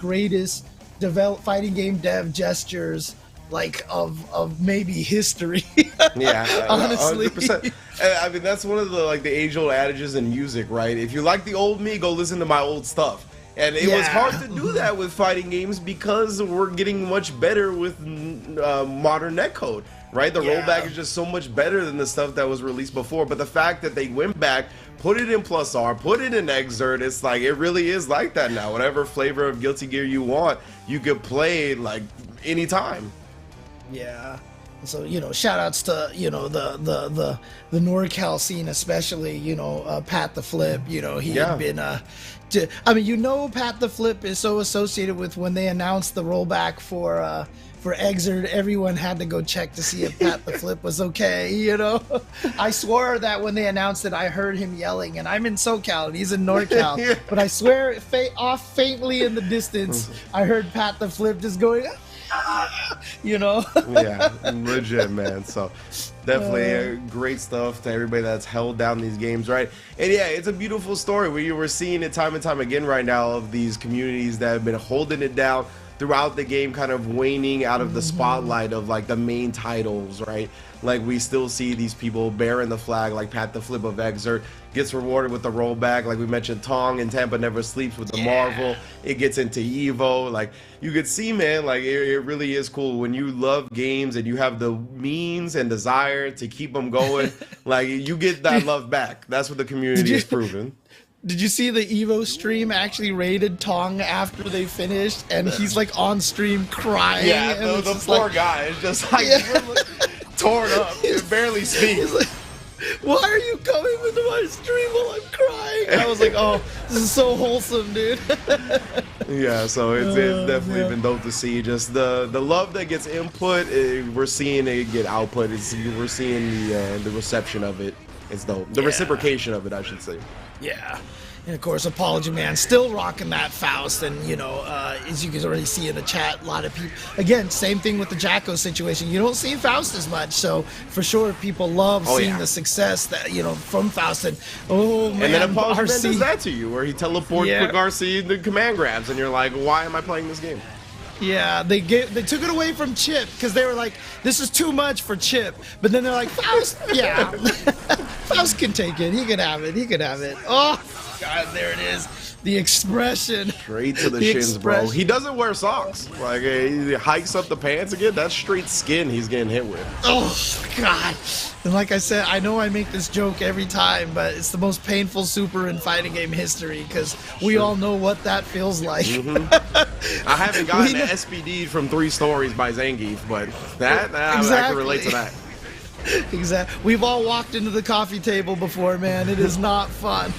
greatest fighting game dev gestures like of maybe history. Yeah, honestly. 100%. I mean, that's one of the age-old adages in music, right? If you like the old me, go listen to my old stuff. And it was hard to do that with fighting games because we're getting much better with modern netcode, right? The rollback is just so much better than the stuff that was released before. But the fact that they went back, put it in Plus R, put it in Exert, it's like, it really is like that now. Whatever flavor of Guilty Gear you want, you could play like anytime. Yeah. So, shout outs to, the NorCal scene, especially, Pat the Flip, he had been, Pat the Flip is so associated with when they announced the rollback for Exert, everyone had to go check to see if Pat the Flip was okay, I swore that when they announced it, I heard him yelling, and I'm in SoCal and he's in NorCal, but I swear off faintly in the distance, I heard Pat the Flip just going, yeah, legit, man. So definitely great stuff to everybody that's held down these games, right? And yeah, it's a beautiful story. We're seeing it time and time again right now of these communities that have been holding it down throughout the game, kind of waning out of the spotlight of like the main titles, right? Like we still see these people bearing the flag, like Pat the Flip of Exert gets rewarded with the rollback. Like we mentioned, Tong and Tampa Never Sleeps with the Marvel. It gets into Evo. Like you could see, man, like it really is cool when you love games and you have the means and desire to keep them going. Like you get that love back. That's what the community has proven. Did you see the Evo stream actually rated Tong after they finished, and he's like on stream crying? Yeah, the poor guy is just like torn up. He can barely speak. Like, why are you coming into my stream while I'm crying? I was like, oh, this is so wholesome, dude. Yeah, so it's definitely been dope to see. Just the love that gets input, we're seeing it get output. We're seeing the reception of it. It's dope. The reciprocation of it, I should say. Yeah. And of course, ApologyMan still rocking that Faust, and as you can already see in the chat, a lot of people. Again, same thing with the Jacko situation. You don't see Faust as much, so for sure, people love seeing the success that from Faust. And man, and then ApologyMan does that to you, where he teleports quick RC the command grabs, and you're like, why am I playing this game? Yeah, they took it away from Chip because they were like, this is too much for Chip. But then they're like, Faust, Faust can take it. He can have it. He can have it. Oh, God, there it is. The expression. Straight to the shins, bro. He doesn't wear socks. Like, he hikes up the pants again. That's straight skin he's getting hit with. Oh, God. And like I said, I know I make this joke every time, but it's the most painful super in fighting game history because we all know what that feels like. I haven't gotten an SPD from 3 Stories by Zangief, but I can relate to that. Exactly. We've all walked into the coffee table before, man. It is not fun.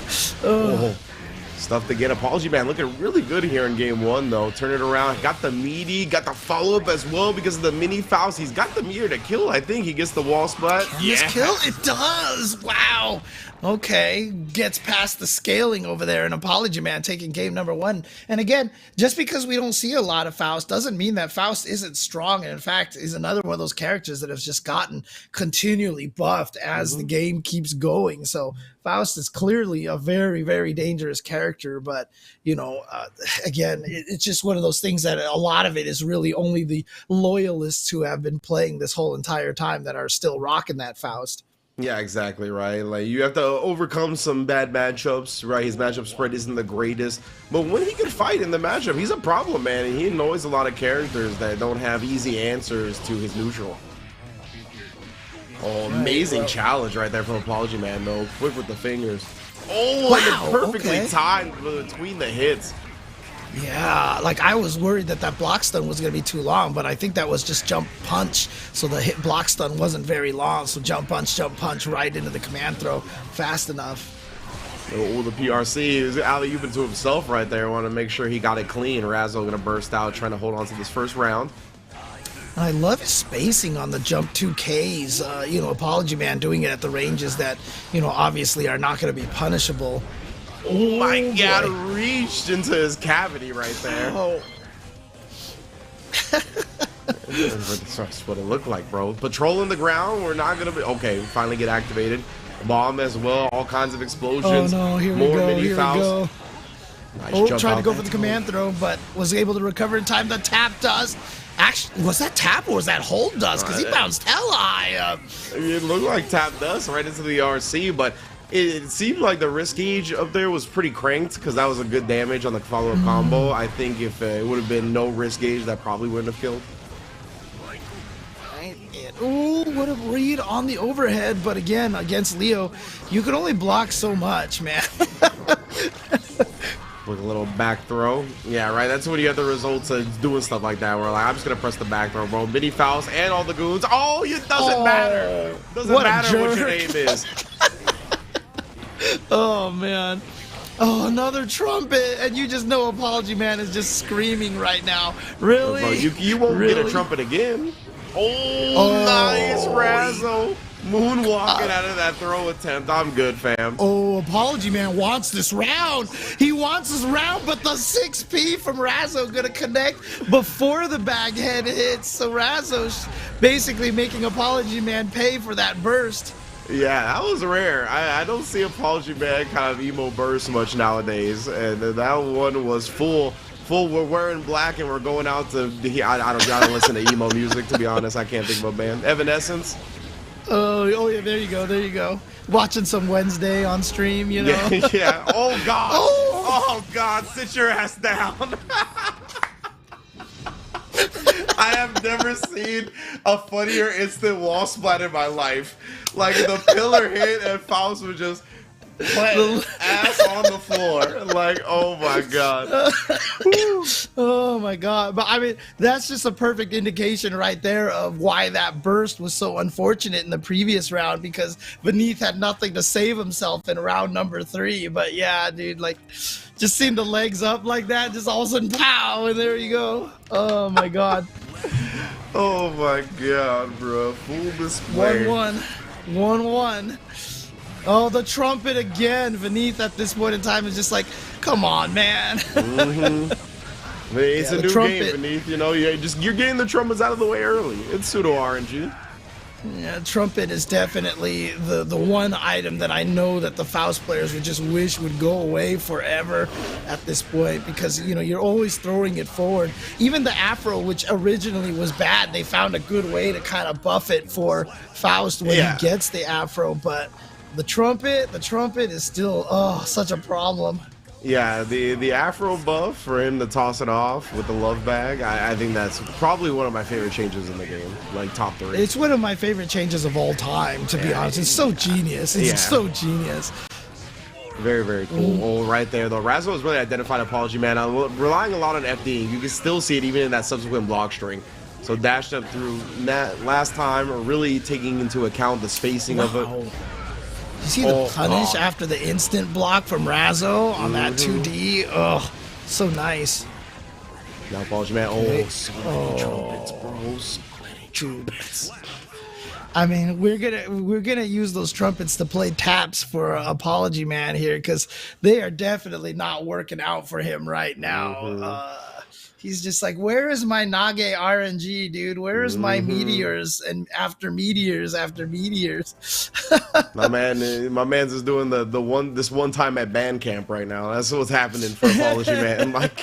Stuff to get. ApologyMan looking really good here in game 1, though. Turn it around. Got the meaty, got the follow-up as well because of the mini Faust. He's got the meter to kill. I think he gets the wall spot. Kill? It does. Wow. Okay. Gets past the scaling over there, and ApologyMan taking game number 1. And again, just because we don't see a lot of Faust doesn't mean that Faust isn't strong. And in fact, is another one of those characters that has just gotten continually buffed as the game keeps going. So Faust is clearly a very, very dangerous character, but again, it's just one of those things that a lot of it is really only the loyalists who have been playing this whole entire time that are still rocking that Faust. Yeah, exactly, right? Like, you have to overcome some bad matchups, right? His matchup spread isn't the greatest, but when he can fight in the matchup, he's a problem, man, and he annoys a lot of characters that don't have easy answers to his neutral. Oh, amazing challenge right there from ApologyMan, though. Quick with the fingers. Oh, wow, and it's perfectly timed between the hits. Yeah, like I was worried that block stun was going to be too long, but I think that was just jump punch. So the hit block stun wasn't very long. So jump punch right into the command throw fast enough. Oh, the PRC is alley-oop into himself right there. Want to make sure he got it clean. Razzo going to burst out, trying to hold on to this first round. I love his spacing on the jump 2Ks. ApologyMan doing it at the ranges that, obviously are not going to be punishable. Oh my God, reached into his cavity right there. Oh. That's what it looked like, bro. Patrolling the ground, we're not gonna be okay. Finally get activated. Bomb as well, all kinds of explosions. Oh no, here more we go. mini Here we go. Nice Oh, jump tried to out go there. for the command throw, but was able to recover in time. The tap dust. Actually, was that tap or was that hold dust? Because he bounced hella high up. It looked like tap dust right into the RC, but it seemed like the risk gauge up there was pretty cranked because that was a good damage on the follow-up combo. I think if it would have been no risk gauge, that probably wouldn't have killed. Ooh, what a read on the overhead, but again, against Leo, you can only block so much, man. With a little back throw. Yeah, right. That's when you have the results of doing stuff like that. Where like, I'm just gonna press the back throw, bro. Mini fouls and all the goons. Oh, it doesn't matter. Doesn't matter what your name is. Oh man. Oh, another trumpet, and you just know ApologyMan is just screaming right now. Really? Bro, you won't get a trumpet again. Oh, nice Razzo. Moonwalking out of that throw attempt. I'm good, fam. Oh, ApologyMan wants this round. He wants this round, but the 6P from Razzo gonna connect before the bag head hits. So Razzo's basically making ApologyMan pay for that burst. Yeah, that was rare. I don't see ApologyMan kind of emo burst much nowadays, and that one was full. We're wearing black and we're going out to. I don't listen to emo music, to be honest. I can't think of a band. Evanescence. Oh yeah, there you go. Watching some Wednesday on stream, you know. Yeah. Oh God. Oh God, sit your ass down. I have never seen a funnier instant wall splat in my life. Like the pillar hit and Faust was just plant ass on the floor. Like, oh my God. Oh my God. But I mean, that's just a perfect indication right there of why that burst was so unfortunate in the previous round, because Beneath had nothing to save himself in round number 3. But yeah, dude, like just seeing the legs up like that, just all of a sudden pow, and there you go. Oh my God. Oh my God, bro. Full display. 1-1. Oh, the trumpet again. Beneath at this point in time is just like, come on, man. It's a new game, Beneath. You know, you're getting the trumpets out of the way early. It's pseudo RNG. Yeah, trumpet is definitely the one item that I know that the Faust players would just wish would go away forever at this point, because you know you're always throwing it forward. Even the Afro, which originally was bad, they found a good way to kind of buff it for Faust when he gets the Afro, but the trumpet is still such a problem. Yeah, the Afro buff for him to toss it off with the love bag, I think that's probably one of my favorite changes in the game, like top 3. It's one of my favorite changes of all time, to be honest. It's so genius. It's so genius. Very, very cool. Oh, right there, though. Razzo has really identified ApologyMan. Relying a lot on FD. You can still see it even in that subsequent block string. So dashed up through that last time, really taking into account the spacing of it. You see the punish after the instant block from Razzo on that 2D? Oh, so nice. Now ApologyMan. So many trumpets, bro. So many trumpets. I mean, we're gonna use those trumpets to play taps for ApologyMan here, because they are definitely not working out for him right now. He's just like, where is my Nage RNG, dude? Where is my meteors and after meteors after meteors? my man's is doing this one time at band camp right now. That's what's happening for ApologyMan. Like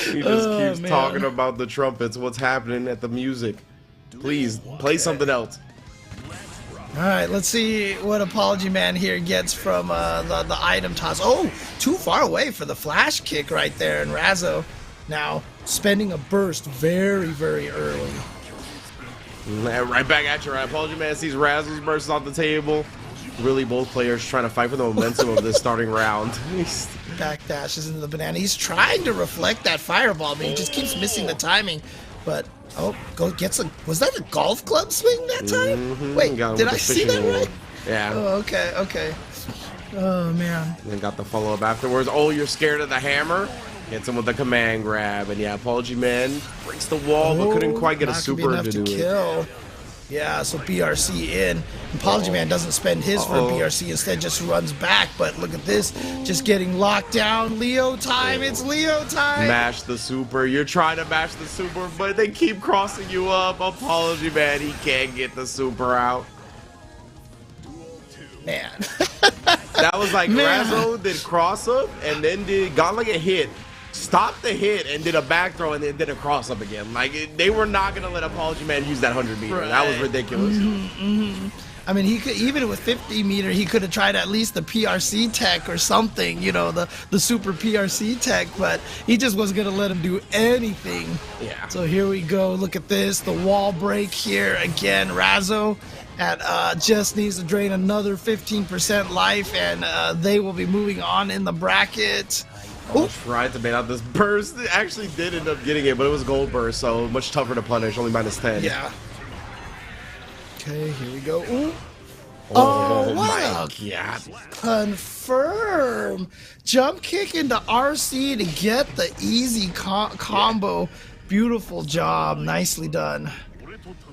he just keeps talking about the trumpets. What's happening at the music? Please play something else. All right, let's see what ApologyMan here gets from the item toss. Oh, too far away for the flash kick right there, and Razzo now spending a burst very, very early. Right back at you, right? ApologyMan sees Razzo's burst off the table. Really, both players trying to fight for the momentum of this starting round. Back dashes into the banana. He's trying to reflect that fireball, but he just keeps missing the timing. But gets a. Was that a golf club swing that time? Wait, did I see that right? Yeah. Oh, okay. Oh man. And then got the follow up afterwards. Oh, you're scared of the hammer? Hits him with the command grab, and yeah, ApologyMan breaks the wall, but couldn't quite get a super to do it. Yeah, so BRC in. ApologyMan doesn't spend his for BRC, instead just runs back, but look at this, just getting locked down. Leo time, it's Leo time. Mash the super, you're trying to mash the super, but they keep crossing you up. ApologyMan, he can't get the super out. Man. That was like Man. Razzo did cross up and then got like a hit, stopped the hit and did a back throw and then did a cross up again. Like they were not gonna let ApologyMan use that 100-meter. Right. That was ridiculous. I mean, he could, even with 50-meter, he could have tried at least the PRC tech or something, you know, the super PRC tech, but he just wasn't going to let him do anything. Yeah. So here we go. Look at this. The wall break here again. Razzo just needs to drain another 15% life, and they will be moving on in the bracket. Oh, tried to bait out this burst. It actually did end up getting it, but it was gold burst, so much tougher to punish. Only -10. Yeah. Okay, here we go. Ooh. Oh, what my a God. confirm jump kick into RC to get the easy combo. Beautiful job, nicely done.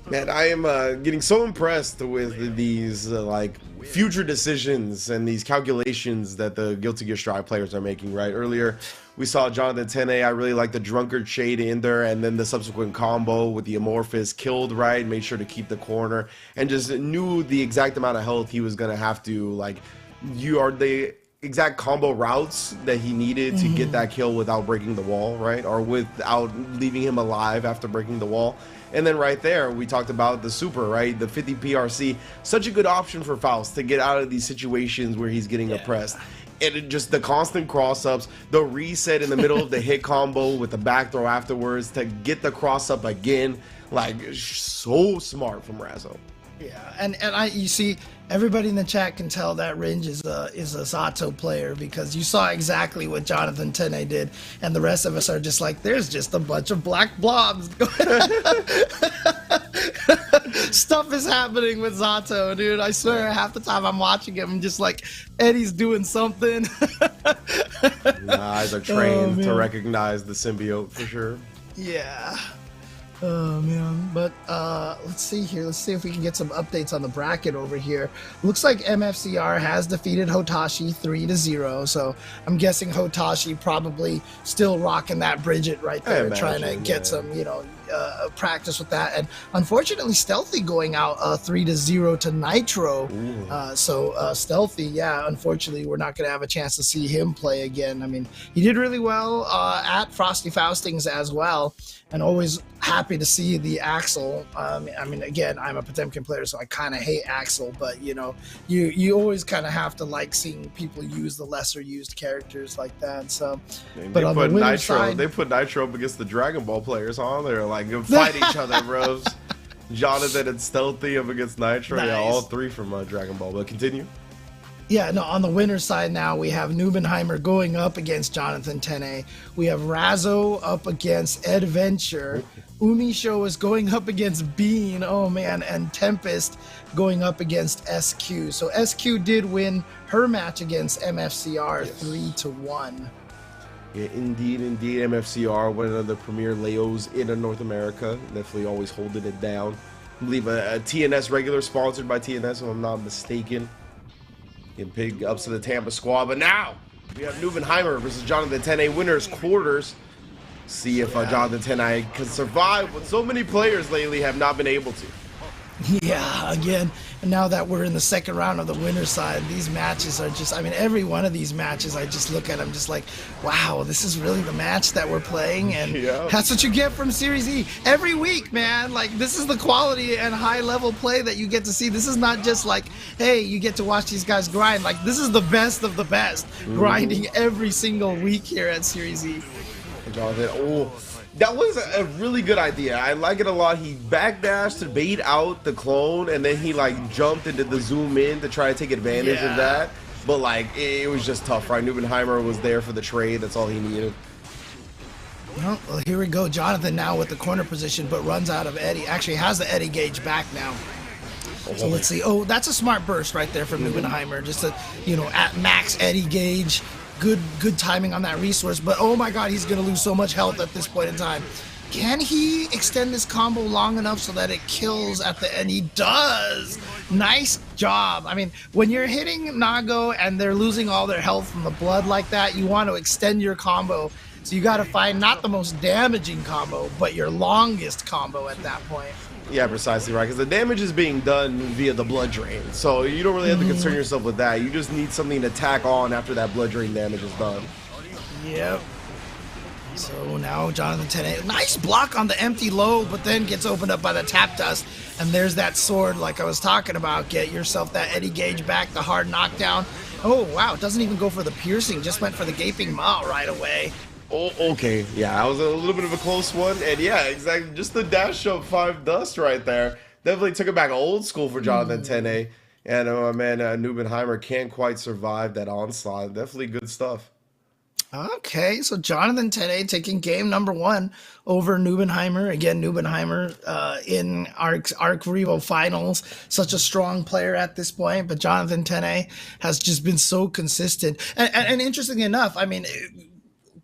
Man, I am getting so impressed with these like future decisions and these calculations that the Guilty Gear Strive players are making. Right, earlier we saw Jonathan Tene. I really like the drunkard shade in there, and then the subsequent combo with the amorphous killed right, made sure to keep the corner, and just knew the exact amount of health he was gonna have to like. You are the exact combo routes that he needed to get that kill without breaking the wall, right, or without leaving him alive after breaking the wall. And then right there, we talked about the super, right? The 50 PRC, such a good option for Faust to get out of these situations where he's getting oppressed. And it just the constant cross-ups, the reset in the middle of the hit combo with the back throw afterwards to get the cross-up again. Like, so smart from Razzo. Yeah, and you see, everybody in the chat can tell that Ringe is a Zato player, because you saw exactly what Jonathan Tene did, and the rest of us are just like, there's just a bunch of black blobs. Stuff is happening with Zato, dude. I swear, half the time I'm watching him, I'm just like, Eddie's doing something. Eyes are trained to recognize the symbiote for sure. Yeah. Oh man, but let's see here. Let's see if we can get some updates on the bracket over here. Looks like MFCR has defeated Hotashi 3-0, so I'm guessing Hotashi probably still rocking that Bridget right there, trying to get some, you know, practice with that. And unfortunately, Stealthy going out 3-0 to Nitro. So Stealthy, yeah, unfortunately, we're not going to have a chance to see him play again. I mean, he did really well at Frosty Faustings as well, and always happy to see the Axel. I mean, again, I'm a Potemkin player, so I kind of hate Axel, but you know, you always kind of have to like seeing people use the lesser used characters like that. So, but on the winner's side, they put Nitro up against the Dragon Ball players on there, like fight each other, bros. Jonathan and Stealthy up against Nitro. Nice. Yeah, all three from Dragon Ball. But continue. Yeah, no, on the winner's side now, we have Neubenheimer going up against Jonathan Tene. We have Razzo up against Adventure. Umi Show is going up against Bean, oh man, and Tempest going up against SQ. So SQ did win her match against MFCR 3-1. Yeah, indeed. MFCR, one of the premier Leos in North America. Definitely always holding it down. I believe a TNS regular, sponsored by TNS, if I'm not mistaken. Getting big ups to the Tampa squad, but now we have Neubenheimer versus Jonathan Tene, winners quarters. See if Jonathan Tene can survive what so many players lately have not been able to. Yeah, again, and now that we're in the second round of the winner's side, these matches are just, I mean, every one of these matches, I just look at them just like, wow, this is really the match that we're playing, and that's what you get from Series E. Every week, man, like, this is the quality and high-level play that you get to see. This is not just like, hey, you get to watch these guys grind. Like, this is the best of the best, grinding every single week here at Series E. Jonathan, that was a really good idea. I like it a lot. He backdashed to bait out the clone, and then he like jumped into the zoom in to try to take advantage of that. But like it was just tough, right? Neubenheimer was there for the trade. That's all he needed. Well, here we go. Jonathan now with the corner position, but runs out of Eddie. Actually has the Eddie gauge back now. So let's see. Oh, that's a smart burst right there from Neubenheimer. Just a, you know, at max Eddie gauge. Good timing on that resource, but oh my god, he's gonna lose so much health at this point in time. Can he extend this combo long enough so that it kills at the end? He does. Nice job. I mean, when you're hitting Nago and they're losing all their health from the blood like that, you want to extend your combo, so you got to find not the most damaging combo, but your longest combo at that point. Yeah, precisely right. Because the damage is being done via the blood drain, so you don't really have to concern yourself with that. You just need something to tack on after that blood drain damage is done. Yep. So now Jonathan Tene, nice block on the empty low, but then gets opened up by the tap dust. And there's that sword like I was talking about. Get yourself that Eddie Gage back, the hard knockdown. Oh, wow. Doesn't even go for the piercing. Just went for the gaping maw right away. Oh, okay. Yeah, that was a little bit of a close one. And yeah, exactly. Just the dash up 5 dust right there. Definitely took it back old school for Jonathan Tene. And my man Neubenheimer can't quite survive that onslaught. Definitely good stuff. Okay, so Jonathan Tene taking game number 1 over Neubenheimer. Again, Neubenheimer in Arc Revo finals. Such a strong player at this point, but Jonathan Tene has just been so consistent. And interestingly enough, I mean,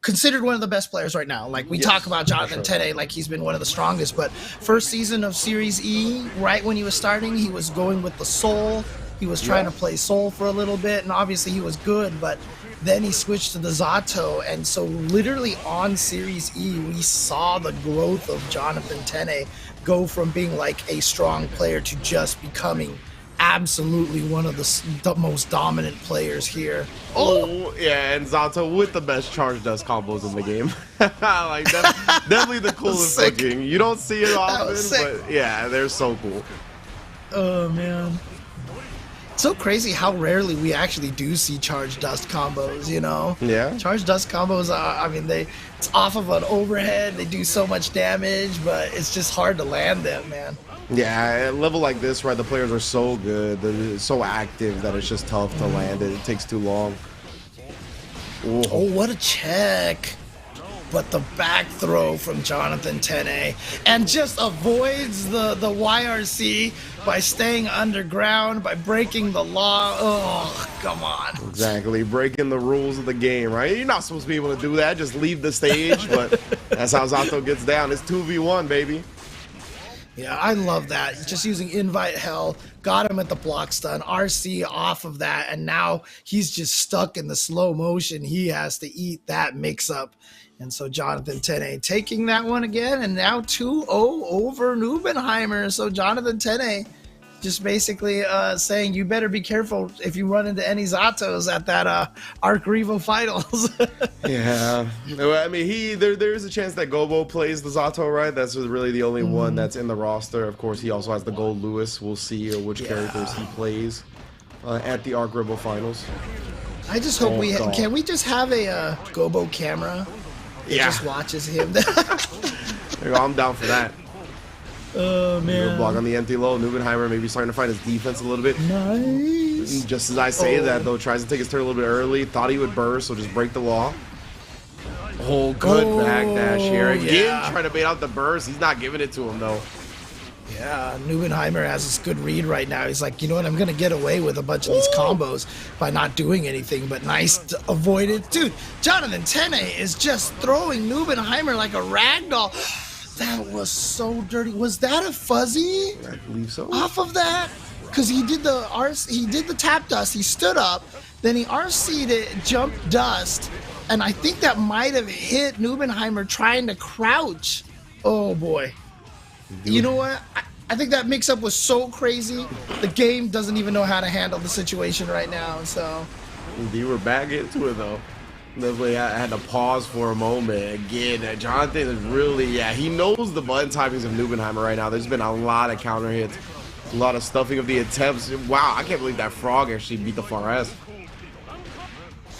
considered one of the best players right now. Like we talk about Jonathan Tene like he's been one of the strongest, but first season of Series E, right when he was starting, he was going with the Soul. He was trying to play Soul for a little bit, and obviously he was good, but then he switched to the Zato, and so literally on Series E, we saw the growth of Jonathan Tene go from being like a strong player to just becoming absolutely one of the most dominant players here. Oh, yeah, and Zato with the best charge dust combos in the game. Like, definitely the coolest looking. You don't see it often, but yeah, they're so cool. Oh, man. So crazy how rarely we actually do see charge dust combos, you know? Yeah. Charge dust combos are, I mean, it's off of an overhead, they do so much damage, but it's just hard to land them, man. Yeah, at a level like this, right, the players are so good, they're so active that it's just tough to land it. It takes too long. Ooh. Oh, what a check. But the back throw from Jonathan Tene, and just avoids the YRC by staying underground, by breaking the law. Oh, come on. Exactly, breaking the rules of the game, right? You're not supposed to be able to do that, just leave the stage, but that's how Zato gets down. It's 2v1, baby. Yeah, I love that. Just using Invite Hell, got him at the block stun, RC off of that, and now he's just stuck in the slow motion. He has to eat that mix-up. And so Jonathan Tene taking that one again, and now 2-0 over Neubenheimer. So Jonathan Tene just basically saying, you better be careful if you run into any Zatos at that Arc Revo finals. Yeah. I mean, there's a chance that Gobo plays the Zato, right? That's really the only one that's in the roster. Of course, he also has the Gold Lewis. We'll see which characters he plays at the Arc Revo finals. I just hope can we just have a Gobo camera? It just watches him. There you go, I'm down for that. Oh, man. Block on the empty low. Neubenheimer maybe starting to find his defense a little bit. Nice. Just as I say that, though, tries to take his turn a little bit early. Thought he would burst, so just break the wall. Oh, good backdash here. Again, trying to bait out the burst. He's not giving it to him, though. Yeah, Neubenheimer has this good read right now. He's like, you know what, I'm going to get away with a bunch of these combos by not doing anything, but nice to avoid it. Dude, Jonathan Tene is just throwing Neubenheimer like a ragdoll. That was so dirty. Was that a fuzzy? I believe so. Off of that? Because he did the tap dust. He stood up, then he RC'd it, jumped dust, and I think that might have hit Neubenheimer trying to crouch. Oh, boy. You know what? I think that mix-up was so crazy. The game doesn't even know how to handle the situation right now. So you were back into it, though. Definitely, I had to pause for a moment. Again, Jonathan is really, he knows the button timings of Neubenheimer right now. There's been a lot of counter hits, a lot of stuffing of the attempts. Wow, I can't believe that frog actually beat the far S.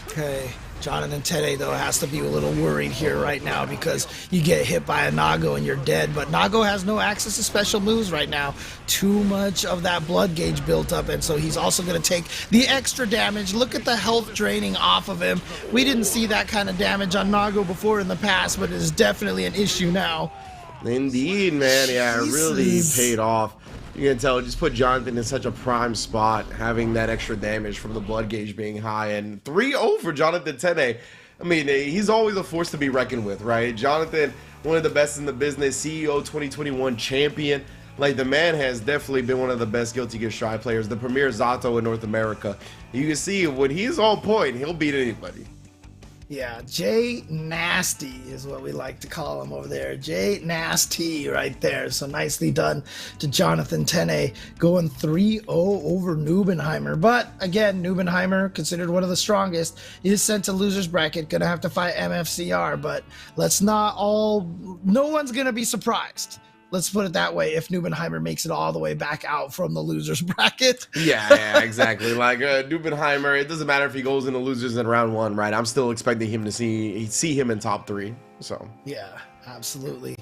Okay. Jonathan Tene, though, has to be a little worried here right now because you get hit by a Nago and you're dead. But Nago has no access to special moves right now. Too much of that blood gauge built up, and so he's also going to take the extra damage. Look at the health draining off of him. We didn't see that kind of damage on Nago before in the past, but it is definitely an issue now. Indeed, man. Yeah, it really paid off. You can tell it just put Jonathan in such a prime spot, having that extra damage from the blood gauge being high. And 3-0 for Jonathan Tene. I mean, he's always a force to be reckoned with, right? Jonathan, one of the best in the business, CEO 2021 champion. Like, the man has definitely been one of the best Guilty Gear Strive players, the premier Zato in North America. You can see when he's on point, he'll beat anybody. Yeah, Jay Nasty is what we like to call him over there. Jay Nasty right there. So nicely done to Jonathan Tene, going 3-0 over Neubenheimer. But again, Neubenheimer, considered one of the strongest, is sent to loser's bracket. Gonna have to fight MFCR, but no one's gonna be surprised. Let's put it that way, if Neubenheimer makes it all the way back out from the loser's bracket. Yeah, exactly. Like Neubenheimer, it doesn't matter if he goes into losers in round 1, right? I'm still expecting him to see him in top 3. So yeah, absolutely.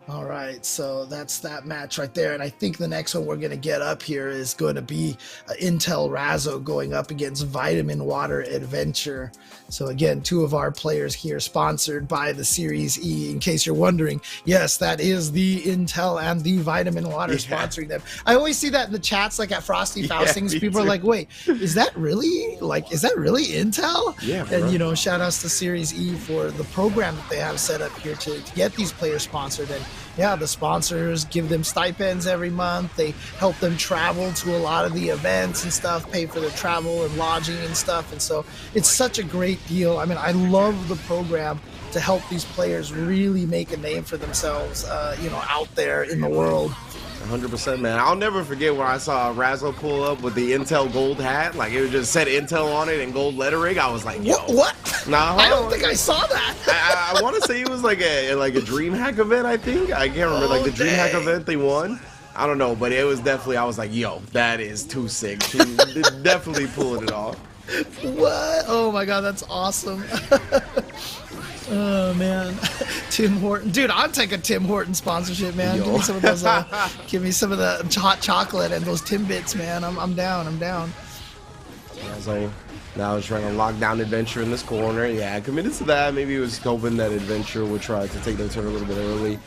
All right, so that's that match right there. And I think the next one we're going to get up here is going to be Intel Razzo going up against Vitamin Water Adventure. So again, 2 of our players here sponsored by the Series E. In case you're wondering, yes, that is the Intel and the Vitamin Water sponsoring them. I always see that in the chats, like at Frosty Faustings. People are like, wait, is that really Intel? Yeah, and you know, shout outs to Series E for the program that they have set up here to get these players sponsored. And yeah, the sponsors give them stipends every month. They help them travel to a lot of the events and stuff, pay for their travel and lodging and stuff. And so it's such a great deal. I mean, I love the program to help these players really make a name for themselves, out there in the world. 100%, man. I'll never forget when I saw Razzo pull up with the Intel gold hat. Like, it just said Intel on it and gold lettering. I was like, yo. What? Nah, I don't think I saw that. I want to say it was like a DreamHack event, I think. I can't remember, like the DreamHack event they won. I don't know, but it was definitely, I was like, yo, that is too sick. She definitely pulling it off. What? Oh my god, that's awesome. Oh man, Tim Horton, dude, I'll take a Tim Horton sponsorship, man. Give me some of those, give me some of the hot chocolate and those Timbits, man. I'm down. Yeah, so now he's trying to lock down Adventure in this corner. Yeah, committed to that. Maybe he was hoping that Adventure would try to take the turn a little bit early.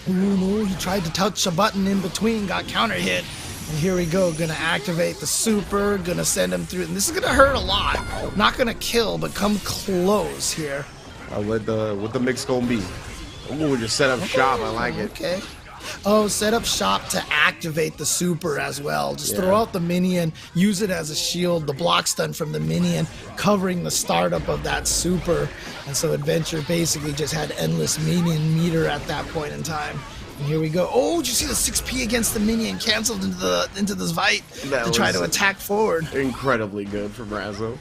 Ooh, no, he tried to touch a button in between, got counter hit. And here we go, gonna activate the super, gonna send him through. And this is gonna hurt a lot. Not gonna kill, but come close here. What the mix gonna be? Ooh, just set up shop. I like it. Okay. Oh, set up shop to activate the super as well. Just throw out the minion, use it as a shield, the block stun from the minion, covering the startup of that super. And so Adventure basically just had endless minion meter at that point in time. And here we go. Oh, did you see the 6P against the minion canceled into this fight to try to attack forward? Incredibly good from Razzo.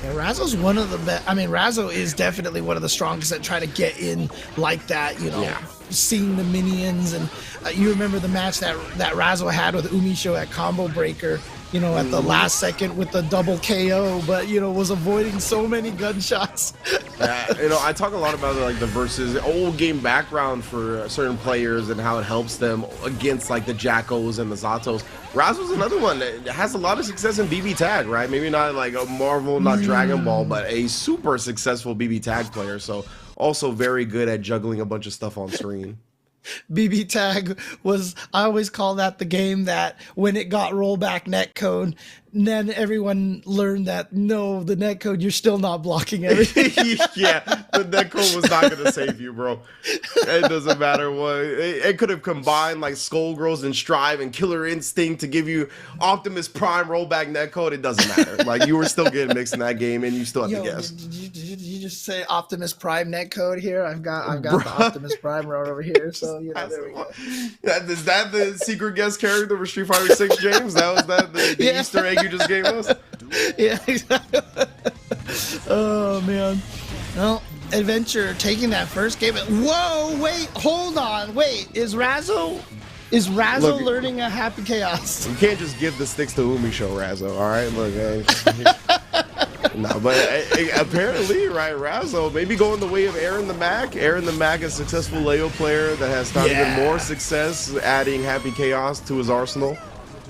Yeah, Razzo's one of the best. I mean, Razzo is definitely one of the strongest that try to get in like that, seeing the minions. And you remember the match that Razzo had with Umi Show at Combo Breaker, at the last second with the double KO, but, was avoiding so many gunshots. I talk a lot about the versus old game background for certain players and how it helps them against like the Jackos and the Zatos. Razzo's another one that has a lot of success in BB Tag, right? Maybe not like a Marvel, not Dragon Ball, but a super successful BB Tag player. So also very good at juggling a bunch of stuff on screen. BB Tag I always call that the game that when it got rollback netcode, then everyone learned that no, the netcode, you're still not blocking everything. Yeah, the netcode was not going to save you, bro. It doesn't matter what. It could have combined like Skullgirls and Strive and Killer Instinct to give you Optimus Prime rollback netcode. It doesn't matter. Like, you were still getting mixed in that game and you still have to guess. Did you just say Optimus Prime netcode here? I've got the Optimus Prime right over here. So, there we go. Is that the secret guest character for Street Fighter 6, James? That was the Easter egg you just gave us? Yeah, exactly. Oh, man. Well, Adventure taking that first game. Whoa, wait, hold on. Wait, is Razzo learning a Happy Chaos? You can't just give the sticks to Umi Show, Razzo, all right? Look, no, but apparently, right, Razzo maybe going the way of Aaron the Mac. Aaron the Mac, a successful Leo player that has found even more success adding Happy Chaos to his arsenal.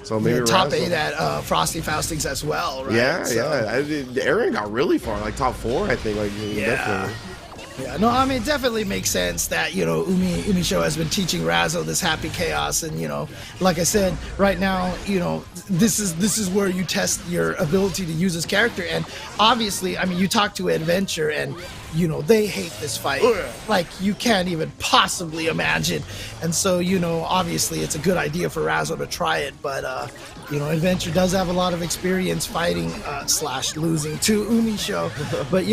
So maybe top Razzo. 8 at Frosty Faustings as well, right? Yeah. Aaron got really far, like top 4, I think. Like, definitely. Yeah, no, I mean, it definitely makes sense that, Umi Show has been teaching Razzo this happy chaos. And, like I said, right now, this is where you test your ability to use this character. And obviously, I mean, you talk to Adventure and, they hate this fight. Like, you can't even possibly imagine. And so, obviously, it's a good idea for Razzo to try it. But, Adventure does have a lot of experience fighting / losing to Umi Show. But,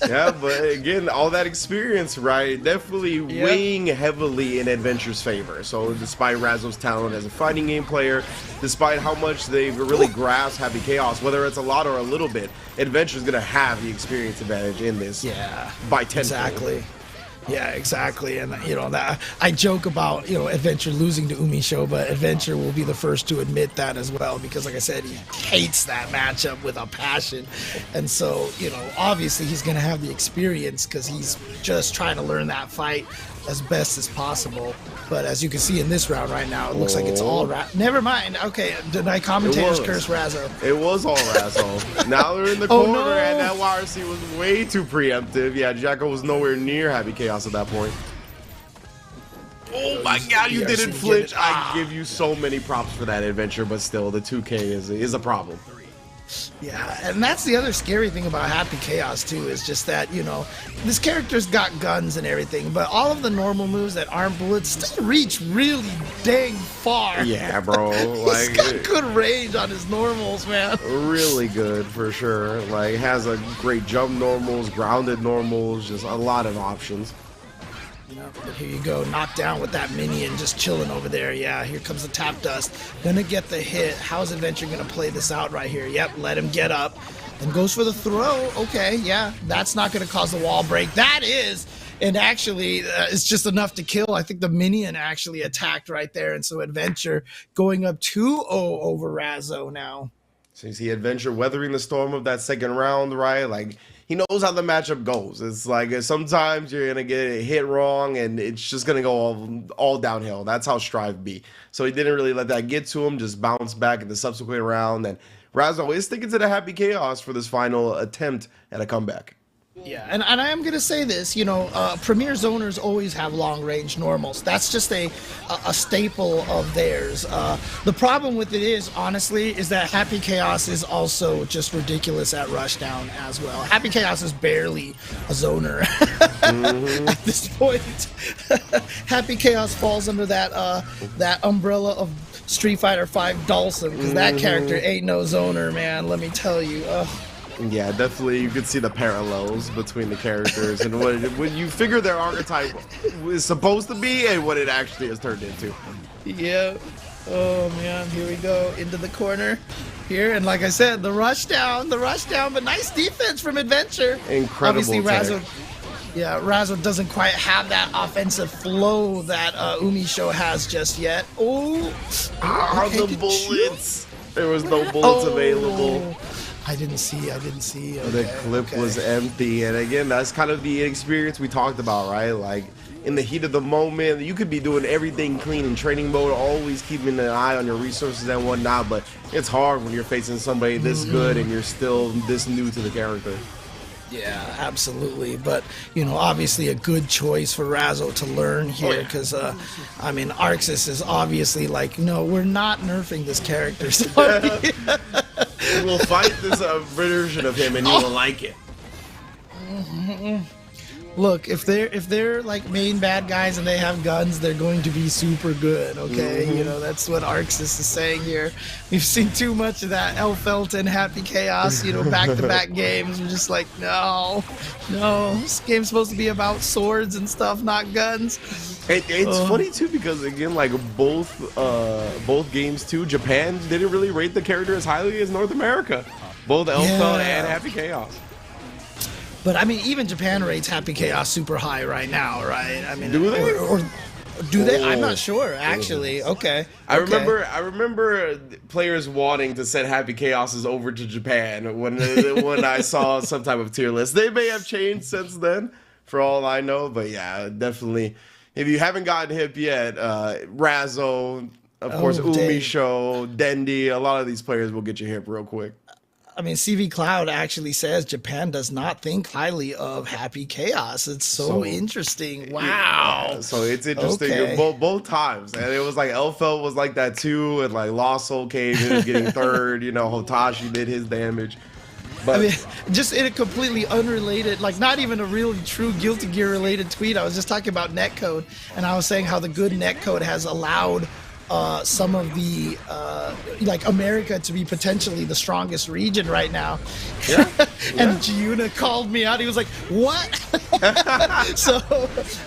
Yeah, but again, all that experience, right, definitely weighing heavily in Adventure's favor. So despite Razzo's talent as a fighting game player, despite how much they've really grasped Happy Chaos, whether it's a lot or a little bit, Adventure's going to have the experience advantage in this by 10. Exactly. Yeah, exactly. And, that I joke about, Adventure losing to Umi Show, but Adventure will be the first to admit that as well, because like I said, he hates that matchup with a passion. And so, obviously he's going to have the experience because he's just trying to learn that fight as best as possible. But as you can see in this round right now, it looks like it's all never mind. Okay, did my commentators curse Razzo? It was all Razzo. Now they're in the corner, and that YRC was way too preemptive. Yeah, Jacko was nowhere near Happy Chaos at that point. Oh my God, you didn't flinch. I give you so many props for that, Adventure, but still, the 2K is a problem. Yeah, and that's the other scary thing about Happy Chaos too, is just that, this character's got guns and everything, but all of the normal moves that aren't bullets still reach really dang far. Yeah, bro. He's got good range on his normals, man. Really good, for sure. Like, has a great jump normals, grounded normals, just a lot of options. But here you go, knocked down with that minion just chilling over there. Yeah, here comes the tap dust. Gonna get the hit. How's Adventure gonna play this out right here? Yep, let him get up. And goes for the throw. Okay, yeah, that's not gonna cause the wall break. That is, and actually, it's just enough to kill. I think the minion actually attacked right there. And so Adventure going up 2-0 over Razzo now. So you see Adventure weathering the storm of that second round, right? Like, he knows how the matchup goes. It's like sometimes you're gonna get it hit wrong, and it's just gonna go all downhill. That's how Strive be. So he didn't really let that get to him. Just bounced back in the subsequent round, and Razzo is sticking to the Happy Chaos for this final attempt at a comeback. Yeah, and I am going to say this, Premier Zoners always have long-range normals. That's just a staple of theirs. The problem with it is, honestly, is that Happy Chaos is also just ridiculous at Rushdown as well. Happy Chaos is barely a zoner at this point. Happy Chaos falls under that umbrella of Street Fighter V Dawson, because that character ain't no zoner, man, let me tell you. Yeah, definitely you could see the parallels between the characters and when you figure their archetype is supposed to be and what it actually has turned into. Yeah. Oh man, here we go into the corner here, and like I said, the rush down, but nice defense from Adventure. Incredible. Obviously, Razzo doesn't quite have that offensive flow that Umi Show has just yet. Oh, the bullets. There was no bullets available. I didn't see. Okay, the clip was empty, and again, that's kind of the experience we talked about, right? Like, in the heat of the moment, you could be doing everything clean in training mode, always keeping an eye on your resources and whatnot, but it's hard when you're facing somebody this good and you're still this new to the character. Yeah, absolutely. But, obviously a good choice for Razzo to learn here, because, Arxis is obviously like, no, we're not nerfing this character. So, you will fight this version of him and you will like it. Look, if they're like main bad guys and they have guns, they're going to be super good, okay? That's what Arxis is saying here. We've seen too much of that Elfelt and Happy Chaos, back-to-back games. We're just like, no, this game's supposed to be about swords and stuff, not guns. It's funny too, because again, like both games too, Japan didn't really rate the character as highly as North America. Both Elfelt and Happy Chaos. But I mean, even Japan rates Happy Chaos super high right now, right? I mean, do they? Or do they? I'm not sure, actually. Okay. I remember players wanting to send Happy Chaoses over to Japan when I saw some type of tier list. They may have changed since then, for all I know. But yeah, definitely. If you haven't gotten hip yet, Razzo, of course, UMISHO, Dendi, a lot of these players will get you hip real quick. I mean, CV Cloud actually says Japan does not think highly of Happy Chaos. It's so interesting. Wow. Yeah, so it's interesting Okay. both times. And it was like Elfeld was like that too, and like Lost Soul came in getting third. You know, Hotashi did his damage. But I mean, just in a completely unrelated, like not even a really true Guilty Gear related tweet, I was just talking about netcode, and I was saying how the good netcode has allowed some of the like America to be potentially the strongest region right now. Yeah. And Giuna called me out. He was like, "What?" So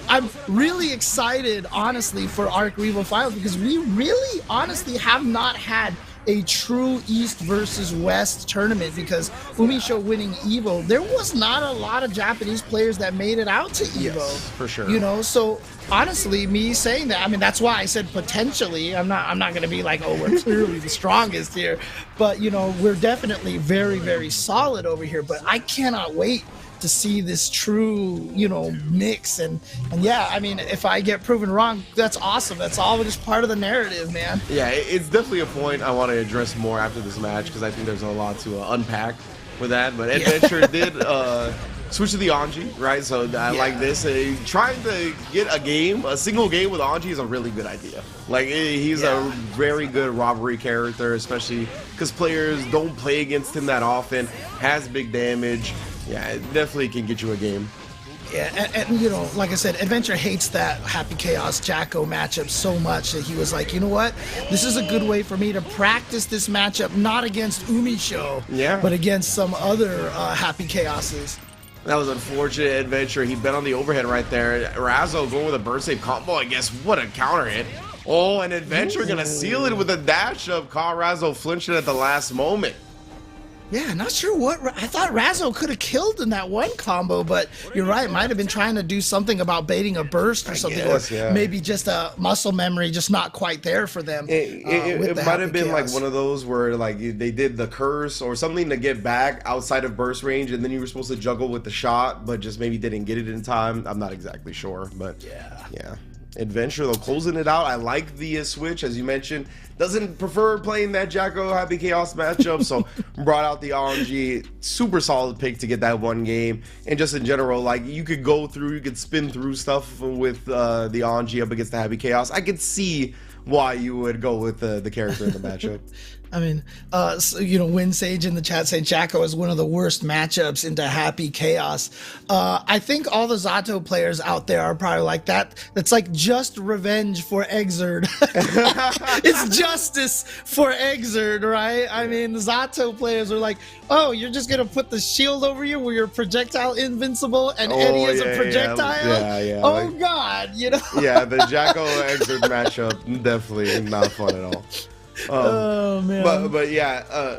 I'm really excited, honestly, for Arc Revo Finals, because we really, honestly, have not had a true East versus West tournament, because UMISHO winning EVO, there was not a lot of Japanese players that made it out to EVO. Yes, for sure. You know, so honestly, me saying that, I mean, that's why I said potentially. I'm not going to be like, oh, we're clearly the strongest here, but you know, we're definitely very, very solid over here. But I cannot wait to see this true, you know, mix. And yeah, I mean, if I get proven wrong, that's awesome. That's all just part of the narrative, man. yeah, it's definitely a point I want to address more after this match, because I think there's a lot to unpack with that. But Adventure did switch to the Anji, right? So I like this. Trying to get a single game with Anji is a really good idea. Like, he's a very good robbery character, especially because players don't play against him that often, has big damage. Yeah, it definitely can get you a game. Yeah, and you know, like I said, Adventure hates that Happy Chaos Jacko matchup so much that he was like, you know what? This is a good way for me to practice this matchup, not against Umi Show, but against some other Happy Chaoses. That was unfortunate. Adventure, he bet on the overhead right there. Razzo going with a burst save combo, I guess. What a counter hit. Oh, and Adventure gonna seal it with a dash up. Caught Razzo flinching at the last moment. Yeah, not sure what. I thought Razzo could have killed in that one combo, but you're right. Might have been trying to do something about baiting a burst or something, or maybe just a muscle memory just not quite there for them. It might have been like one of those where like they did the curse or something to get back outside of burst range, and then you were supposed to juggle with the shot, but just maybe didn't get it in time. I'm not exactly sure, but yeah. Adventure though, closing it out. I like the switch, as you mentioned. Doesn't prefer playing that Jacko Happy Chaos matchup, so brought out the RNG. Super solid pick to get that one game. And just in general, like, you could go through, you could spin through stuff with the RNG up against the Happy Chaos. I could see why you would go with the character in the matchup. I mean, so, you know, Win Sage in the chat saying Jacko is one of the worst matchups into Happy Chaos. I think all the Zato players out there are probably like that. That's like just revenge for Exerd. It's justice for Exerd, right? I mean, the Zato players are like, oh, you're just gonna put the shield over you where you're projectile invincible and Eddie is a projectile? Yeah. Oh, like, God, you know? Yeah, the Jacko Exerd matchup, definitely not fun at all. Oh man, but yeah,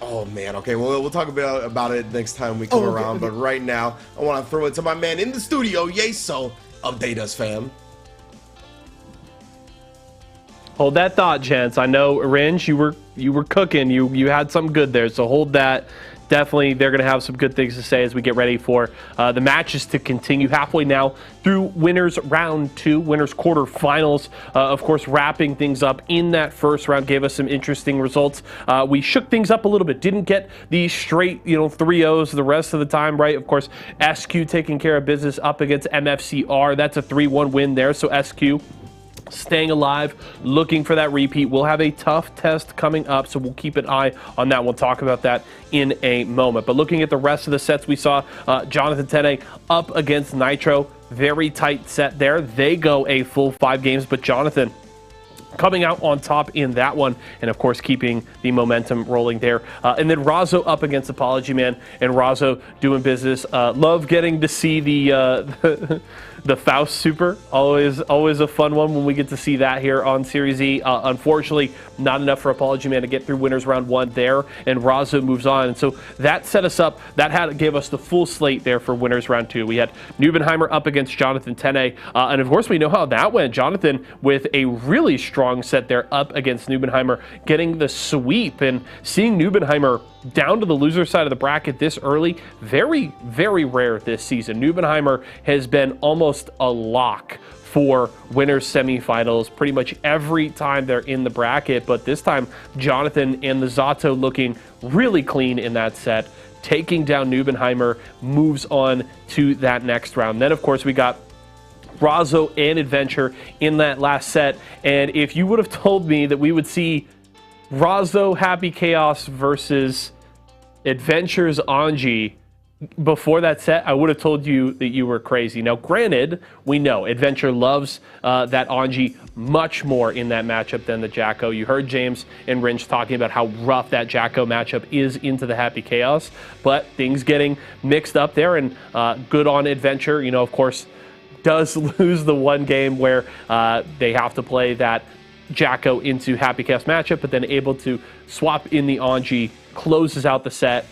oh man. Okay, well, we'll talk about it next time we come around. Okay. But right now, I want to throw it to my man in the studio, Yeso. Update us, fam. Hold that thought, gents. I know, Ringe, you were cooking. You had something good there, so hold that. Definitely, they're going to have some good things to say as we get ready for the matches to continue. Halfway now through winners round 2, winners quarterfinals. Of course, wrapping things up in that first round gave us some interesting results. We shook things up a little bit. Didn't get the straight, 3-0s the rest of the time, right? Of course, SQ taking care of business up against MFCR. That's a 3-1 win there. So SQ staying alive, looking for that repeat. We'll have a tough test coming up, so we'll keep an eye on that. We'll talk about that in a moment. But looking at the rest of the sets, we saw Jonathan Tene up against Nitro. Very tight set there. They go a full 5 games, but Jonathan coming out on top in that one, and of course keeping the momentum rolling there. And then Razzo up against ApologyMan, and Razzo doing business. Love getting to see the Faust Super. Always a fun one when we get to see that here on Series E. Unfortunately, not enough for ApologyMan to get through winners round 1 there, and Razzo moves on. And so that set us up. That gave us the full slate there for winners round 2. We had Neubenheimer up against Jonathan Tene, and of course we know how that went. Jonathan with a really strong set there up against Neubenheimer, getting the sweep, and seeing Neubenheimer down to the loser side of the bracket this early. Very, very rare this season. Neubenheimer has been almost a lock for winners semifinals pretty much every time they're in the bracket, but this time Jonathan and the Zato looking really clean in that set, taking down Neubenheimer, moves on to that next round. Then of course we got Razzo and Adventure in that last set, and if you would have told me that we would see Razzo Happy Chaos versus Adventure's Anji before that set, I would have told you that you were crazy. Now, granted, we know Adventure loves that Anji much more in that matchup than the Jacko. You heard James and Ringe talking about how rough that Jacko matchup is into the Happy Chaos, but things getting mixed up there, and good on Adventure. You know, of course, does lose the one game where they have to play that Jacko into Happy Chaos matchup, but then able to swap in the Anji, closes out the set.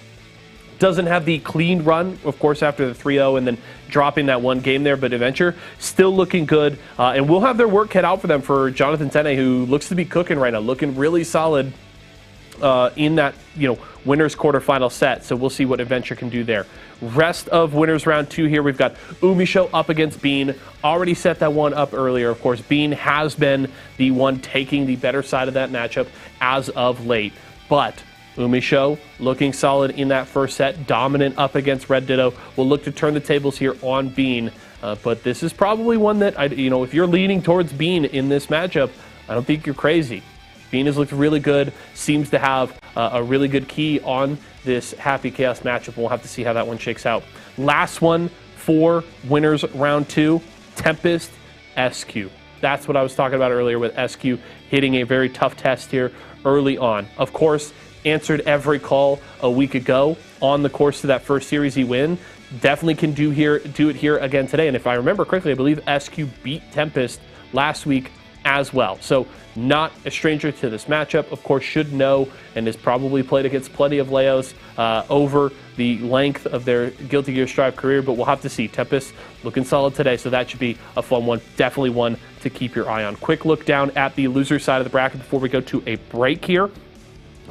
Doesn't have the clean run, of course, after the 3-0 and then dropping that one game there, but Adventure still looking good. And we'll have their work cut out for them for Jonathan Tene, who looks to be cooking right now, looking really solid in that, winners quarterfinal set. So we'll see what Adventure can do there. Rest of winners round 2 here, we've got Umi Show up against Bean. Already set that one up earlier. Of course, Bean has been the one taking the better side of that matchup as of late. But Umi Show looking solid in that first set, dominant up against Red Ditto. Will look to turn the tables here on Bean. But this is probably one that, if you're leaning towards Bean in this matchup, I don't think you're crazy. Bean has looked really good, seems to have a really good key on this Happy Chaos matchup. We'll have to see how that one shakes out. Last one for winners round 2, Tempest SQ. That's what I was talking about earlier with SQ hitting a very tough test here early on. Of course, answered every call a week ago on the course to that first series he win. Definitely can do it here again today. And if I remember correctly, I believe SQ beat Tempest last week as well. So not a stranger to this matchup. Of course, should know and has probably played against plenty of Leos over the length of their Guilty Gear Strive career, but we'll have to see. Tempest looking solid today, so that should be a fun one. Definitely one to keep your eye on. Quick look down at the loser side of the bracket before we go to a break here.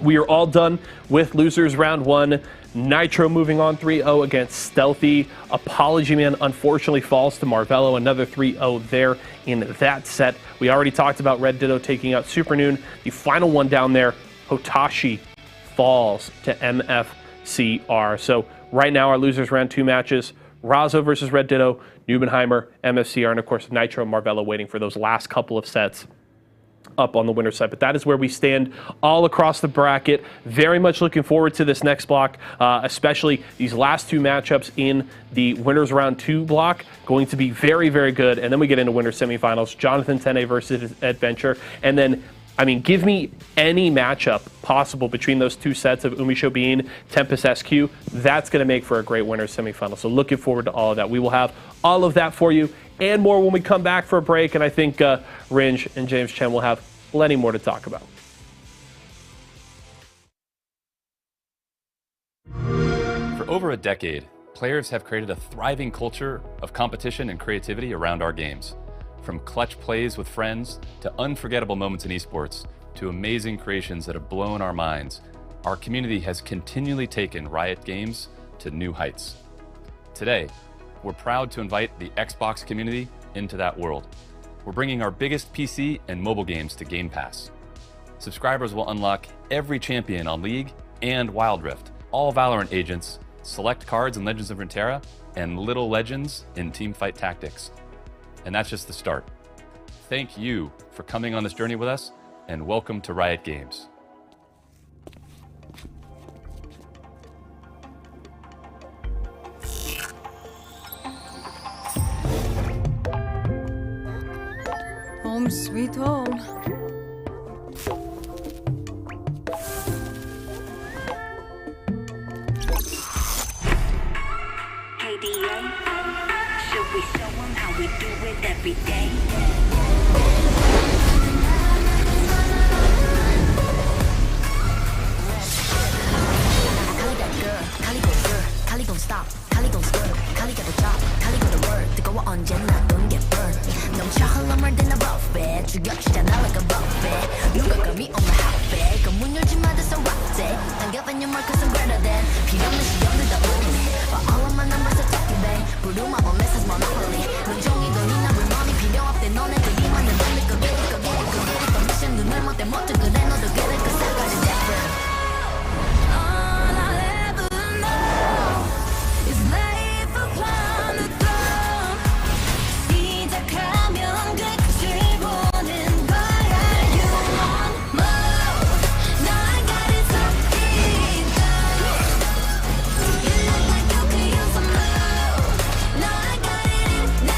We are all done with losers round 1. Nitro moving on 3-0 against Stealthy. ApologyMan unfortunately falls to Marvello. Another 3-0 there in that set. We already talked about Red Ditto taking out Supernoon. The final one down there, Hotashi falls to MFCR. So right now our losers round 2 matches, Razzo versus Red Ditto, Neubenheimer, MFCR, and of course Nitro and Marvello waiting for those last couple of sets up on the winner's side. But that is where we stand all across the bracket. Very much looking forward to this next block, especially these last 2 matchups in the winners round 2 block. Going to be very, very good. And then we get into winners semifinals, Jonathan Tene versus Adventure. And then, give me any matchup possible between those 2 sets of UMISHO Bean, Tempest SQ. That's going to make for a great winners semifinal. So looking forward to all of that. We will have all of that for you and more when we come back for a break. And I think Ringe and James Chen will have plenty more to talk about. For over a decade, players have created a thriving culture of competition and creativity around our games. From clutch plays with friends, to unforgettable moments in esports, to amazing creations that have blown our minds, our community has continually taken Riot Games to new heights. Today, we're proud to invite the Xbox community into that world. We're bringing our biggest PC and mobile games to Game Pass. Subscribers will unlock every champion on League and Wild Rift, all Valorant agents, select cards in Legends of Runeterra, and little legends in Teamfight Tactics. And that's just the start. Thank you for coming on this journey with us, and welcome to Riot Games. Home sweet home. KDA, should we show them how we do it every day? Kali that girl, Kali go girl, Kali gon' stop, Kali gon' swerve, Kali got the job, Kali got the word. 뜨거워 언제나 don't get burned. 넘쳐 흘러물 than a buffet, 죽여주잖아 like a buffet. 누가 감히 on my hotbed, 그 문 열지 마, that's a rock day. 당겨봐 on your mark cause I'm greater than 필요 없는 시험들 다 오네 But all of my numbers are talking back 부르마 뭐 message monopoly 눈종이 돌리나 물건이 필요 없대 너네들이 만든 맘일 거 get it 더 미션 눈을 못대 못해 그래 너도 get it cause I got it different All I'll ever know is life upon the throne 시작하면 끝을 보는 거야 You want more No I got it so deep down You look like you could use some more No I got it now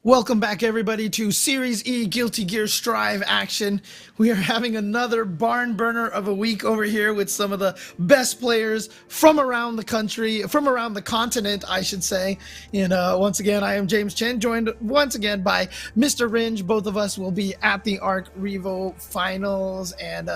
Welcome back, everybody, to Series E Guilty Gear Strive action. We are having another barn burner of a week over here with some of the best players from around the country, from around the continent, I should say. And once again, I am James Chen, joined once again by Mr. Ringe. Both of us will be at the Arc Revo Finals. And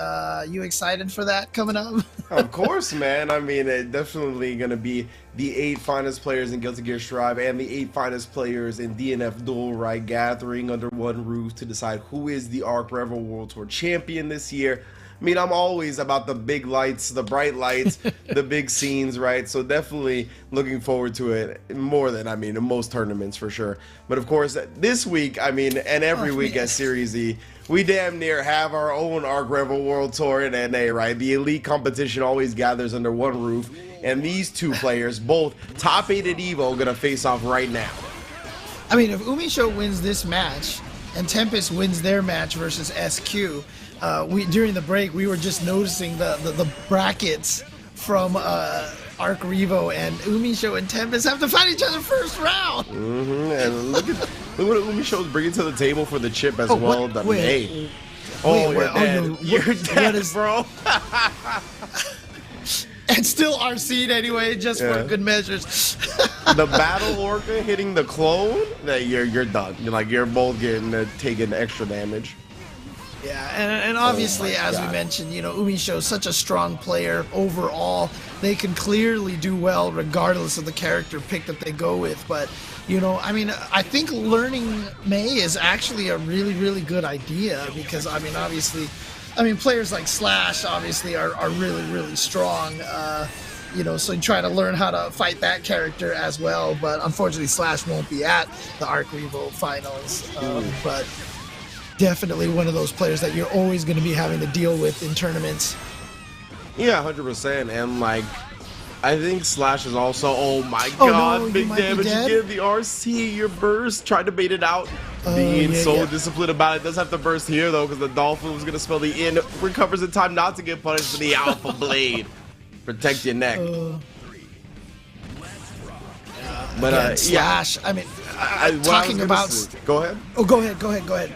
you excited for that coming up? Of course, man. I mean, it's definitely going to be the 8 finest players in Guilty Gear Strive and the 8 finest players in DNF Duel, right? Gathering under one roof to decide who is the Arc Revo World Tour champion this year. I mean, I'm always about the big lights, the bright lights, the big scenes, right? So definitely looking forward to it more than, I mean, in most tournaments for sure. But of course, this week, I mean, and every week at Series E, we damn near have our own Arc Revo World Tour in NA, right? The elite competition always gathers under one roof. And these two players, both top 8 at EVO, going to face off right now. I mean, if UMISHO wins this match and Tempest wins their match versus SQ, during the break, we were just noticing the brackets from Arc Revo, and UMISHO and Tempest have to fight each other first round. And look what UMISHO is bringing to the table for the chip as well. Wait, you're dead. You're dead, bro. And still our seed anyway, just for good measures. The Battle Orca hitting the clone, that you're done. You're both getting taking extra damage. Yeah, and obviously, as we mentioned, UMISHO is such a strong player overall. They can clearly do well regardless of the character pick that they go with. But, I mean, I think learning Mei is actually a really, really good idea because, I mean, obviously, players like Slash obviously are really, really strong. So you try to learn how to fight that character as well. But unfortunately, Slash won't be at the Arc Revo Finals. But definitely one of those players that you're always going to be having to deal with in tournaments. Yeah, 100%. And I think Slash is also, oh my god, big damage. You get the RC, your burst, tried to bait it out. Being disciplined about it. Does have to burst here though, because the Dolphin was going to spell the in. Recovers in time not to get punished for the Alpha Blade. Protect your neck. But Slash, I mean, talking about... Go ahead. Oh, go ahead.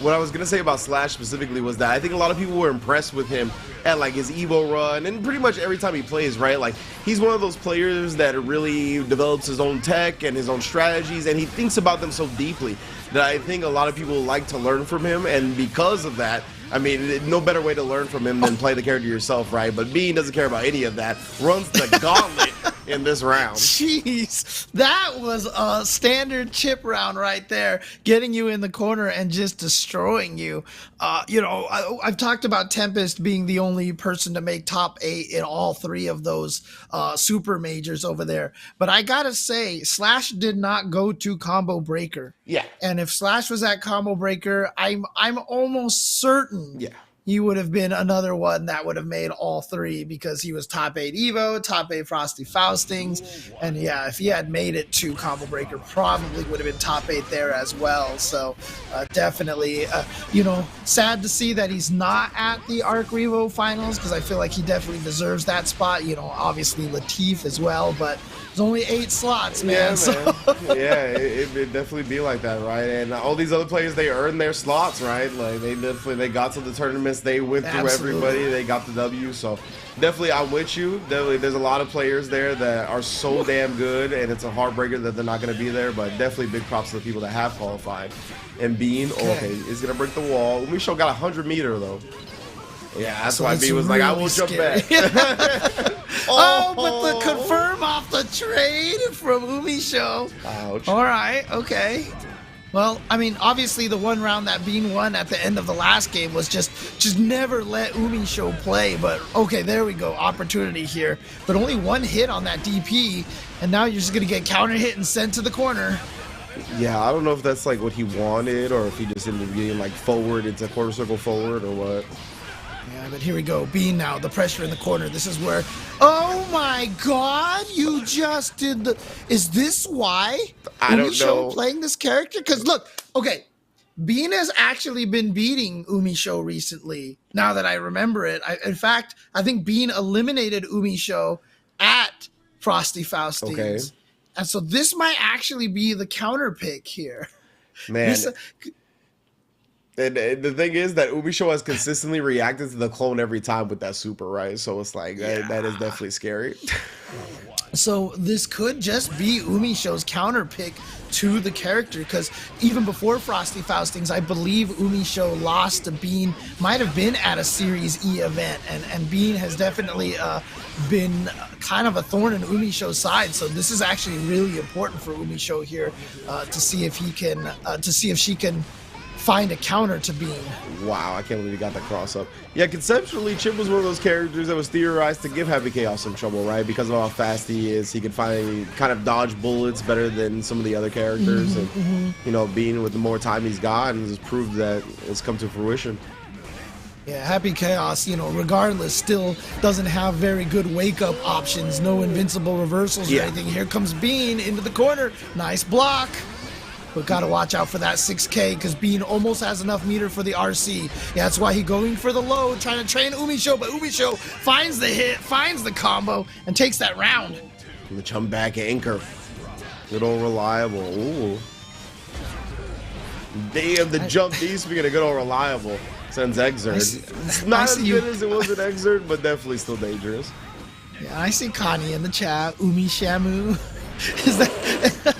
What I was going to say about Slash specifically was that I think a lot of people were impressed with him at his EVO run and pretty much every time he plays, right? He's one of those players that really develops his own tech and his own strategies, and he thinks about them so deeply that I think a lot of people like to learn from him. And because of that, I mean, no better way to learn from him than play the character yourself, right? But Bean doesn't care about any of that. Runs the gauntlet in this round. Jeez, that was a standard chip round right there, getting you in the corner and just destroying you. I've talked about Tempest being the only person to make top 8 in all 3 of those super majors over there. But I gotta say, Slash did not go to Combo Breaker. Yeah. And if Slash was at Combo Breaker, I'm almost certain he would have been another one that would have made all 3 because he was top 8 Evo, top 8 Frosty Faustings. And if he had made it to Combo Breaker, probably would have been top 8 there as well. So definitely, sad to see that he's not at the Arc Revo Finals because I feel like he definitely deserves that spot. Obviously Latif as well, but there's only 8 slots, man. It'd definitely be like that, right? And all these other players, they earned their slots, right? They got to the tournaments, they went through everybody, they got the W. So definitely, I'm with you. Definitely, there's a lot of players there that are so damn good, and it's a heartbreaker that they're not going to be there. But definitely, big props to the people that have qualified. And Bean, is going to break the wall. UMISHO got 100 meter though. Yeah, that's why B was really I will jump back. But the confirm off the trade from UMISHO. Ouch. All right, okay. Well, I mean, obviously the one round that Bean won at the end of the last game was just never let UMISHO play. But okay, there we go, opportunity here. But only one hit on that DP, and now you're just gonna get counter hit and sent to the corner. Yeah, I don't know if that's what he wanted or if he just ended up getting forward into quarter circle forward or what. Yeah, but here we go. Bean now, the pressure in the corner. This is where, oh my god, you just did the, is this why I don't know. playing this character? Because look, okay, Bean has actually been beating UMISHO recently, now that I remember it. In fact, I think Bean eliminated UMISHO at Frosty Faustings. Okay. And so this might actually be the counter pick here. Man. And the thing is that UMISHO has consistently reacted to the clone every time with that super, right? So it's like, that is definitely scary. So this could just be UMISHO's counter pick to the character, because even before Frosty Faustings, I believe UMISHO lost to Bean, might have been at a Series E event, and Bean has definitely been kind of a thorn in UMISHO's side. So this is actually really important for UMISHO here to see if she can find a counter to Bean. Wow, I can't believe he got that cross up. Yeah, conceptually, Chip was one of those characters that was theorized to give Heavy Chaos some trouble, right? Because of how fast he is, he could kind of dodge bullets better than some of the other characters. And you know, Bean, with the more time he's gotten, has proved that it's come to fruition. Yeah, Happy Chaos, you know, regardless, still doesn't have very good wake-up options, no invincible reversals or anything. Here comes Bean into the corner. Nice block. But gotta watch out for that 6K, because Bean almost has enough meter for the RC. Yeah, that's why he's going for the low, trying to train UMISHO, but UMISHO finds the hit, finds the combo, and takes that round. And the jump back anchor. Good old reliable. Ooh. Damn, the jump D, speaking of good old reliable, sends Exert. It's not as good as it was at Exert, but definitely still dangerous. Yeah, I see Connie in the chat. Umi Shamu. Is that...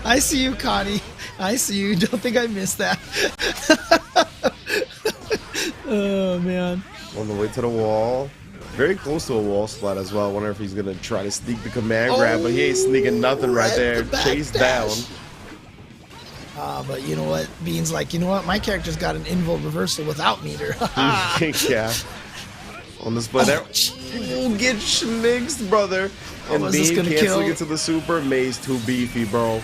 I see you, Connie. I see you. Don't think I missed that. Oh, man. On the way to the wall. Very close to a wall slot as well. I wonder if he's going to try to sneak the command grab, but he ain't sneaking nothing right there. Chase down. But you know what? Bean's like, you know what? My character's got an invul reversal without meter. Yeah. On the split there. Oh, get schmixed, brother. And Bean can't still get to the super. May's too beefy, bro.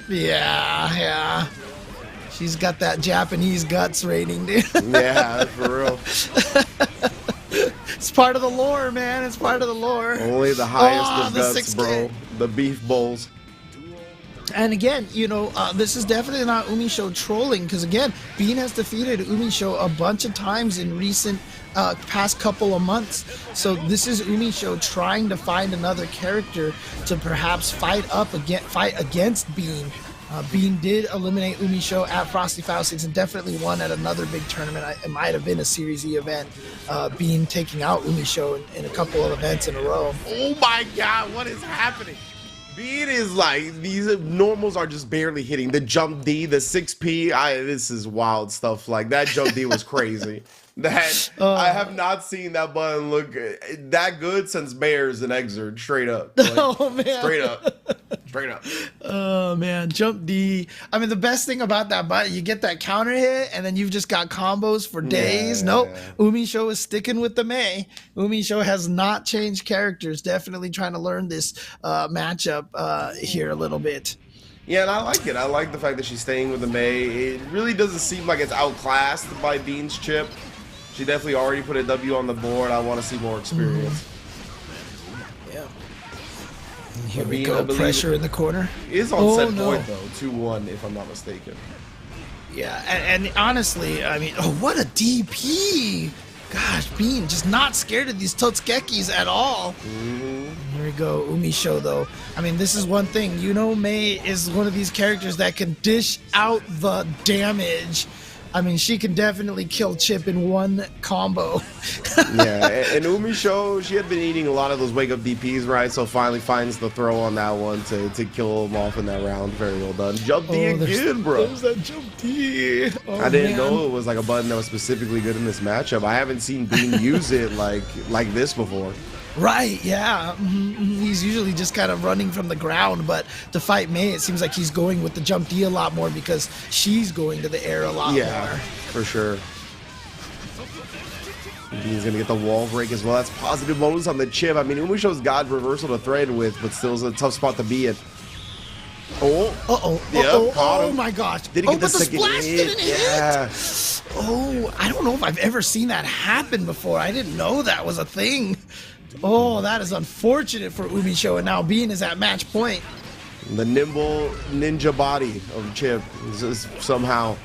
Yeah. She's got that Japanese guts rating, dude. Yeah, for real. It's part of the lore, man. It's part of the lore. Only the highest of guts, 6K. bro. The beef bowls. And again, you know, this is definitely not UMISHO trolling, because again, Bean has defeated UMISHO a bunch of times in recent past couple of months. So this is UMISHO trying to find another character to perhaps fight against Bean. Bean did eliminate UMISHO at Frosty Faustings and definitely won at another big tournament. It might have been a Series E event. Bean taking out UMISHO in a couple of events in a row. Oh my God, what is happening? Bean is like, these normals are just barely hitting. The jump D, the 6P, this is wild stuff. Like, that jump D was crazy. I have not seen that button look that good since Bears and Exert, straight up. Like, oh, man. Straight up. Oh, man. Jump D. I mean, the best thing about that button, you get that counter hit, and then you've just got combos for days. Yeah. Nope. UMISHO is sticking with the May. UMISHO has not changed characters. Definitely trying to learn this matchup here a little bit. Yeah, and I like it. I like the fact that she's staying with the May. It really doesn't seem like it's outclassed by Bean's chip. She definitely already put a W on the board. I want to see more experience. Yeah. And here we go. Pressure in the corner. It is on set point, though. 2-1, if I'm not mistaken. Yeah, and honestly, I mean, what a DP. Gosh, Bean just not scared of these Totsukekis at all. Here we go, UMISHO, though. I mean, this is one thing. You know, May is one of these characters that can dish out the damage. I mean, she can definitely kill Chip in one combo. Yeah, and UMISHO, she had been eating a lot of those wake-up DPs, right? So finally finds the throw on that one to kill him off in that round. Very well done. Jump D again, bro. There's that jump D. I didn't know it was like a button that was specifically good in this matchup. I haven't seen Bean use it like this before. Right, yeah. He's usually just kind of running from the ground, but to fight May, it seems like he's going with the jump D a lot more because she's going to the air a lot more. For sure. He's going to get the wall break as well. That's positive bonus on the chip. I mean, UMISHO's got reversal to thread with, but still is a tough spot to be in. Oh my gosh. Did he get the second splash hit? Didn't hit. Oh, I don't know if I've ever seen that happen before. I didn't know that was a thing. Oh, that is unfortunate for UMISHO, and now Bean is at match point. The nimble ninja body of Chip is somehow.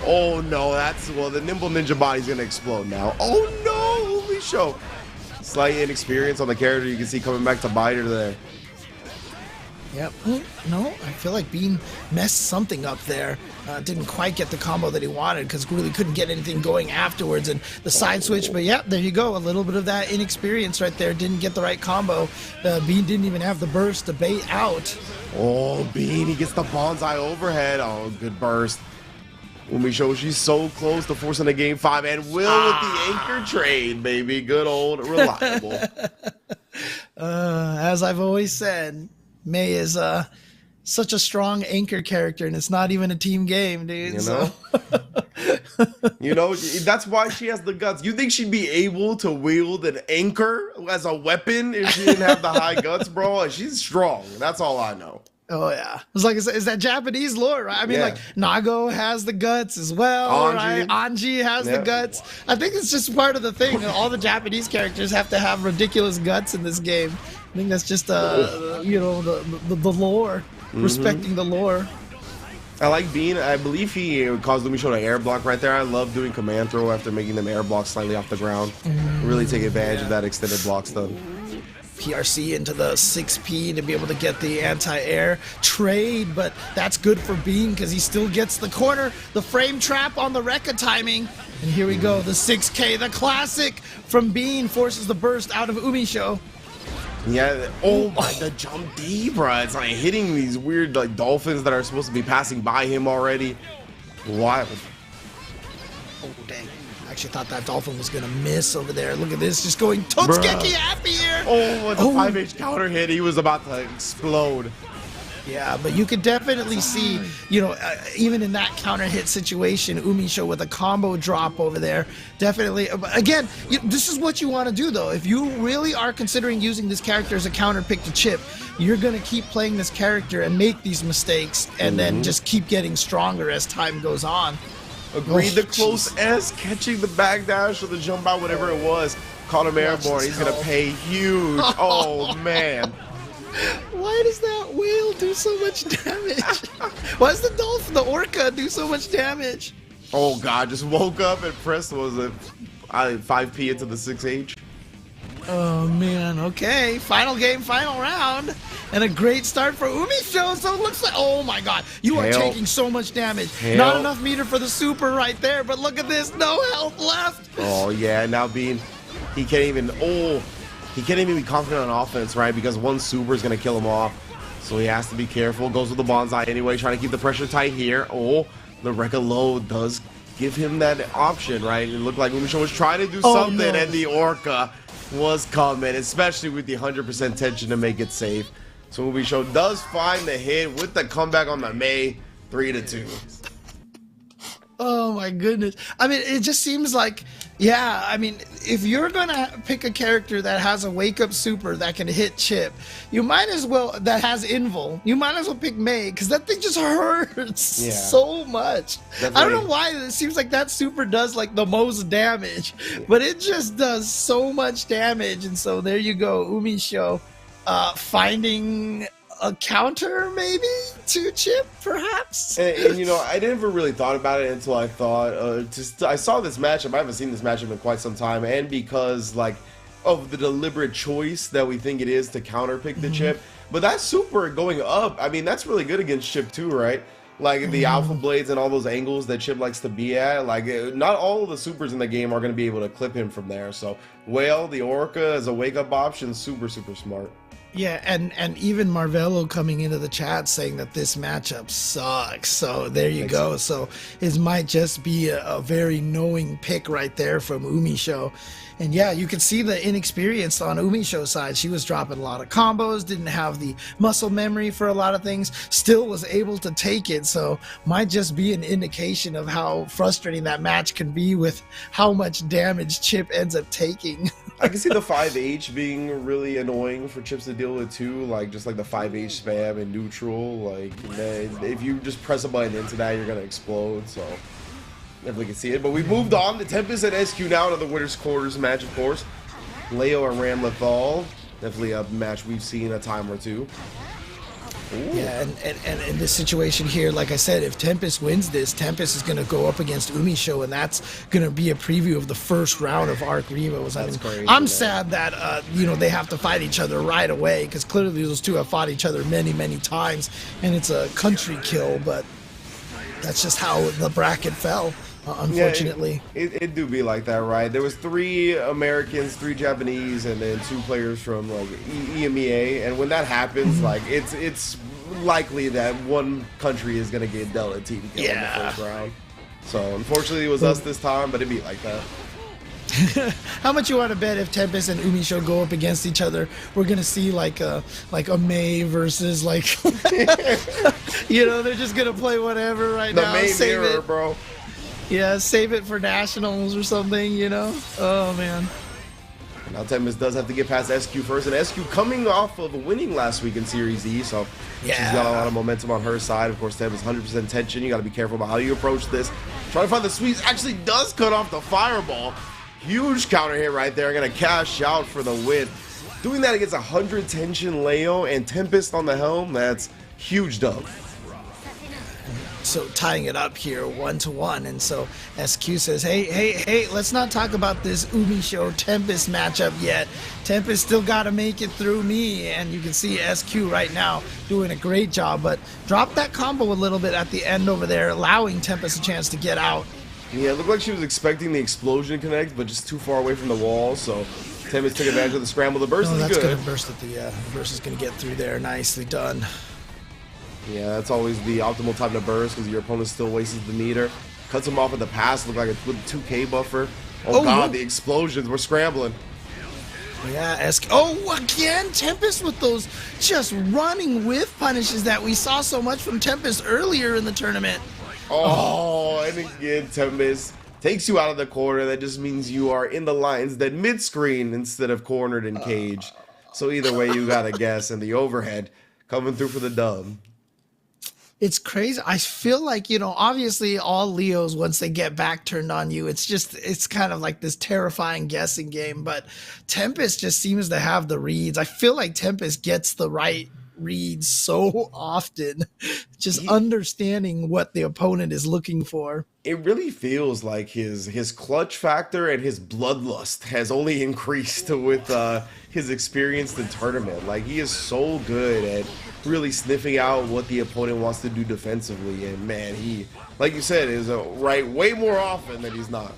Oh no, the nimble ninja body is gonna explode now. Oh no, UMISHO. Slight inexperience on the character. You can see coming back to bite her there. Yep. No, I feel like Bean messed something up there. Didn't quite get the combo that he wanted because really couldn't get anything going afterwards. And the side switch, but yeah, there you go. A little bit of that inexperience right there. Didn't get the right combo. Bean didn't even have the burst to bait out. Oh, Bean, he gets the bonsai overhead. Oh, good burst. Umi Show, she's so close to forcing a game 5, and Will with the anchor trade, baby. Good old reliable. As I've always said, Mei is such a strong anchor character, and it's not even a team game, dude. You know? You know, that's why she has the guts. You think she'd be able to wield an anchor as a weapon if she didn't have the high guts, bro? She's strong. That's all I know. Oh yeah, it's like is that Japanese lore, right? I mean, Yeah. like Nago has the guts as well, Anji. right? Anji has the Yeah. guts. I think it's just part of the thing. All the Japanese characters have to have ridiculous guts in this game. I think that's just you know, the lore, respecting the lore. I like Bean. I believe he caused Umi Show to air block right there. I love doing command throw after making them air block slightly off the ground. Really take advantage of that extended block stun. PRC into the 6P to be able to get the anti-air trade, but that's good for Bean because he still gets the corner, the frame trap on the Rekka timing. And here we go, the 6K, the classic from Bean forces the burst out of Umi Show. Yeah, oh my, the jump D, bro. It's like hitting these weird like dolphins that are supposed to be passing by him already. Wild. Oh, dang. I actually thought that dolphin was going to miss over there. Look at this, just going Totsugeki happy here. Oh, with the 5H counter hit, he was about to explode. Yeah, but you could definitely see, you know, even in that counter hit situation, Umi Show with a combo drop over there. Definitely. Again, this is what you want to do, though. If you really are considering using this character as a counter pick to chip, you're going to keep playing this character and make these mistakes and then just keep getting stronger as time goes on. Agreed, the close S, catching the backdash or the jump out, whatever it was. Caught him airborne. He's going to pay huge. Oh, man. Why does that whale do so much damage? Why does the dolphin, the orca, do so much damage? Oh, God. Just woke up and pressed, was it 5P into the 6H? Oh, man. Okay. Final game, final round. And a great start for Umi Show. So it looks like, oh, my God. You are taking so much damage. Not enough meter for the super right there. But look at this. No health left. Oh, yeah. Now Bean, he can't even be confident on offense, right? Because one super is going to kill him off. So he has to be careful. Goes with the bonsai anyway, trying to keep the pressure tight here. Oh, the Rekka low does give him that option, right? It looked like Umi Show was trying to do something, and the orca was coming, especially with the 100% tension to make it safe. So Umi Show does find the hit with the comeback on the Mei, 3-2. Oh my goodness. I mean, it just seems like, yeah, I mean, if you're going to pick a character that has a wake-up super that can hit chip, you might as well, that has invul, you might as well pick Mei, because that thing just hurts so much. I don't know why, it seems like that super does like the most damage, but it just does so much damage. And so there you go, Umi Show finding a counter maybe to chip, perhaps. And you know, I never really thought about it until I thought I saw this matchup. I haven't seen this matchup in quite some time, and because like of the deliberate choice that we think it is to counter pick the chip. But that super going up, I mean, that's really good against chip too, right? Like the alpha blades and all those angles that Chip likes to be at. Like not all of the supers in the game are going to be able to clip him from there. So Whale, the Orca as a wake up option, super smart. Yeah, and even Marvello coming into the chat saying that this matchup sucks. So there you go. So it might just be a very knowing pick right there from Umi Show. And yeah, you can see the inexperience on Umi Show's side. She was dropping a lot of combos, didn't have the muscle memory for a lot of things, still was able to take it. So might just be an indication of how frustrating that match can be with how much damage Chip ends up taking. I can see the 5H being really annoying for Chips to deal with too, like just like the 5H spam and neutral. Like if you just press a button into that, you're gonna explode. So definitely can see it. But we've moved on to Tempest and SQ now to the winners quarters match, of course. Leo and Ram Lethal, definitely a match we've seen a time or two. Yeah, and in this situation here, like I said, if Tempest wins this, Tempest is going to go up against UMISHO, and that's going to be a preview of the first round of Arc Rivos. I mean, crazy, I'm man. sad that they have to fight each other right away, because clearly those two have fought each other many, many times, and it's a country kill, but that's just how the bracket fell. Unfortunately, it do be like that, right? There was 3 Americans, 3 Japanese, and then 2 players from like EMEA. And when that happens, like it's likely that one country is gonna get dealt a team kill in the first round. So unfortunately, it was us this time, but it'd be like that. How much you want to bet if Tempest and UMISHO go up against each other, we're gonna see like a May versus like they're just gonna play whatever right now. The May Save mirror, it. bro. Yeah, save it for nationals or something, Oh, man. Now Tempest does have to get past SQ first, and SQ coming off of winning last week in Series E, so she's got a lot of momentum on her side. Of course, Tempest 100% tension. You got to be careful about how you approach this. Trying to find the sweeps. Actually does cut off the fireball. Huge counter hit right there. Going to cash out for the win. Doing that against 100 tension Leo and Tempest on the helm, that's huge dub. So tying it up here 1-1, and so SQ says, hey, let's not talk about this UMISHO Tempest matchup yet. Tempest still got to make it through me, and you can see SQ right now doing a great job, but drop that combo a little bit at the end over there, allowing Tempest a chance to get out. Yeah, it looked like she was expecting the explosion to connect, but just too far away from the wall, so Tempest took advantage of the scramble. The burst is that's good. Gonna burst at the burst is going to get through there. Nicely done. Yeah, that's always the optimal time to burst because your opponent still wastes the meter. Cuts him off at the pass, look like it's with a 2K buffer. Oh god, the explosions, we're scrambling. Yeah, again, Tempest with those just running whiff punishes that we saw so much from Tempest earlier in the tournament. Oh, and again, Tempest takes you out of the corner. That just means you are in the lines that mid-screen instead of cornered in cage. So either way, you gotta guess, and the overhead coming through for the dub. It's crazy. I feel like, obviously all Leos, once they get back turned on you, it's kind of like this terrifying guessing game, but Tempest just seems to have the reads. I feel like Tempest gets the right reads so often, just understanding what the opponent is looking for. It really feels like his clutch factor and his bloodlust has only increased with his experience in tournament. Like, he is so good at really sniffing out what the opponent wants to do defensively, and man, he, like you said, is right way more often than he's not.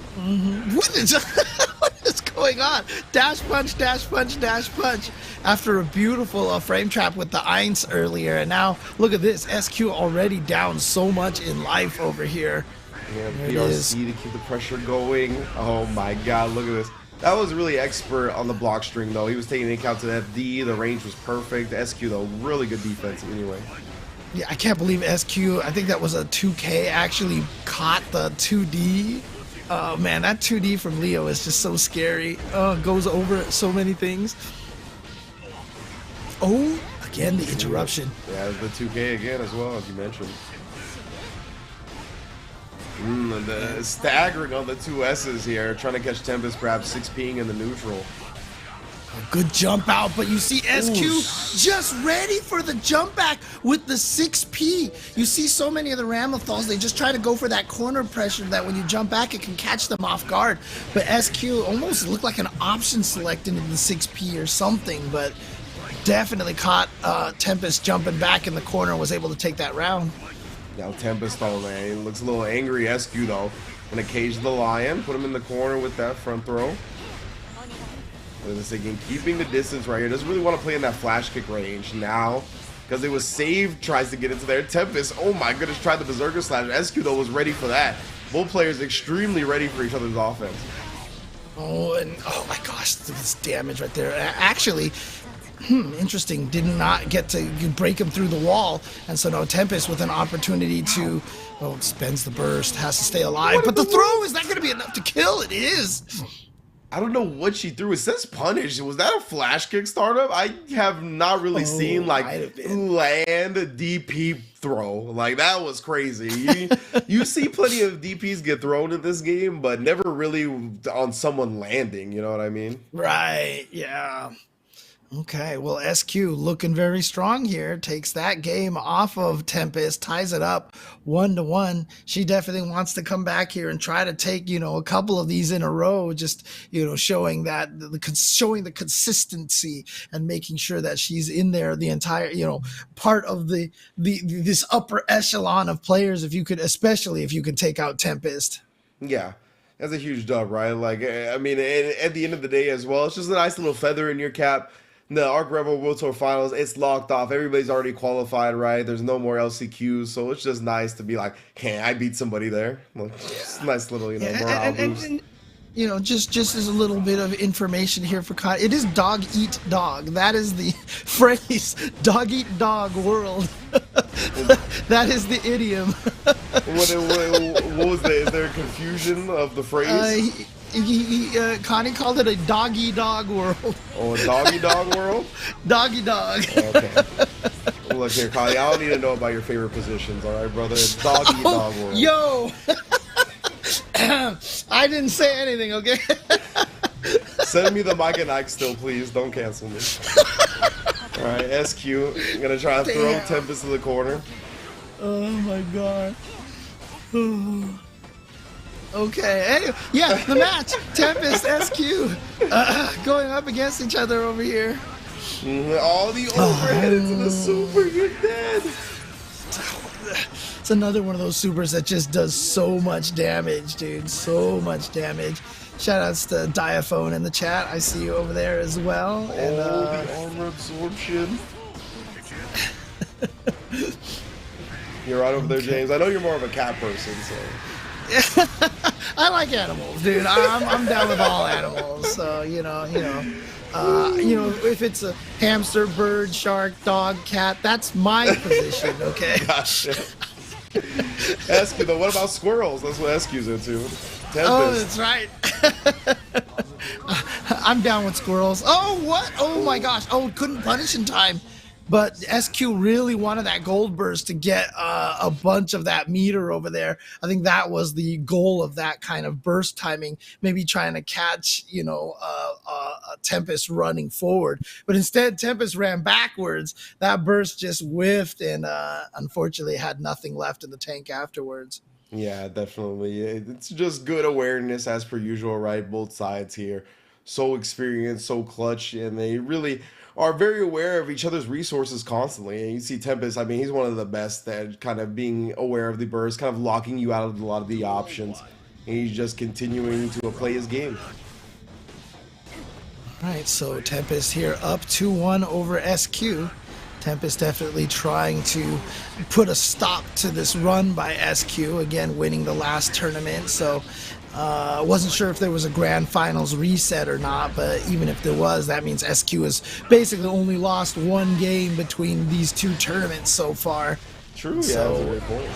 What is going on? Dash punch, dash punch, dash punch. After a beautiful frame trap with the Eins earlier, and now look at this. SQ already down so much in life over here. Yeah, PRC to keep the pressure going. Oh my god, look at this. That was really expert on the block string, though. He was taking into account to the FD. The range was perfect. SQ, though, really good defense anyway. Yeah, I can't believe SQ. I think that was a 2K actually caught the 2D. Oh, man, that 2D from Leo is just so scary. Goes over so many things. Oh, again, the interruption. Yeah, the 2K again as well, as you mentioned. And the staggering on the 2 S's here, trying to catch Tempest, perhaps 6P'ing in the neutral. A good jump out, but you see SQ just ready for the jump back with the 6P. You see so many of the Ramathals, they just try to go for that corner pressure that when you jump back, it can catch them off guard. But SQ almost looked like an option select into the 6P or something, but definitely caught Tempest jumping back in the corner and was able to take that round. Now Tempest, though, man, he looks a little angry. SQ, though, gonna cage the Lion, put him in the corner with that front throw. Again, keeping the distance right here. Doesn't really want to play in that flash kick range now because it was saved. Tries to get into there. Tempest, oh my goodness, tried the Berserker Slash. SQ, though, was ready for that. Both players extremely ready for each other's offense. Oh, and oh my gosh, this damage right there. Actually, interesting, did not get to break him through the wall, and so now Tempest with an opportunity to, spends the burst, has to stay alive, but the throw, is that going to be enough to kill? It is. I don't know what she threw. It says punish. Was that a flash kick startup? I have not really seen like land DP throw. Like, that was crazy. You see plenty of DPs get thrown in this game, but never really on someone landing. You know what I mean? Right. Yeah. Okay, well, SQ looking very strong here. Takes that game off of Tempest, ties it up 1-1. She definitely wants to come back here and try to take, a couple of these in a row. Just, showing that showing the consistency and making sure that she's in there the entire, part of this upper echelon of players. Especially if you could take out Tempest. Yeah. That's a huge dub, right? Like, I mean, at the end of the day as well, it's just a nice little feather in your cap. The Arc Rebel World Tour Finals, it's locked off. Everybody's already qualified, right? There's no more LCQs, so it's just nice to be like, hey, I beat somebody there. Like, it's a nice little, morale boost. And, just as a little bit of information here for Con, it is dog eat dog. That is the phrase, dog eat dog world. That is the idiom. What was that? Is there a confusion of the phrase? Connie called it a doggy dog world. Oh, a doggy dog world? Doggy dog. Okay. Well, look here, Connie, I don't need to know about your favorite positions, all right, brother? It's doggy dog world. Yo! I didn't say anything, okay? Send me the Mike and Ike still, please. Don't cancel me. All right, SQ. I'm going to try to throw Tempest to the corner. Oh, my God. Okay, anyway, yeah, the match, Tempest, SQ, going up against each other over here. All the overhead into the super, you're dead. It's another one of those supers that just does so much damage, dude, so much damage. Shoutouts to Diaphone in the chat, I see you over there as well. And, the armor absorption. You're right over there, James. I know you're more of a cat person, so... I like animals, dude. I'm down with all animals. So if it's a hamster, bird, shark, dog, cat, that's my position. Okay. Gotcha. SQ though, what about squirrels? That's what SQ's into. Tempest. Oh, that's right. I'm down with squirrels. Oh, what? Oh my gosh. Oh, couldn't punish in time. But SQ really wanted that gold burst to get a bunch of that meter over there. I think that was the goal of that kind of burst timing, maybe trying to catch, Tempest running forward. But instead, Tempest ran backwards. That burst just whiffed and unfortunately had nothing left in the tank afterwards. Yeah, definitely. It's just good awareness as per usual, right? Both sides here. So experienced, so clutch, and they really are very aware of each other's resources constantly. And you see Tempest, I mean, he's one of the best at kind of being aware of the burst, kind of locking you out of a lot of the options. And he's just continuing to play his game. All right, so Tempest here up 2-1 over SQ. Tempest definitely trying to put a stop to this run by SQ, again winning the last tournament. So wasn't sure if there was a grand finals reset or not, but even if there was, that means SQ has basically only lost one game between these two tournaments so far. True, yeah, so, that's a great point.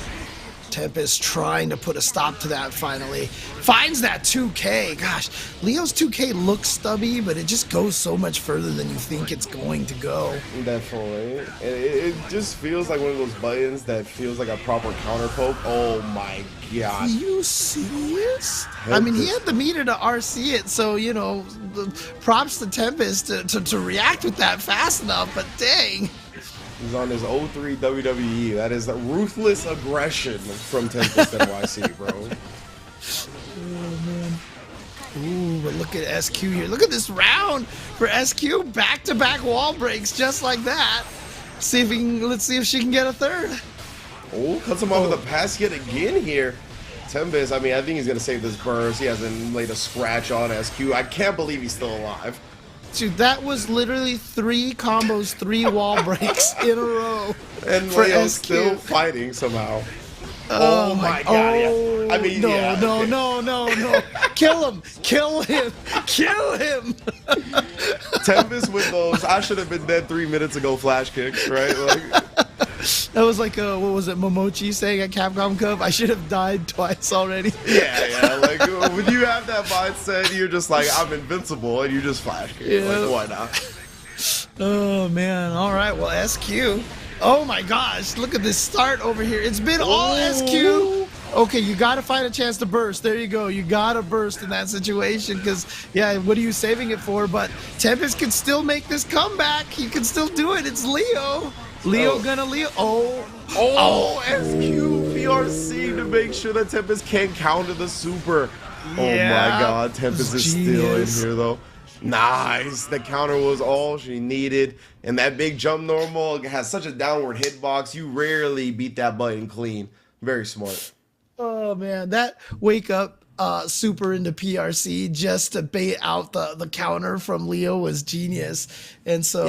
Tempest trying to put a stop to that finally. Finds that 2K. Gosh, Leo's 2K looks stubby, but it just goes so much further than you think it's going to go. Definitely. It just feels like one of those buttons that feels like a proper counter poke. Oh my god. You serious? I mean, he had the meter to RC it, so, props to Tempest to react with that fast enough, but dang. He's on his 03 WWE. That is the ruthless aggression from Tempest NYC, bro. Oh, man. Ooh, but look at SQ here. Look at this round for SQ. Back-to-back wall breaks just like that. Let's see if she can get a third. Oh, cuts him off with a pass yet again here. Tempest, I mean, I think he's going to save this burst. He hasn't laid a scratch on SQ. I can't believe he's still alive. Dude, that was literally 3 combos, 3 wall breaks in a row. And Leo's still fighting somehow. Oh my god. Oh, I mean, no, yeah. No. Kill him. Kill him. Tempest with those, I should have been dead 3 minutes ago flash kicks, right? Like, that was like, what was it, Momochi saying at Capcom Cup? I should have died twice already. Yeah. Like, when you have that mindset, you're just like, I'm invincible, and you just flash kick. Yeah. Like, why not? Oh, man. All right, well, SQ. Oh, my gosh. Look at this start over here. It's been all SQ. Okay, you got to find a chance to burst. There you go. You got to burst in that situation because, yeah, what are you saving it for? But Tempest can still make this comeback. He can still do it. It's Leo. Leo gonna Leo. SQ PRC to make sure that Tempest can't counter the super. Yeah. Oh my God, Tempest is still in here though. Nice. The counter was all she needed. And that big jump normal has such a downward hitbox. You rarely beat that button clean. Very smart. Oh man, that wake up super into PRC just to bait out the counter from Leo was genius. And so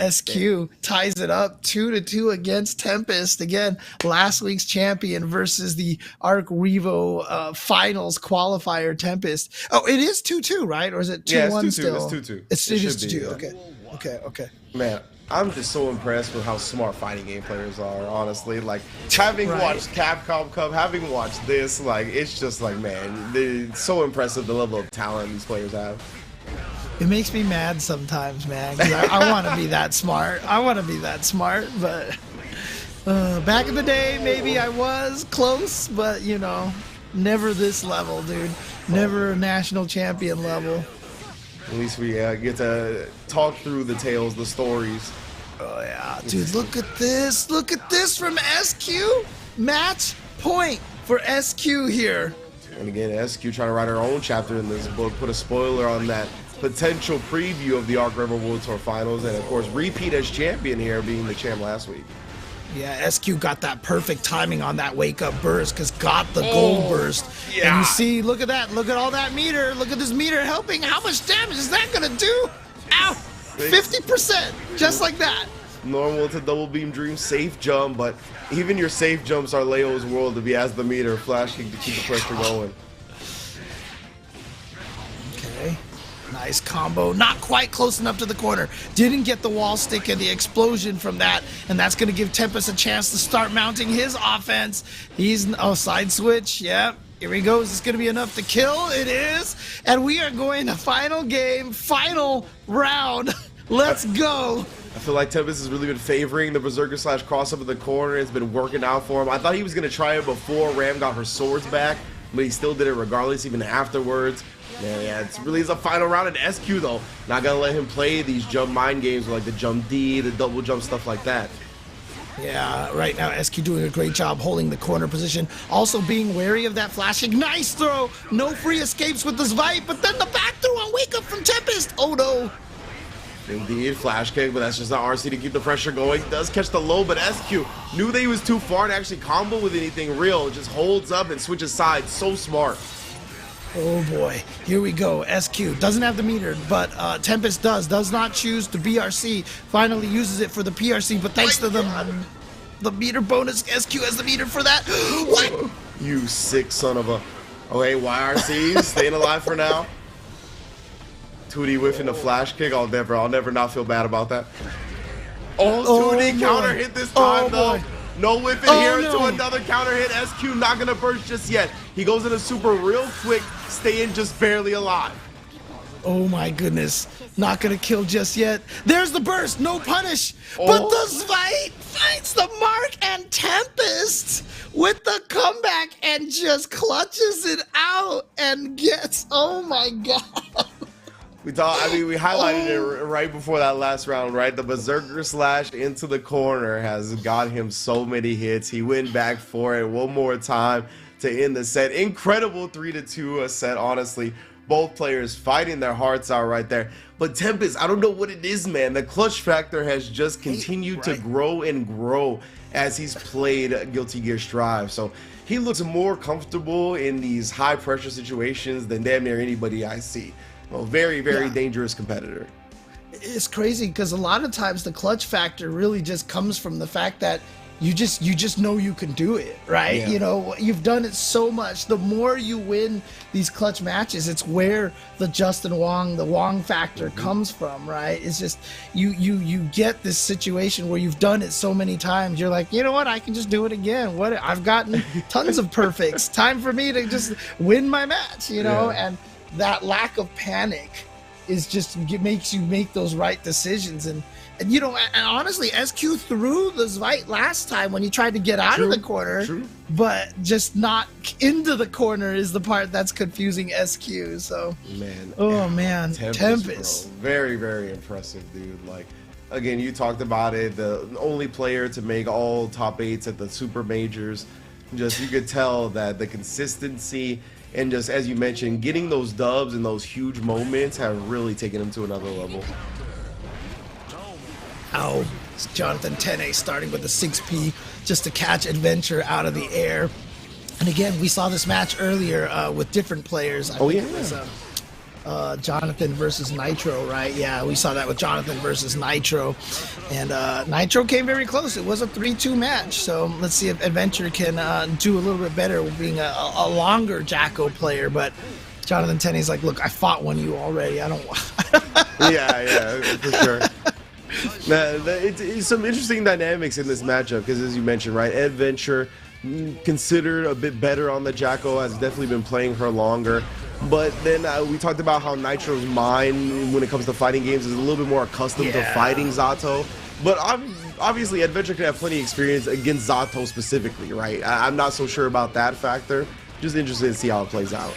SQ ties it up 2-2 against Tempest. Again, last week's champion versus the Arc Revo finals qualifier Tempest. Oh, it is 2-2, right? Or is it 2-1 still? It's 2-2. It's 2-2. Okay. Man, I'm just so impressed with how smart fighting game players are, honestly. Like, having watched Capcom Cup, having watched this, like, it's just like, man, it's so impressive the level of talent these players have. It makes me mad sometimes, man, because I want to be that smart. But back in the day, maybe I was close, but, you know, never this level, dude. Never national champion level. At least we get to talk through the tales, the stories. Oh, yeah. Dude, look at this. Look at this from SQ. Match point for SQ here. And again, SQ trying to write her own chapter in this book, put a spoiler on that potential preview of the Arc River World Tour Finals, and of course, repeat as champion here, being the champ last week. Yeah, SQ got that perfect timing on that wake-up burst because got the gold burst. Yeah. And you see, look at that. Look at all that meter. Look at this meter helping. How much damage is that going to do? Ow! 50%, just like that. Normal to double beam dream safe jump, but even your safe jumps are Leo's world to be as the meter flash kick to keep the pressure going. Okay. Nice combo. Not quite close enough to the corner. Didn't get the wall stick and the explosion from that. And that's going to give Tempest a chance to start mounting his offense. He's... Oh, side switch. Yep. Here he goes. It's going to be enough to kill. It is. And we are going to final game, final round. Let's go. I feel like Tempest has really been favoring the Berserker / crossover in the corner. It's been working out for him. I thought he was going to try it before Ram got her swords back, but he still did it regardless, even afterwards. Yeah, it's really a final round at SQ though. Not gonna let him play these jump mind games like the jump D, the double jump, stuff like that. Yeah, right now SQ doing a great job holding the corner position. Also being wary of that flashing. Nice throw. No free escapes with this Vipe, but then the back throw on wake up from Tempest. Oh no. Indeed, flash kick, but that's just not RC to keep the pressure going. Does catch the low, but SQ knew that he was too far to actually combo with anything real. Just holds up and switches sides. So smart. Oh boy, here we go. SQ doesn't have the meter, but Tempest does not choose the BRC. Finally uses it for the PRC, but thanks to the meter bonus, SQ has the meter for that. What? You sick son of a... Okay, YRC staying alive for now. 2D whiffing the flash kick. I'll never not feel bad about that. Oh, 2D counter hit this time though. No whiffing here into another counter hit. SQ not gonna burst just yet. He goes into super real quick, staying just barely alive. Oh my goodness. Not gonna kill just yet. There's the burst, no punish. But the Svite finds the mark, and Tempest with the comeback and just clutches it out and gets, oh my god. We highlighted it right before that last round, right? The Berserker / into the corner has got him so many hits. He went back for it one more time to end the set. Incredible 3-2 set, honestly. Both players fighting their hearts out right there. But Tempest, I don't know what it is, man. The clutch factor has just continued to grow and grow as he's played Guilty Gear Strive. So he looks more comfortable in these high pressure situations than damn near anybody I see. Well, very, very dangerous competitor. It's crazy because a lot of times the clutch factor really just comes from the fact that you just know you can do it, right? Yeah. You know, you've done it so much. The more you win these clutch matches, it's where the Justin Wong, the Wong factor comes from, right? It's just you get this situation where you've done it so many times. You're like, you know what? I can just do it again. What? I've gotten tons of perfects. Time for me to just win my match, you know? And that lack of panic is just makes you make those right decisions. And And, you know, and honestly, SQ threw the Zvite last time when he tried to get out of the corner, but just not into the corner is the part that's confusing SQ. So, man, oh man, Tempest. Bro. Very, very impressive, dude. Like, again, you talked about it, the only player to make all top 8s at the super majors. Just, you could tell that the consistency and just, as you mentioned, getting those dubs and those huge moments have really taken him to another level. Oh, it's Jonathan Tene starting with a 6P just to catch Adventure out of the air. And again, we saw this match earlier with different players. I think it was Jonathan versus Nitro, right? Yeah, we saw that with Jonathan versus Nitro. And Nitro came very close. It was a 3-2 match. So let's see if Adventure can do a little bit better with being a longer Jacko player. But Jonathan Tene's like, look, I fought one of you already. I don't want... yeah, for sure. It's some interesting dynamics in this matchup because, as you mentioned, right, Adventure considered a bit better on the Jacko, has definitely been playing her longer. But then we talked about how Nitro's mind, when it comes to fighting games, is a little bit more accustomed to fighting Zato. But obviously, Adventure could have plenty of experience against Zato specifically, right? I'm not so sure about that factor. Just interested to see how it plays out.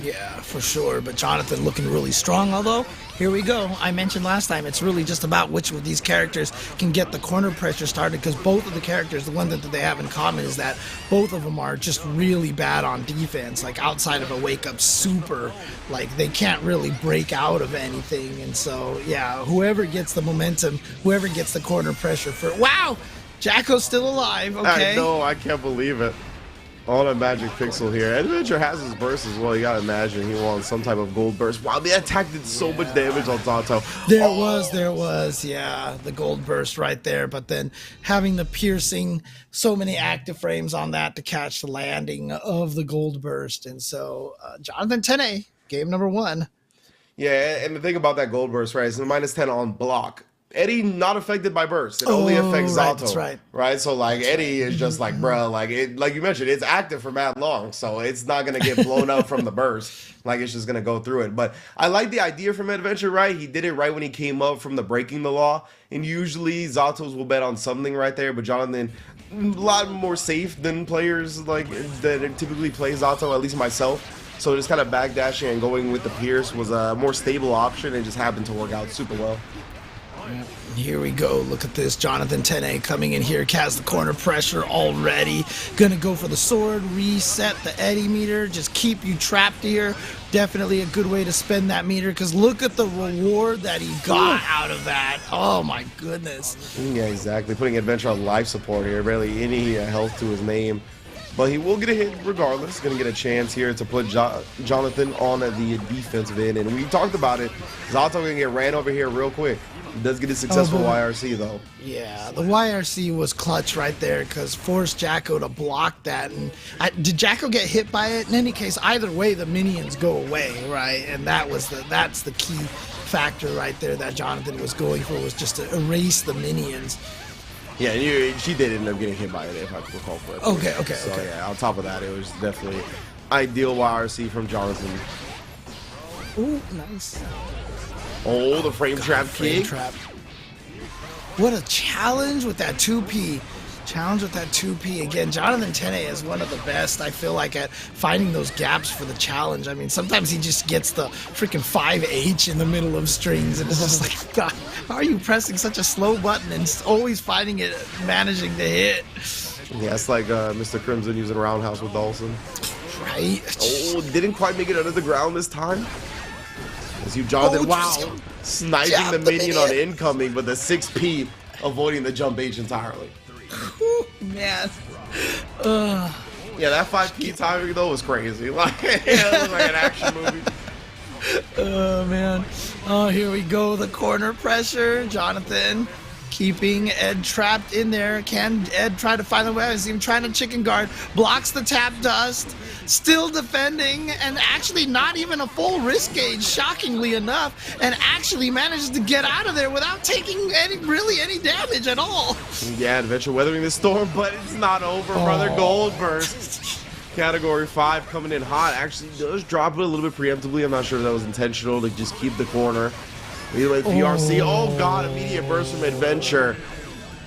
Yeah, for sure. But Jonathan looking really strong, although here we go. I mentioned last time, it's really just about which of these characters can get the corner pressure started, because both of the characters, the one that they have in common is that both of them are just really bad on defense, like outside of a wake-up super. Like, they can't really break out of anything. And so, yeah, whoever gets the momentum, whoever gets the corner pressure for... Wow! Jacko's still alive, okay? I know, I can't believe it. On a magic pixel here. Adventure has his burst as well. You gotta imagine he wants some type of gold burst. Wow, the attack did so much damage on Zato. There was, yeah, the gold burst right there. But then having the piercing, so many active frames on that to catch the landing of the gold burst. And so Jonathan Tene, game number 1. Yeah, and the thing about that gold burst, right, is a -10 on block. Eddie not affected by burst. It only affects Zato. That's right. So like Eddie is just like, bruh, like you mentioned, it's active for mad long, so it's not gonna get blown up from the burst. Like, it's just gonna go through it. But I like the idea from Adventure, right? He did it right when he came up from the breaking the law. And usually Zatos will bet on something right there, but Jonathan, a lot more safe than players like that typically play Zato, at least myself. So just kind of backdashing and going with the Pierce was a more stable option, and just happened to work out super well. Here we go. Look at this. Jonathan Tene coming in here, has the corner pressure already. Gonna go for the sword, reset the Eddie meter, just keep you trapped here. Definitely a good way to spend that meter, because look at the reward that he got out of that. Oh my goodness. Yeah, exactly. Putting Adventure on life support here. Barely any health to his name. But he will get a hit regardless. Going to get a chance here to put Jonathan on the defensive end. And we talked about it. Zato going to get ran over here real quick. He does get a successful YRC, though. Yeah, the YRC was clutch right there, because forced Jacko to block that. And did Jacko get hit by it? In any case, either way, the minions go away, right? And that's the key factor right there that Jonathan was going for, was just to erase the minions. Yeah, and she did end up getting hit by it, if I recall correctly. Okay. So, yeah, on top of that, it was definitely ideal YRC from Jonathan. Ooh, nice. Oh, the frame trap kick. What a challenge with that 2P. Challenge with that 2P. Again, Jonathan Tene is one of the best, I feel like, at finding those gaps for the challenge. I mean, sometimes he just gets the freaking 5H in the middle of strings, and it's just like, God, how are you pressing such a slow button and always finding it, managing to hit? Yeah, it's like Mr. Crimson using Roundhouse with Dawson. Right? Oh, didn't quite make it under the ground this time. As you, Jonathan, wow, sniping the minion on incoming, but the 6P avoiding the jump H entirely. Man. Yeah, that 5P timing though was crazy. Like, it was like an action movie. Oh man. Oh, here we go. The corner pressure. Jonathan keeping Ed trapped in there. Can Ed try to find the way? He's even trying to chicken guard. Blocks the tap dust. Still defending, and actually not even a full risk gauge, shockingly enough, and actually manages to get out of there without taking any damage at all. Yeah, Adventure weathering the storm, but it's not over, brother. Gold burst. Category 5 coming in hot. Actually does drop it a little bit preemptively. I'm not sure if that was intentional to just keep the corner. We with VRC. Oh God, immediate burst from Adventure.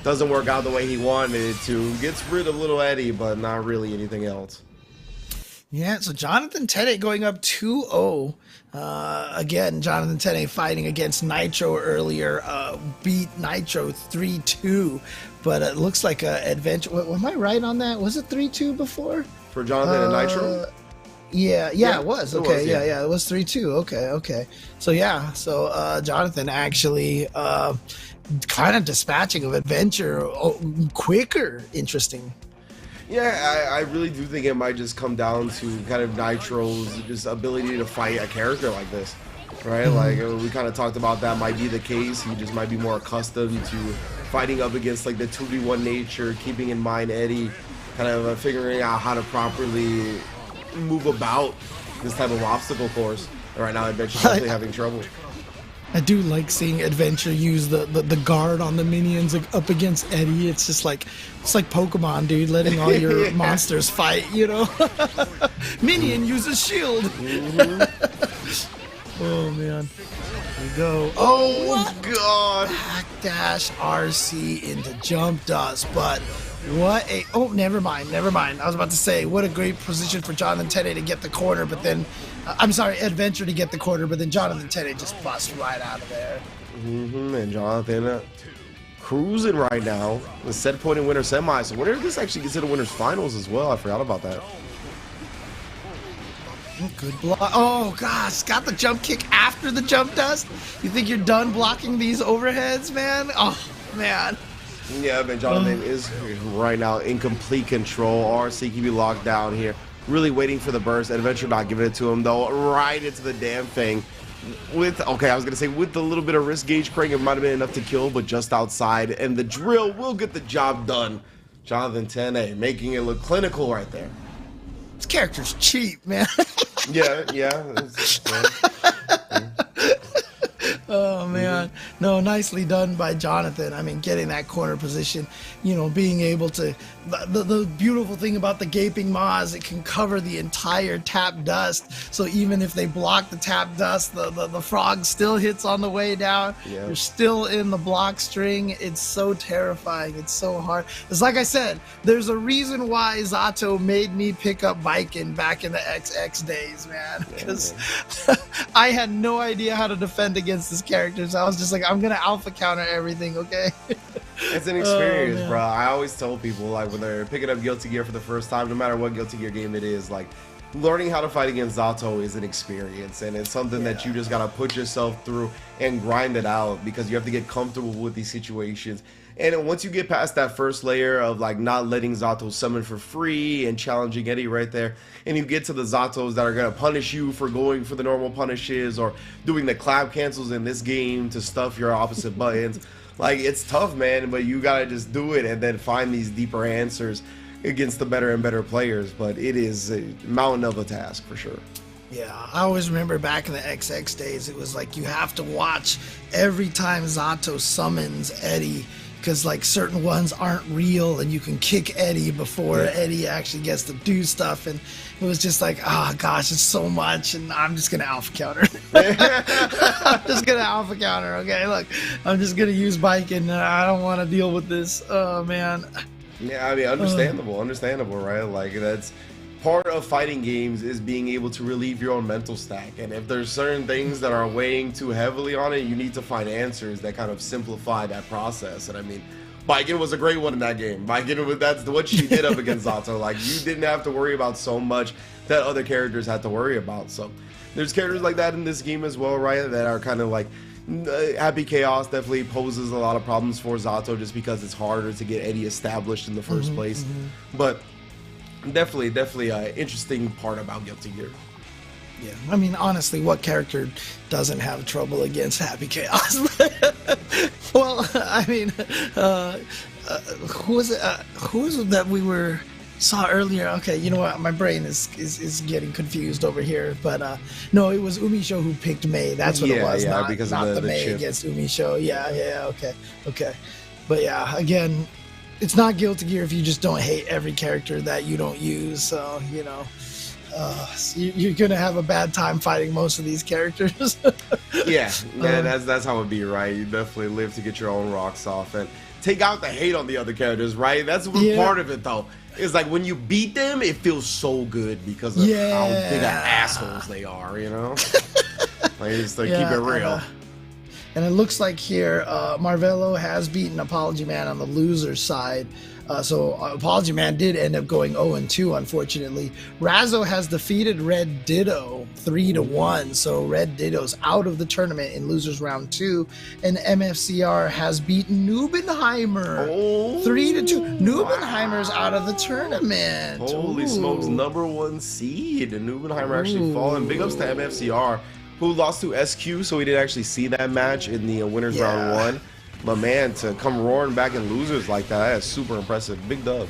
Doesn't work out the way he wanted it to. Gets rid of little Eddie, but not really anything else. Yeah, so Jonathan Tene going up 2-0. Again, Jonathan Tene fighting against Nitro earlier, beat Nitro 3-2, but it looks like Adventure. Am I right on that? Was it 3-2 before? For Jonathan and Nitro? Yeah, it was. Okay, yeah, it was 3-2. Okay. So Jonathan actually kind of dispatching of Adventure quicker. Interesting. Yeah, I really do think it might just come down to kind of Nitro's just ability to fight a character like this, right? Like we kind of talked about that might be the case. He just might be more accustomed to fighting up against like the 2v1 nature, keeping in mind Eddie, kind of figuring out how to properly move about this type of obstacle course. Right now, Adventure's definitely having trouble. I do like seeing Adventure use the guard on the minions up against Eddie. It's just like Pokemon, dude, letting all your monsters fight, you know? Minion uses shield. Oh man. Here we go. Oh what? God. Backdash RC into jump dust, but what a never mind. I was about to say what a great position for Jonathan Tene to get the corner, but then I'm sorry, Adventure to get the corner, but then Jonathan Tene just busts right out of there. And Jonathan cruising right now. The set point in winner semi. So what if this actually gets to the winners finals as well? I forgot about that. Good block. Oh gosh, got the jump kick after the jump dust. You think you're done blocking these overheads, man? Oh man. Yeah, but Jonathan is right now in complete control. RC can be locked down here. Really waiting for the burst. Adventure not giving it to him though. Right into the damn thing. With I was gonna say with a little bit of risk gauge crank, it might have been enough to kill, but just outside. And the drill will get the job done. Jonathan Tene making it look clinical right there. This character's cheap, man. Yeah. Oh man, no, nicely done by Jonathan. I mean, getting that corner position, you know, being able to, the beautiful thing about the gaping maw is it can cover the entire tap dust. So even if they block the tap dust, the frog still hits on the way down. Yeah. You're still in the block string. It's so terrifying. It's so hard. It's like I said, there's a reason why Zato made me pick up Viking back in the XX days, man, because I had no idea how to defend against this character, so I was just like, I'm gonna alpha counter everything, okay? It's an experience, bro. I always tell people, like, when they're picking up Guilty Gear for the first time, no matter what Guilty Gear game it is, like, learning how to fight against Zato is an experience, and it's something that you just gotta put yourself through and grind it out, because you have to get comfortable with these situations. And once you get past that first layer of like not letting Zato summon for free and challenging Eddie right there, and you get to the Zatos that are gonna punish you for going for the normal punishes or doing the clap cancels in this game to stuff your opposite buttons, like it's tough, man, but you gotta just do it and then find these deeper answers against the better and better players. But it is a mountain of a task for sure. Yeah, I always remember back in the XX days, it was like you have to watch every time Zato summons Eddie, because like certain ones aren't real and you can kick Eddie before Eddie actually gets to do stuff, and it was just like, oh gosh, it's so much, and I'm just gonna alpha counter. I'm just gonna alpha counter. Okay, look, I'm just gonna use bike, and I don't want to deal with this. Oh man. Yeah, I mean, understandable, right? Like that's part of fighting games, is being able to relieve your own mental stack, and if there's certain things that are weighing too heavily on it, you need to find answers that kind of simplify that process. And I mean, Biken was a great one in that game. Biken, that's what she did up against Zato. Like, you didn't have to worry about so much that other characters had to worry about. So there's characters like that in this game as well, right, that are kind of like Happy Chaos definitely poses a lot of problems for Zato just because it's harder to get Eddie established in the first place. But definitely interesting part about Guilty Gear. Yeah, I mean, honestly, what character doesn't have trouble against Happy Chaos? Well, I mean, who was it? Who was it that we saw earlier? Okay, you know what? My brain is getting confused over here. But no, it was UMISHO who picked May. That's what it was. Yeah, not, because not of the May chip against UMISHO. Yeah. Okay. But yeah, again, it's not Guilty Gear if you just don't hate every character that you don't use. So, you know, So you're gonna have a bad time fighting most of these characters. Yeah, that's how it be, right? You definitely live to get your own rocks off and take out the hate on the other characters, right? That's part of it, though. It's like when you beat them, it feels so good because of how big of assholes they are, you know? Like, just keep it real. And it looks like here, Marvello has beaten ApologyMan on the loser side. So ApologyMan did end up going 0-2, unfortunately. Razzo has defeated Red Ditto 3-1. So Red Ditto's out of the tournament in losers round 2. And MFCR has beaten Neubenheimer 3-2. Neubenheimer's out of the tournament. Holy smokes, #1 seed. And Neubenheimer actually fallen. Big ups to MFCR, who lost to SQ, so we didn't actually see that match in the winners round 1. But man, to come roaring back in losers like that's super impressive. Big dub.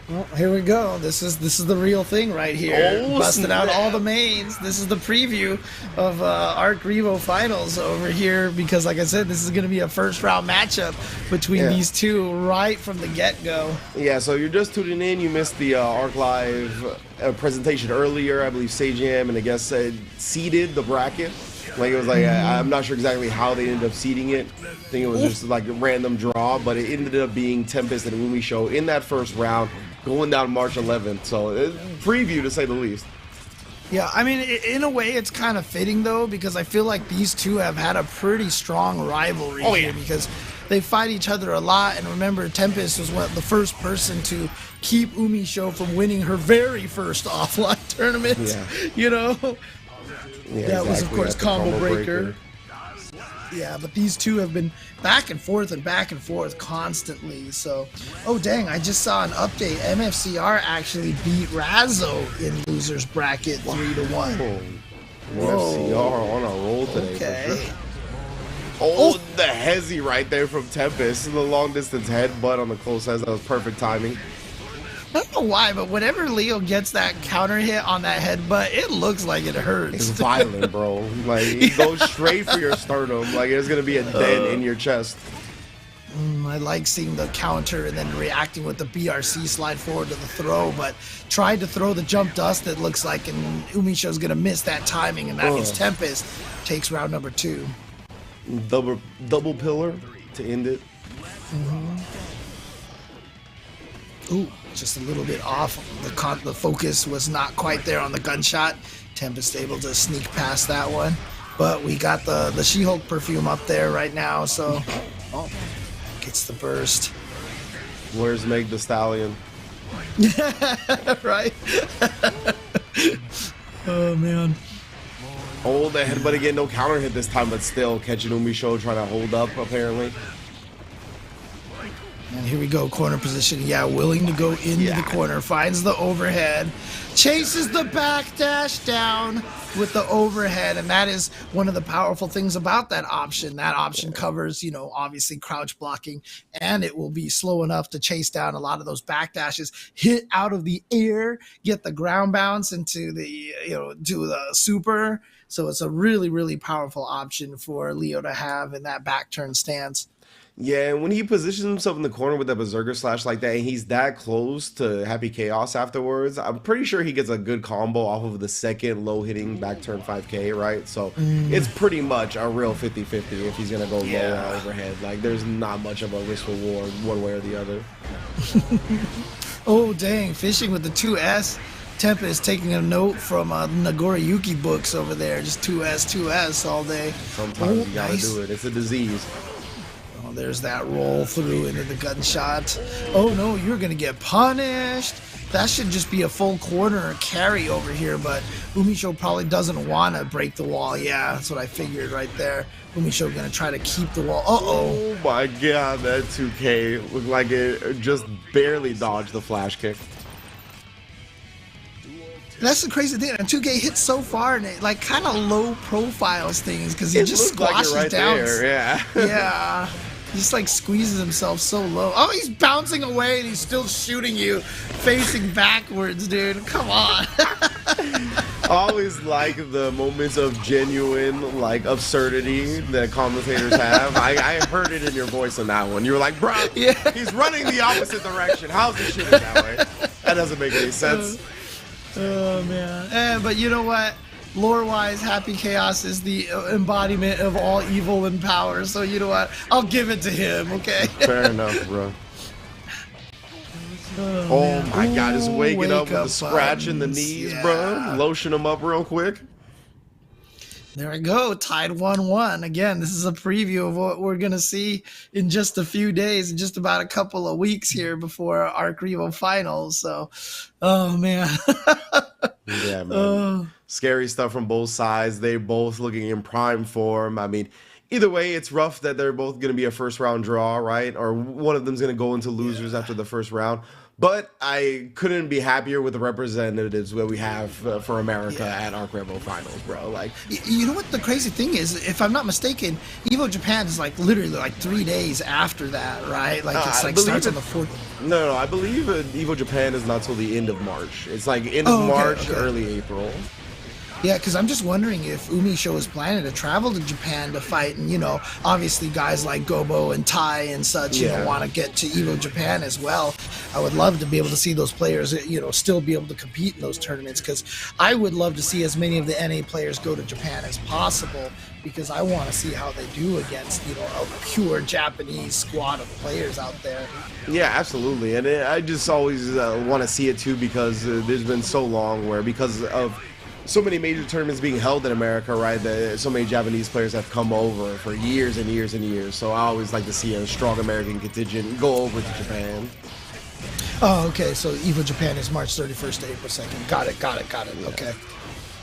Well, here we go. This is the real thing right here. Busting out all the mains. This is the preview of Arc Revo Finals over here because, like I said, this is going to be a first round matchup between these two right from the get-go. Yeah, so you're just tuning in. You missed the Arc Live presentation earlier. I believe Sajam and I guess seeded the bracket. Like, it was like, I'm not sure exactly how they ended up seeding it. I think it was just like a random draw, but it ended up being Tempest and Umi Show in that first round, going down March 11th. So, preview to say the least. Yeah, I mean, in a way, it's kind of fitting, though, because I feel like these two have had a pretty strong rivalry here because they fight each other a lot. And remember, Tempest was the first person to keep Umi Show from winning her very first offline tournament, you know? Yeah, that was, of course, Combo Breaker. Yeah, but these two have been back and forth constantly. So, oh, dang, I just saw an update. MFCR actually beat Razzo in losers bracket 3-1. MFCR on a roll today. For sure. Oh, the hezzy right there from Tempest. The long distance headbutt on the close hes. That was perfect timing. I don't know why, but whenever Leo gets that counter hit on that headbutt, it looks like it hurts. It's violent, bro. Like, it goes straight for your sternum. Like, it's going to be a dent in your chest. I like seeing the counter and then reacting with the BRC slide forward to the throw, but tried to throw the jump dust, it looks like, and UMISHO's going to miss that timing, and that means Tempest takes round number 2. Double pillar to end it. Ooh, just a little bit off. The focus was not quite there on the gunshot. Tempest able to sneak past that one. But we got the She-Hulk perfume up there right now, so gets the burst. Where's Meg the Stallion? Right? Oh, man. Hold the headbutt again. No counter hit this time, but still catching Umi Show trying to hold up, apparently. And here we go, corner position. Yeah, willing to go into the corner. Finds the overhead. Chases the backdash down with the overhead. And that is one of the powerful things about that option. That option covers, you know, obviously crouch blocking. And it will be slow enough to chase down a lot of those backdashes. Hit out of the air. Get the ground bounce into the, you know, to the super. So it's a really, really powerful option for Leo to have in that back turn stance. Yeah, and when he positions himself in the corner with that berserker slash like that, and he's that close to Happy Chaos afterwards, I'm pretty sure he gets a good combo off of the second low-hitting back turn 5K, right? So it's pretty much a real 50-50 if he's going to go low overhead. Like, there's not much of a risk reward one way or the other. Oh, dang. Fishing with the 2S. Tempest taking a note from Nagoriyuki books over there. Just 2S all day. Sometimes you got to do it. It's a disease. There's that roll through into the gunshot. Oh no, you're gonna get punished. That should just be a full corner carry over here, but UMISHO probably doesn't want to break the wall. Yeah, that's what I figured right there. UMISHO gonna try to keep the wall. Oh my god, that 2K looked like it just barely dodged the flash kick. That's the crazy thing. And 2K hits so far, and it like kind of low profiles things because he just squashes like down. There, yeah. Yeah. Just like squeezes himself so low. Oh, he's bouncing away and he's still shooting you, facing backwards, dude. Come on. I always like the moments of genuine like absurdity that commentators have. I heard it in your voice on that one. You were like, bro, he's running the opposite direction. How's he shooting that way? That doesn't make any sense. Oh man. But you know what? Lore-wise, Happy Chaos is the embodiment of all evil and power. So you know what? I'll give it to him. Okay. Fair enough, bro. Oh my God, he's waking up with a scratch in the knees, bro. Lotion him up real quick. There we go, tied 1-1. Again, this is a preview of what we're going to see in just a few days, in just about a couple of weeks here before Arc Revo Finals. So, oh, man. Yeah, man. Scary stuff from both sides. They're both looking in prime form. I mean, either way, it's rough that they're both going to be a first-round draw, right? Or one of them's going to go into losers after the first round. But I couldn't be happier with the representatives that we have for America at Arc Revo Finals, bro. Like, you know what the crazy thing is? If I'm not mistaken, Evo Japan is like literally like 3 days after that, right? Like it's like starts on the 4th. No, I believe Evo Japan is not till the end of March. It's like end of March, early April. Yeah, because I'm just wondering if Umi Show is planning to travel to Japan to fight, and you know, obviously guys like Gobo and Tai and such, you know, want to get to Evo Japan as well. I would love to be able to see those players, you know, still be able to compete in those tournaments, because I would love to see as many of the NA players go to Japan as possible, because I want to see how they do against, you know, a pure Japanese squad of players out there. Yeah, absolutely, and I just always want to see it too, because there's been so long where, because of so many major tournaments being held in America, right, that so many Japanese players have come over for years and years and years. So I always like to see a strong American contingent go over to Japan. Oh, okay. So Evo Japan is March 31st to April 2nd. Got it. Yeah. Okay.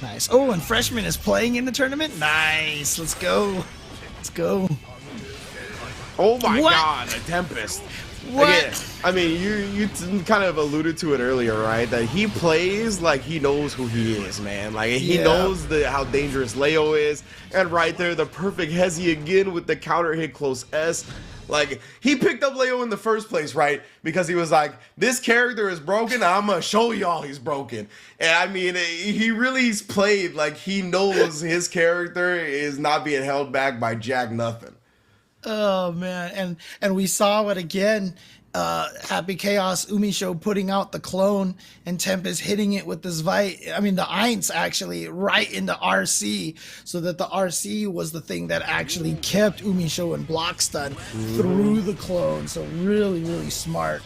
Nice. Oh, and Freshman is playing in the tournament? Nice. Let's go. Oh my God, a Tempest. What? Again, I mean, you kind of alluded to it earlier, right? That he plays like he knows who he is, man. Like, he knows how dangerous Leo is. And right there, the perfect Hezi again with the counter hit close S. Like, he picked up Leo in the first place, right? Because he was like, this character is broken, I'm going to show y'all he's broken. And I mean, he really's played like he knows his character is not being held back by jack nothing. Oh man, and we saw it again. Happy Chaos, Umi Show putting out the clone, and Tempest hitting it with this the Eins actually right into RC, so that the RC was the thing that actually kept Umi Show in block stun through the clone. So really, really smart.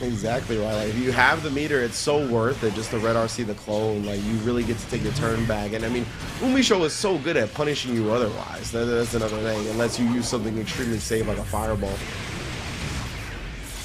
Exactly right. Like, if you have the meter, it's so worth it just to red RC the clone. Like, you really get to take your turn back. And I mean, UMISHO is so good at punishing you otherwise. That's another thing, unless you use something extremely safe like a fireball.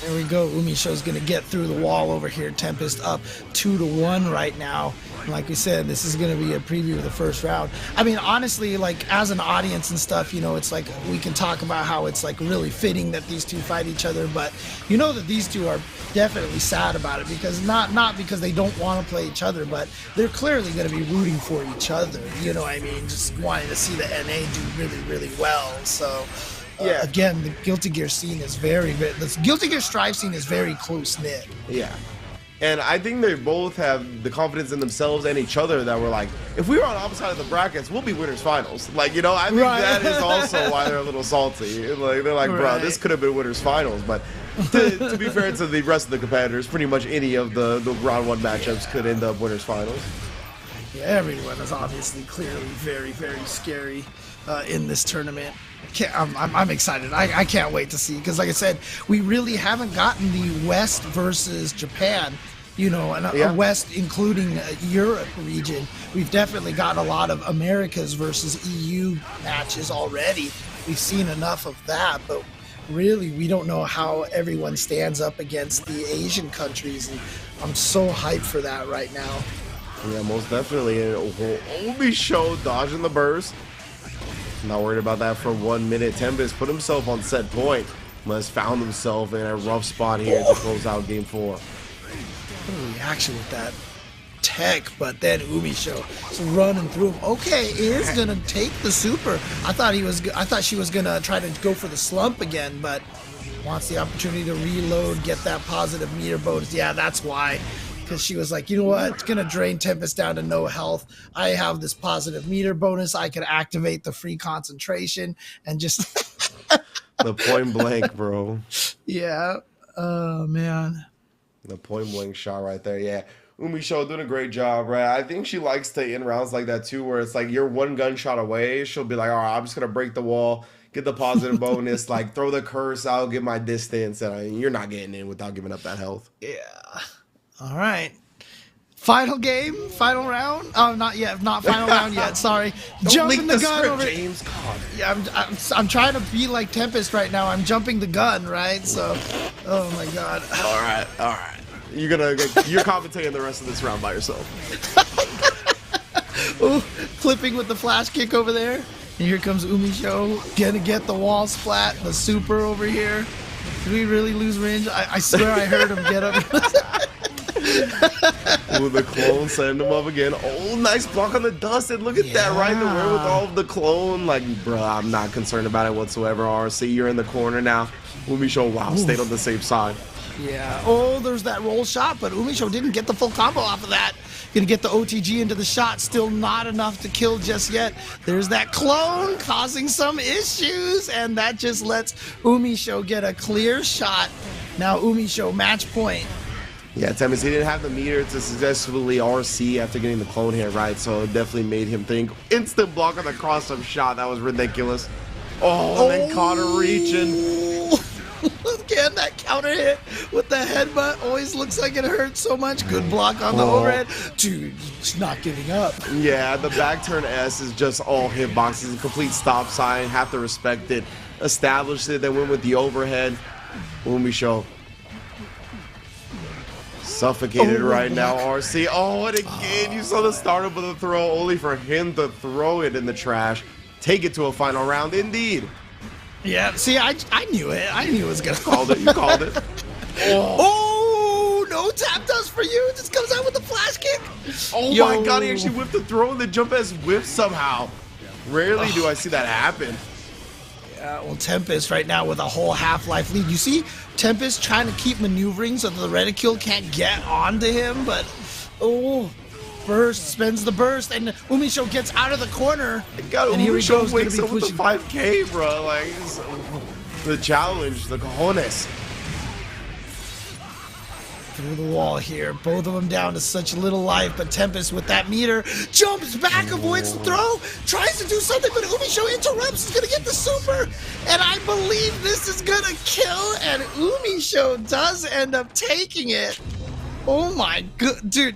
There we go. UMISHO's going to get through the wall over here. Tempest up 2-1 right now. And like we said, this is going to be a preview of the first round. I mean, honestly, like, as an audience and stuff, you know, it's like we can talk about how it's like really fitting that these two fight each other, but you know that these two are definitely sad about it, because not because they don't want to play each other, but they're clearly going to be rooting for each other. You know what I mean? Just wanting to see the NA do really, really well. So yeah, again, the Guilty Gear scene is the Guilty Gear Strive scene is very close knit. Yeah. And I think they both have the confidence in themselves and each other that we're like, if we were on opposite side of the brackets, we'll be winners finals. Like, you know, I think that is also why they're a little salty. Like, they're like, bro, this could have been winners finals. But to be fair to the rest of the competitors, pretty much any of the round one matchups could end up winners finals. Yeah, everyone is obviously clearly very, very scary in this tournament. I'm excited. I can't wait to see, because like I said, we really haven't gotten the West versus Japan, you know, and a West including Europe region. We've definitely got a lot of Americas versus EU matches already. We've seen enough of that, but really we don't know how everyone stands up against the Asian countries, and I'm so hyped for that right now. Yeah, most definitely. Umi Show dodging the burst. Not worried about that for 1 minute. Tempest put himself on set point, but has found himself in a rough spot here to close out game 4. What a reaction with that tech, but then Umi Show is running through him. Okay, is gonna take the super. I thought she was gonna try to go for the slump again, but wants the opportunity to reload, get that positive meter bonus. Yeah, that's why. Because she was like, you know what, it's going to drain Tempest down to no health. I have this positive meter bonus. I can activate the free concentration and just... The point blank, bro. Yeah. Oh, man. The point blank shot right there, yeah. Umi Show doing a great job, right? I think she likes to end rounds like that too, where it's like you're one gunshot away. She'll be like, all right, I'm just gonna break the wall, get the positive bonus, like throw the curse out, get my distance, and you're not getting in without giving up that health. Yeah. All right. Final game, final round. Oh, not yet. Not final round yet. Sorry. Jumping the gun script, over. James. God. Yeah, I'm trying to be like Tempest right now. I'm jumping the gun, right? So, oh my God. All right. You're commentating the rest of this round by yourself. Ooh, clipping with the flash kick over there. And here comes Umi Show. Gonna get the wall splat. The super over here. Did we really lose range? I swear I heard him get up. Ooh, the clone setting him up again. Oh, nice block on the dust. And look at that, right? The wherewithal of the clone. Like, bro, I'm not concerned about it whatsoever. RC, you're in the corner now. Umi Show, wow, stayed on the safe side. Yeah. Oh, there's that roll shot, but Umi Show didn't get the full combo off of that. Gonna get the OTG into the shot. Still not enough to kill just yet. There's that clone causing some issues, and that just lets Umi Show get a clear shot. Now Umi Show match point. Yeah, Tempest, he didn't have the meter to successfully RC after getting the clone hit, right? So it definitely made him think. Instant block on the cross-up shot. That was ridiculous. Oh, and then Connor reaching. Again, that counter hit with the headbutt always looks like it hurts so much. Good block on the overhead. Dude, he's not giving up. Yeah, the back turn S is just all hitboxes. A complete stop sign. Have to respect it. Established it, then went with the overhead. Umi Show. Suffocated right now, RC. Oh, and again, you saw the startup of the throw, only for him to throw it in the trash. Take it to a final round, indeed. Yeah, see, I knew it. I knew it was going to called it. You called it. Oh, no tap dust for you. Just comes out with the flash kick. Oh, my God, he actually whipped the throw and the jump as whipped somehow. Rarely do I see that happen. Yeah, well, Tempest right now with a whole half-life lead. You see Tempest trying to keep maneuvering so that the reticule can't get onto him, but, burst, spends the burst, and Umi Show gets out of the corner. God, and Umi Show wakes up with the 5K, bro. Like, the challenge, the cojones. Through the wall here. Both of them down to such little life, but Tempest with that meter jumps back, avoids the throw, tries to do something, but Umi Show interrupts. He's gonna get the super, and I believe this is gonna kill, and Umi Show does end up taking it. Oh my god, dude.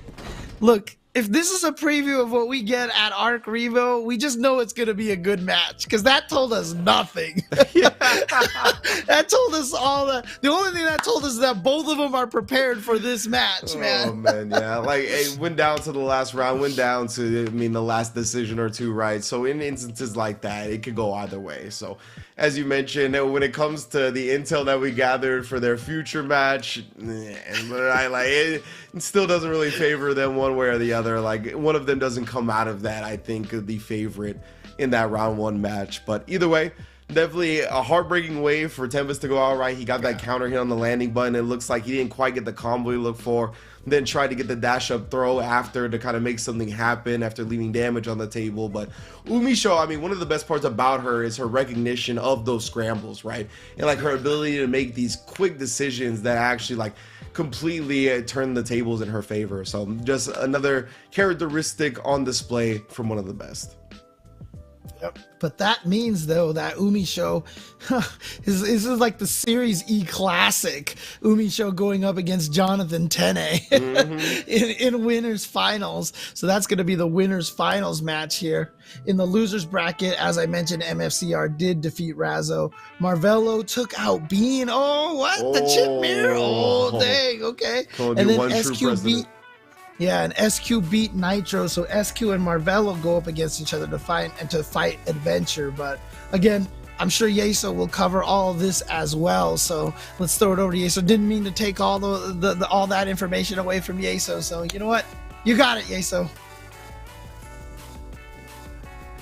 Look, if this is a preview of what we get at Arc Revo, we just know it's going to be a good match, because that told us nothing. That told us all that. The only thing that told us is that both of them are prepared for this match, man. Oh, man, yeah. Like, it went down to the last round, went down to, the last decision or two, right? So in instances like that, it could go either way. So, as you mentioned, when it comes to the intel that we gathered for their future match, it still doesn't really favor them one way or the other. Like, one of them doesn't come out of that, I think, the favorite in that round one match. But either way, definitely a heartbreaking way for Tempest to go out, right? He got that counter hit on the landing button. It looks like he didn't quite get the combo he looked for. Then tried to get the dash up throw after to kind of make something happen after leaving damage on the table. But Umi Show, one of the best parts about her is her recognition of those scrambles, right? And like her ability to make these quick decisions that actually like completely turn the tables in her favor. So just another characteristic on display from one of the best. Yep. But that means, though, that Umi Show this is like the Series E Classic. Umi Show going up against Jonathan Tene in winners finals. So that's going to be the winners finals match here. In the losers bracket, as I mentioned, MFCR did defeat Razzo. Marvello took out Bean. Oh, what? The chip mirror? Oh, dang. Okay. And then SQ beat. Yeah, and SQ beat Nitro, so SQ and Marvello go up against each other to fight Adventure. But again, I'm sure Yeso will cover all of this as well. So let's throw it over to Yeso. Didn't mean to take all all that information away from Yeso. So you know what? You got it, Yeso.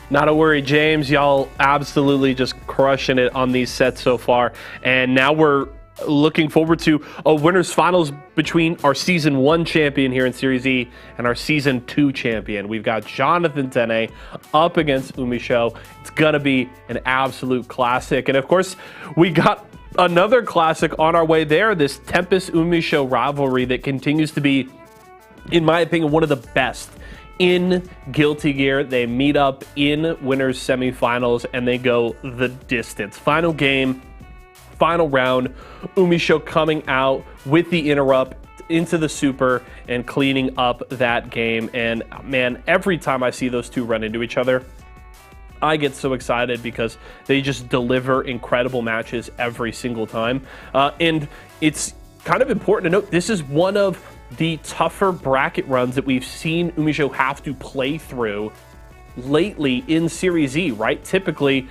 Not a worry, James. Y'all absolutely just crushing it on these sets so far. And now we're looking forward to a winners finals between our season 1 champion here in Series E and our season 2 champion. We've got Jonathan Tene up against Umi Show. It's gonna be an absolute classic. And of course, we got another classic on our way there, this Tempest Umi Show rivalry that continues to be in my opinion, one of the best in Guilty Gear. They meet up in winners semifinals and they go the distance. Final game, final round, UMISHO coming out with the interrupt into the super and cleaning up that game. And man, every time I see those two run into each other, I get so excited because they just deliver incredible matches every single time. And it's kind of important to note, this is one of the tougher bracket runs that we've seen UMISHO have to play through lately in Series E, right? Typically,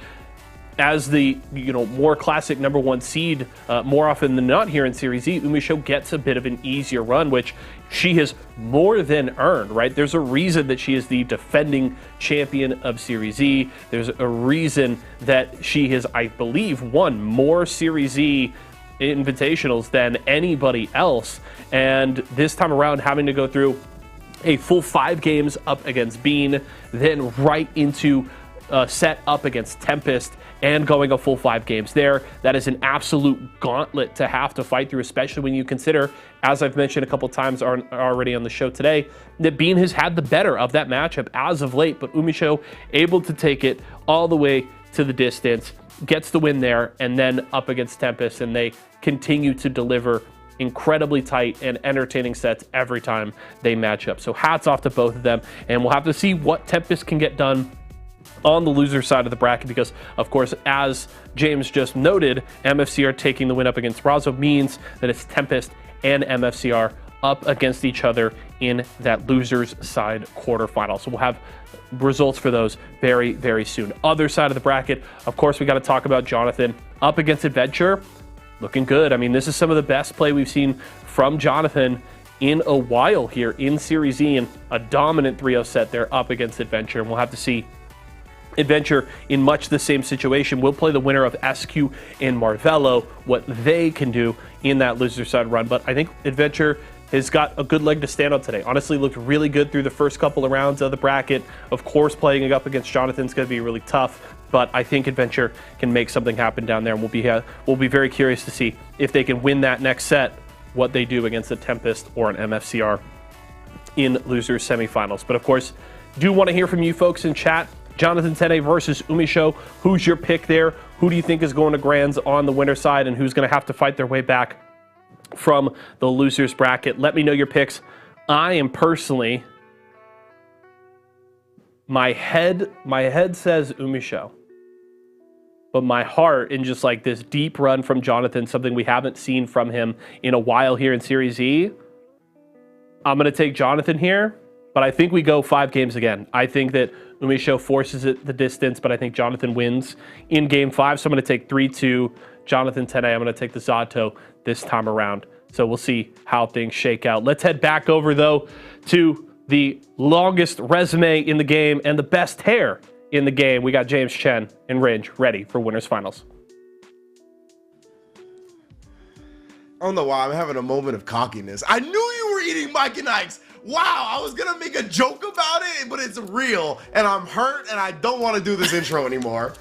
as the more classic number one seed, more often than not here in Series E, UMISHO gets a bit of an easier run, which she has more than earned, right? There's a reason that she is the defending champion of Series E. There's a reason that she has, I believe, won more Series E invitationals than anybody else. And this time around, having to go through a full 5 games up against Bean, then right into set up against Tempest and going a full 5 games there. That is an absolute gauntlet to have to fight through, especially when you consider, as I've mentioned a couple times already on the show today, that Bean has had the better of that matchup as of late, but UMISHO able to take it all the way to the distance, gets the win there, and then up against Tempest, and they continue to deliver incredibly tight and entertaining sets every time they match up. So hats off to both of them, and we'll have to see what Tempest can get done on the loser side of the bracket, because of course, as James just noted, MFCR taking the win up against Razzo means that it's Tempest and MFCR up against each other in that losers side quarterfinal. So we'll have results for those very, very soon. Other side of the bracket, of course, we got to talk about Jonathan up against Adventure. Looking good. I mean, this is some of the best play we've seen from Jonathan in a while here in Series E, and a dominant 3-0 set there up against Adventure. And we'll have to see Adventure in much the same situation. We'll play the winner of SQ and Marvello, what they can do in that loser side run. But I think Adventure has got a good leg to stand on today. Honestly, looked really good through the first couple of rounds of the bracket. Of course, playing it up against Jonathan's going to be really tough, but I think Adventure can make something happen down there, and we'll be very curious to see if they can win that next set, what they do against a Tempest or an MFCR in losers semifinals. But of course, do want to hear from you folks in chat. Jonathan Tene versus UMISHO. Who's your pick there? Who do you think is going to Grands on the winner side, and who's going to have to fight their way back from the losers bracket? Let me know your picks. I am personally, my head says UMISHO, but my heart, in just like this deep run from Jonathan, something we haven't seen from him in a while here in Series E, I'm going to take Jonathan here. But I think we go 5 games again. I think that UMISHO forces it the distance, but I think Jonathan wins in game 5. So I'm going to take 3-2 Jonathan Tene. I'm going to take the Zato this time around. So we'll see how things shake out. Let's head back over, though, to the longest resume in the game and the best hair in the game. We got James Chen and Ringe ready for winners finals. I don't know why I'm having a moment of cockiness. I knew you were eating Mike and Ike's. Wow, I was gonna make a joke about it, but it's real, and I'm hurt, and I don't want to do this intro anymore.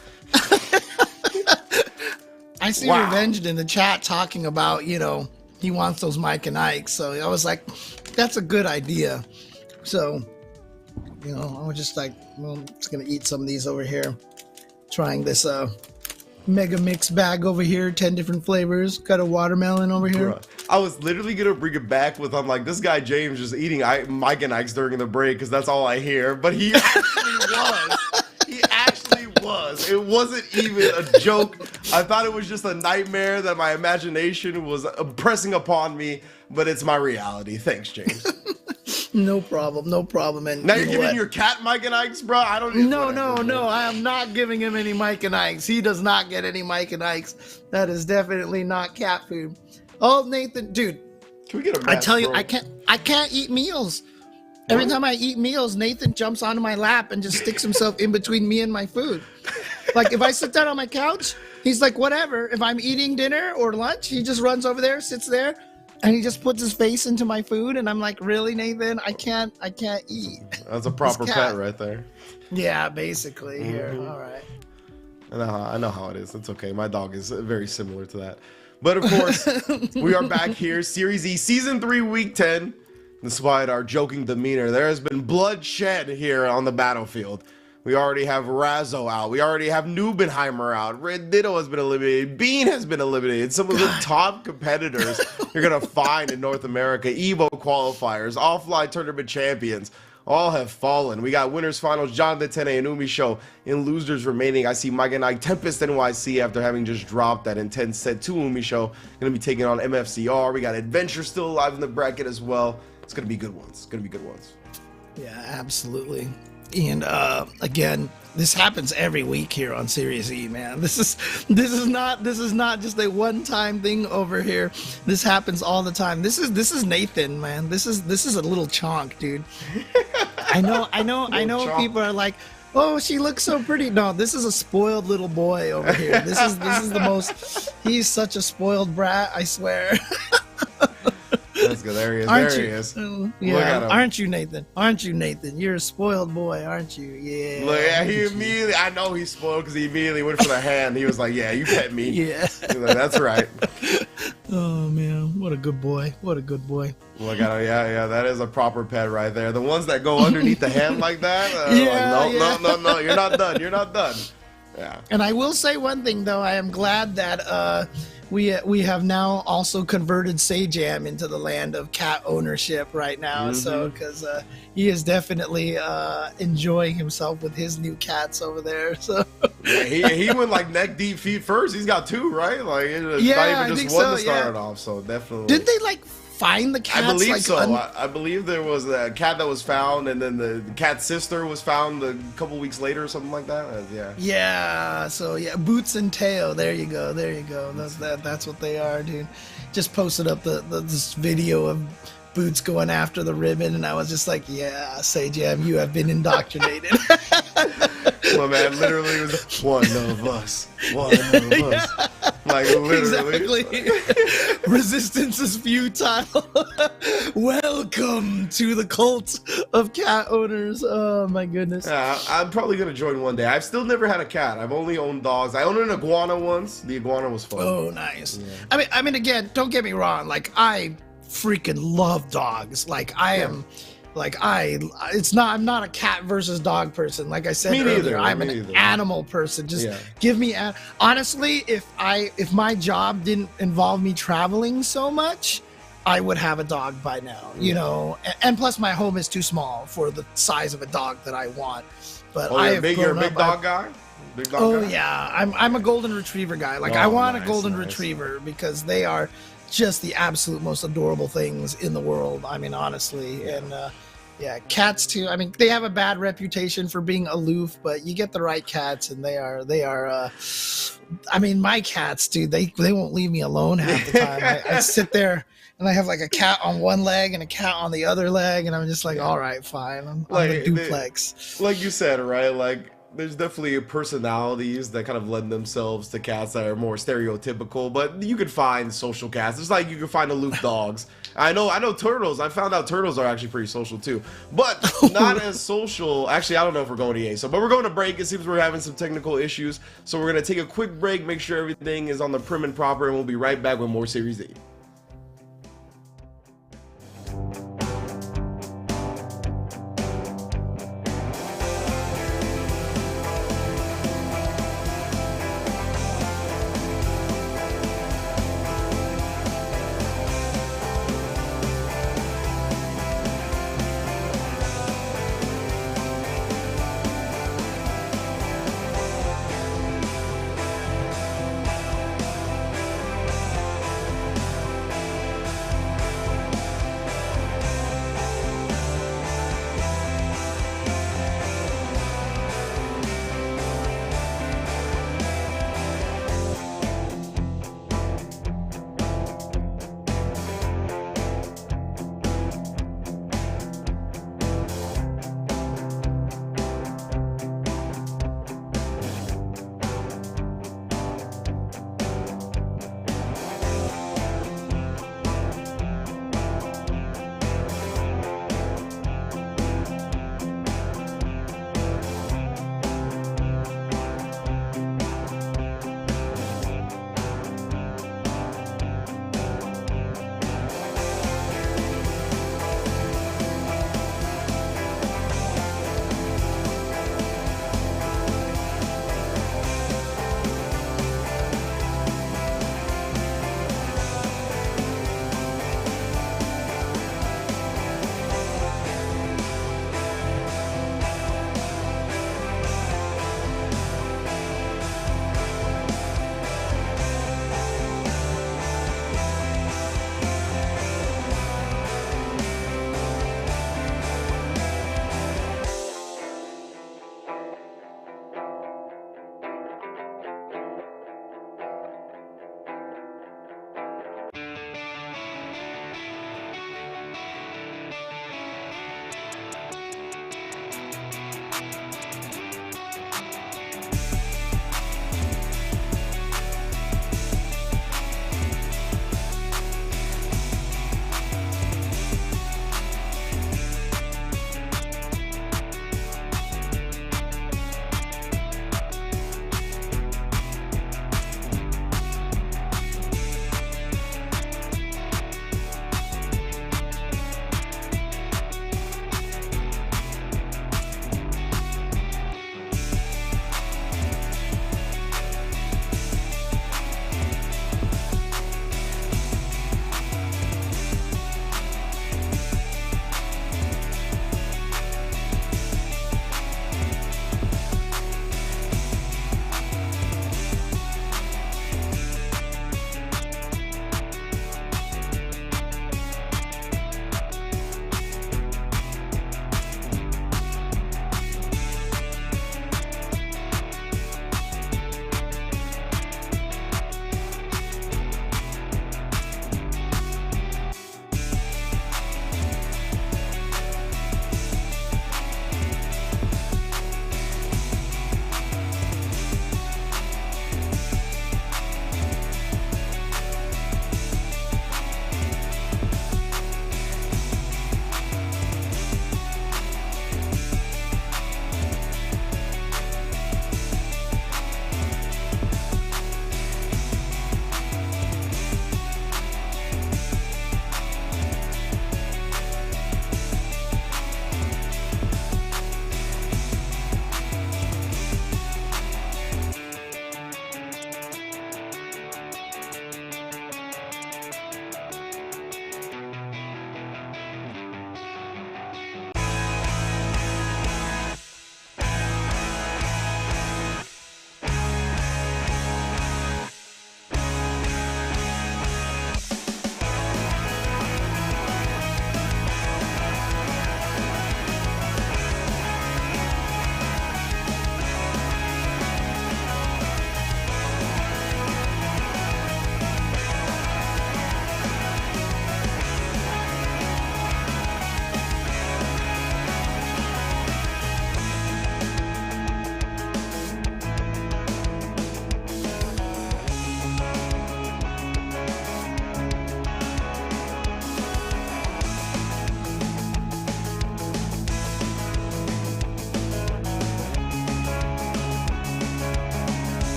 I see Revenged in the chat talking about, he wants those Mike and Ike. So I was like, that's a good idea. So, I was just like, well, I'm just gonna eat some of these over here. Trying this mega mix bag over here, 10 different flavors. Got a watermelon over here. Bruh. I was literally gonna bring it back with, I'm like, this guy James just eating Mike and Ike's during the break because that's all I hear. But he actually was. He actually was. It wasn't even a joke. I thought it was just a nightmare that my imagination was pressing upon me, but it's my reality. Thanks, James. No problem, no problem. And now you're giving your cat Mike and Ike's, bro? I don't even No, I am not giving him any Mike and Ike's. He does not get any Mike and Ike's. That is definitely not cat food. Oh, Nathan, dude. Can we get a mask, I tell you, bro? I can't eat meals. Every time I eat meals, Nathan jumps onto my lap and just sticks himself in between me and my food. Like if I sit down on my couch, he's like, whatever. If I'm eating dinner or lunch, he just runs over there, sits there, and he just puts his face into my food, and I'm like, really, Nathan? I can't eat. That's a proper pet right there. Yeah, basically. Here, all right. I know how it is. It's okay. My dog is very similar to that. But of course, we are back here. Series E, Season 3, Week 10. despite our joking demeanor, there has been bloodshed here on the battlefield. We already have Razzo out. We already have Neubenheimer out. Red Ditto has been eliminated. Bean has been eliminated. Some of the top competitors you're going to find in North America, EVO qualifiers, offline tournament champions, all have fallen. We got winners finals, Jonathan Tene and Umi Show. In losers remaining, I see Mike and I, Tempest NYC, after having just dropped that intense set to Umi Show, going to be taking on MFCR. We got Adventure still alive in the bracket as well. It's going to be good ones. It's going to be good ones. Yeah, absolutely. And again, this happens every week here on Series E, man. This is not just a one-time thing over here. This happens all the time. This is Nathan, man. This is a little chonk, dude. I know Chonk. people are like, oh, she looks so pretty. No, this is a spoiled little boy over here. This is the most. He's such a spoiled brat, I swear. Let's go. There he is. Aren't there you? he is. Yeah, Look at him. aren't you, Nathan? Aren't you, Nathan? You're a spoiled boy, aren't you? Yeah. Look, yeah, he immediately, I know he's spoiled because he immediately went for the hand. He was like, yeah, you pet me. Yeah. He was like, that's right. Oh, man. What a good boy. What a good boy. Look at him. Yeah, that is a proper pet right there. The ones that go underneath the hand like that, Yeah, like, yeah. no, you're not done. You're not done. Yeah. And I will say one thing, though. I am glad that we have now also converted Sajam into the land of cat ownership right now. So, because he is definitely enjoying himself with his new cats over there. So, Yeah, he went like neck deep feet first. He's got two, right? Like, it's Yeah, not I even think just one so, to start yeah. it off. So definitely. did they like find the cats? I believe like, so. I believe there was a cat that was found, and then the cat's sister was found a couple weeks later or something like that. Yeah. Yeah, so yeah, Boots and Teo. There you go. That's what they are, dude. Just posted up this video of Boots going after the ribbon, and I was just like, yeah, Sajam, you have been indoctrinated. My man literally was one of us. One of us. Like literally. Exactly. Resistance is futile. Welcome to the cult of cat owners. Oh my goodness. Yeah, I'm probably gonna join one day. I've still never had a cat. I've only owned dogs. I owned an iguana once. The iguana was fun. Oh, nice. Yeah. I mean, again, don't get me wrong. Like, I freaking love dogs. Like, I'm not a cat versus dog person. Like I said earlier, I'm an animal person. Just give me honestly, if my job didn't involve me traveling so much, I would have a dog by now, you know. And plus my home is too small for the size of a dog that I want. But you're a big dog guy? Big dog guy? Yeah, I'm a golden retriever guy. Like, I want a golden retriever because they are just the absolute most adorable things in the world. I mean, honestly. And yeah, cats too. I mean, they have a bad reputation for being aloof, but you get the right cats, and they are. I mean, my cats, dude, they won't leave me alone half the time. I sit there and I have like a cat on one leg and a cat on the other leg, and I'm just like, all right, fine, I'm a duplex. Like you said, right? Like, there's definitely personalities that kind of lend themselves to cats that are more stereotypical, but you could find social cats. It's like you can find aloof dogs. I know turtles. I found out turtles are actually pretty social too, but not as social. Actually, I don't know if we're going to EA, but we're going to break. It seems we're having some technical issues, so we're going to take a quick break, make sure everything is on the prim and proper, and we'll be right back with more Series E.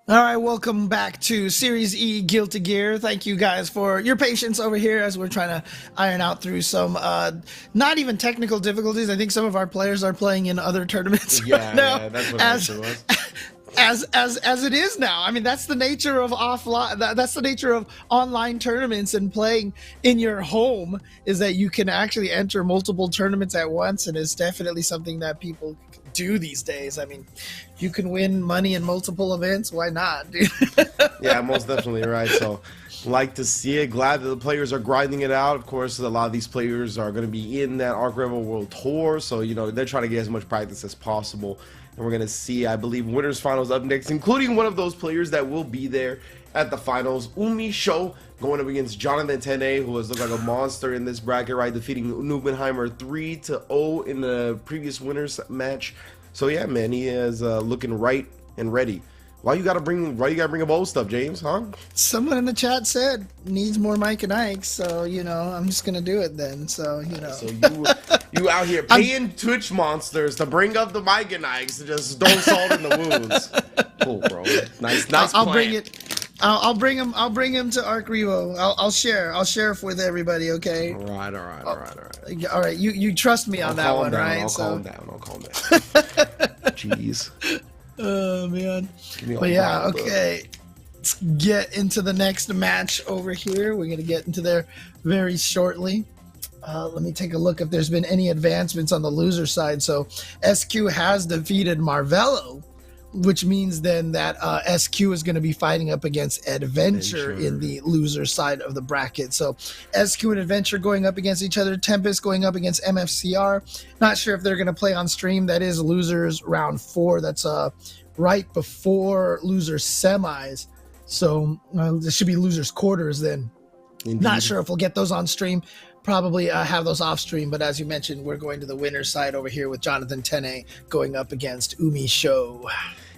All right, welcome back to Series E Guilty Gear. Thank you guys for your patience over here as we're trying to iron out through some not even technical difficulties. I think some of our players are playing in other tournaments right now. Yeah, that's what it was. As it is now. I mean, that's the nature of offline. That's the nature of online tournaments and playing in your home, is that you can actually enter multiple tournaments at once, and it's definitely something that people do these days. I mean, you can win money in multiple events. Why not, dude? Yeah, most definitely right. So, like to see it. Glad that the players are grinding it out. Of course, a lot of these players are going to be in that Arc Rebel World Tour, so they're trying to get as much practice as possible. And we're going to see, I believe, winners finals up next, including one of those players that will be there at the finals, Umi Show, going up against Jonathan Tene, who has looked like a monster in this bracket, right? Defeating Neubenheimer 3-0 in the previous winners match. So yeah, man, he is looking right and ready. Why you gotta bring up old stuff, James? Huh? Someone in the chat said needs more Mike and Ike, so I'm just gonna do it then. So So you out here paying Twitch monsters to bring up the Mike and Ikes, just don't salt in the wounds. Cool, bro. Nice. I'll plan. bring it. I'll bring him. I'll bring him to Arc Revo. I'll share. I'll share with everybody. Okay. All right. All right. You trust me on that one, right? I'll calm down. Jeez. Oh man. But yeah. Okay. Let's get into the next match over here. We're gonna get into there very shortly. Let me take a look if there's been any advancements on the loser side. So SQ has defeated Marvello, which means then that SQ is going to be fighting up against Adventure in the loser side of the bracket. So SQ and Adventure going up against each other. Tempest going up against MFCR. Not sure if they're going to play on stream. That is losers round 4. That's right before losers semis. So this should be losers quarters then. Indeed. Not sure if we'll get those on stream. Probably have those off stream, but as you mentioned, we're going to the winner's side over here with Jonathan Tene going up against Umi Show.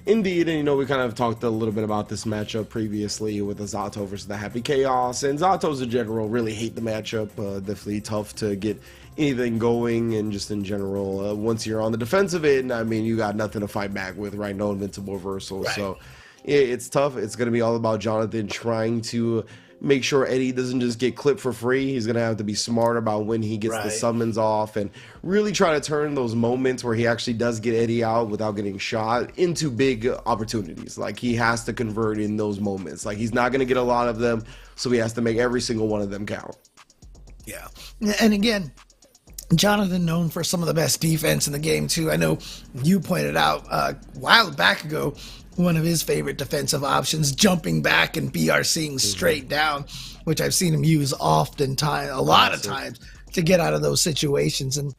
Indeed, and we kind of talked a little bit about this matchup previously with the Zato versus the Happy Chaos, and Zatos in general really hate the matchup. Definitely tough to get anything going, and just in general, once you're on the defensive end, I mean, you got nothing to fight back with, right? No invincible reversal, right. So it's tough. It's going to be all about Jonathan trying to make sure Eddie doesn't just get clipped for free. He's going to have to be smart about when he gets the summons off, and really try to turn those moments where he actually does get Eddie out without getting shot into big opportunities. Like, he has to convert in those moments. Like, he's not going to get a lot of them, so he has to make every single one of them count. Yeah. And again, Jonathan known for some of the best defense in the game too. I know you pointed out a while back ago one of his favorite defensive options, jumping back and BRCing straight down, which I've seen him use a lot of times to get out of those situations. And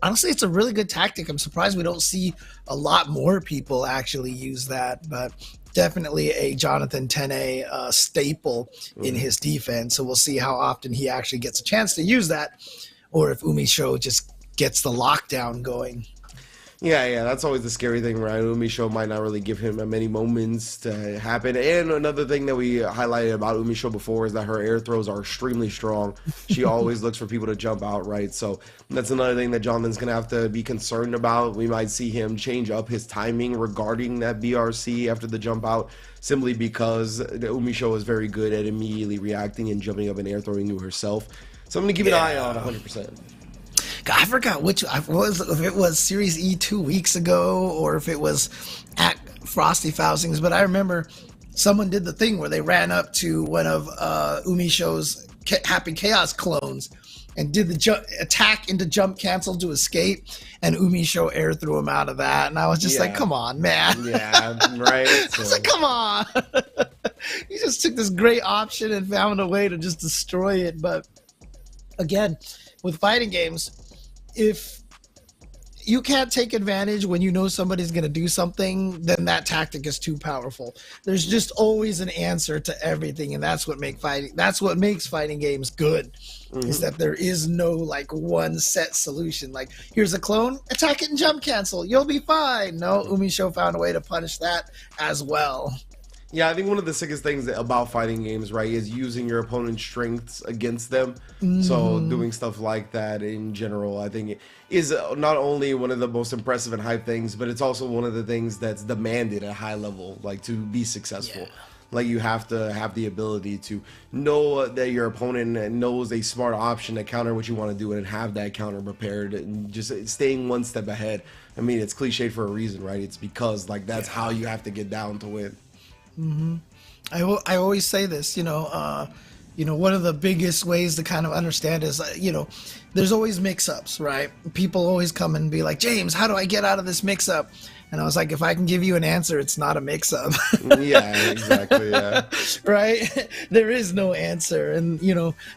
honestly, it's a really good tactic. I'm surprised we don't see a lot more people actually use that, but definitely a Jonathan Tene staple in his defense. So we'll see how often he actually gets a chance to use that, or if Umi Show just gets the lockdown going. Yeah, that's always the scary thing, right? Umi Show might not really give him many moments to happen. And another thing that we highlighted about Umi Show before is that her air throws are extremely strong. She always looks for people to jump out, right? So that's another thing that Jonathan's going to have to be concerned about. We might see him change up his timing regarding that BRC after the jump out, simply because the Umi Show is very good at immediately reacting and jumping up and air throwing you herself. So I'm going to keep an eye on 100%. God, I forgot if it was Series E 2 weeks ago or if it was at Frosty Fousings, but I remember someone did the thing where they ran up to one of Umi Show's Happy Chaos clones and did the attack into jump cancel to escape, and Umi Show air threw him out of that, and I was just like, come on, man. Yeah, right. I was like, come on. You just took this great option and found a way to just destroy it. But again, with fighting games, if you can't take advantage when you know somebody's going to do something, then that tactic is too powerful. There's just always an answer to everything, and that's what makes fighting games good. Is that there is no like one set solution. Like, here's a clone, attack it and jump cancel, you'll be fine. No, Umi Show found a way to punish that as well. Yeah, I think one of the sickest things about fighting games, right, is using your opponent's strengths against them. So doing stuff like that in general, I think is not only one of the most impressive and hype things, but it's also one of the things that's demanded at a high level, like to be successful. Yeah. Like you have to have the ability to know that your opponent knows a smart option to counter what you want to do and have that counter prepared and just staying one step ahead. I mean, it's cliched for a reason, right? It's because like that's how you have to get down to win. I always say this, one of the biggest ways to kind of understand is, there's always mix-ups, right? People always come and be like, James, how do I get out of this mix-up? And I was like, if I can give you an answer, it's not a mix-up. Yeah, exactly, yeah. Right? There is no answer. And,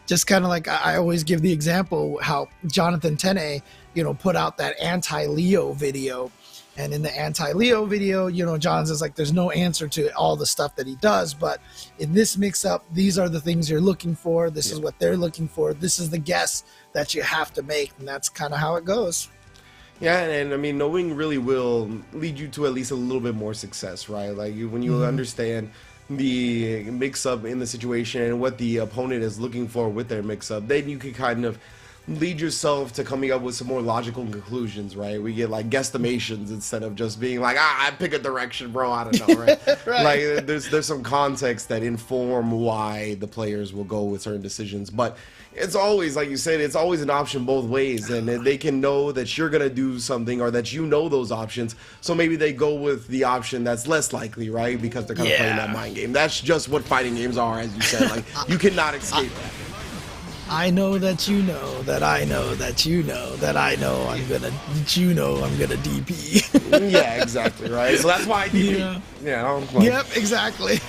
just kind of like I always give the example how Jonathan Tene, put out that anti-Leo video. And in the anti-Leo video, John says like there's no answer to all the stuff that he does, but in this mix-up, these are the things you're looking for. This is what they're looking for. This is the guess that you have to make, and that's kind of how it goes. Yeah, and I mean, knowing really will lead you to at least a little bit more success, right? Like when you understand the mix-up in the situation and what the opponent is looking for with their mix-up, then you can kind of lead yourself to coming up with some more logical conclusions, right? We get like guesstimations instead of just being like, I pick a direction, bro. I don't know, right? Right. Like there's some context that inform why the players will go with certain decisions, but it's always, like you said, it's always an option both ways, and they can know that you're gonna do something or that those options, so maybe they go with the option that's less likely, right? Because they're kind of playing that mind game. That's just what fighting games are, as you said. Like you cannot escape that. I know that you know that I know that you know that I know I'm gonna DP. Yeah, exactly, right? So that's why I DP. Yep, exactly.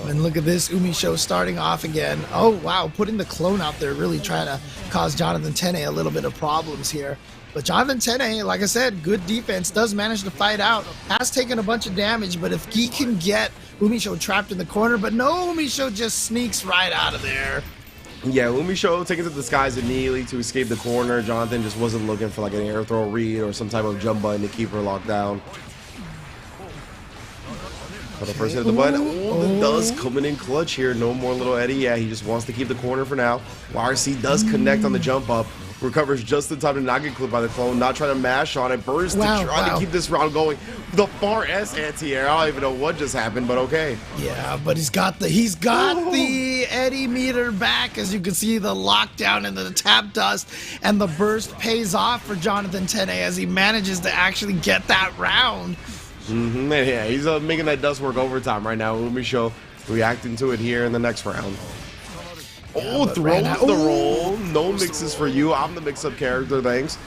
And look at this Umi Show starting off again. Oh wow, putting the clone out there, really trying to cause Jonathan Tene a little bit of problems here. But Jonathan Tene, like I said, good defense, does manage to fight out, has taken a bunch of damage, but if he can get Umi Show trapped in the corner, but no, Umi Show just sneaks right out of there. Yeah, Umi Show taking to the skies immediately to escape the corner. Jonathan just wasn't looking for like an air throw read or some type of jump button to keep her locked down. Got the first hit of the button. Oh, the does coming in clutch here. No more little Eddie. Yeah, he just wants to keep the corner for now. YRC does connect on the jump up. Recovers just in time to not get clipped by the clone. Not trying to mash on it. Burst to try to keep this round going. The far S anti-air. I don't even know what just happened, but okay. Yeah, but he's got the Eddie meter back, as you can see the lockdown and the tap dust, and the burst pays off for Jonathan Tene as he manages to actually get that round. Yeah, he's making that dust work overtime right now. Umi Show reacting to it here in the next round. Oh, throws the roll. No mixes for you. I'm the mix-up character, thanks.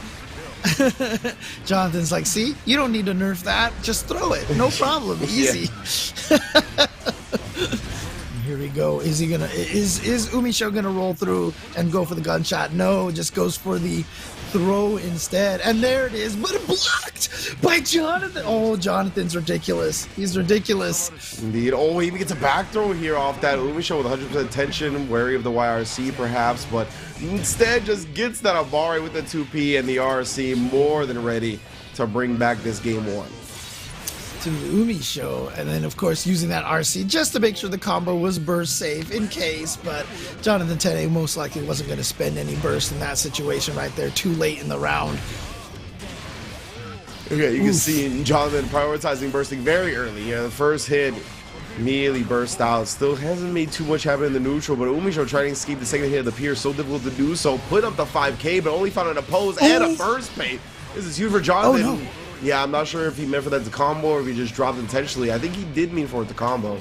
Jonathan's like, see, you don't need to nerf that. Just throw it. No problem. Easy. Here we go. Is Umi Show gonna roll through and go for the gunshot? No, just goes for the throw instead. And there it is, but blocked by Jonathan. Oh, Jonathan's ridiculous. He's ridiculous. Indeed. Oh, he even gets a back throw here off that Umi Show with 100% tension, wary of the YRC perhaps, but instead just gets that Abari with the 2P, and the RC more than ready to bring back this game one. To the Umi Show, and then of course using that RC just to make sure the combo was burst safe in case, but Jonathan Tene most likely wasn't going to spend any burst in that situation right there, too late in the round. Okay, you can see Jonathan prioritizing bursting very early. Yeah, the first hit immediately burst out. Still hasn't made too much happen in the neutral, but Umi Show trying to escape the second hit of the pier, so difficult to do so. Put up the 5K, but only found an oppose and a burst bait. This is huge for Jonathan. Oh, no. Yeah, I'm not sure if he meant for that to combo or if he just dropped intentionally. I think he did mean for it to combo.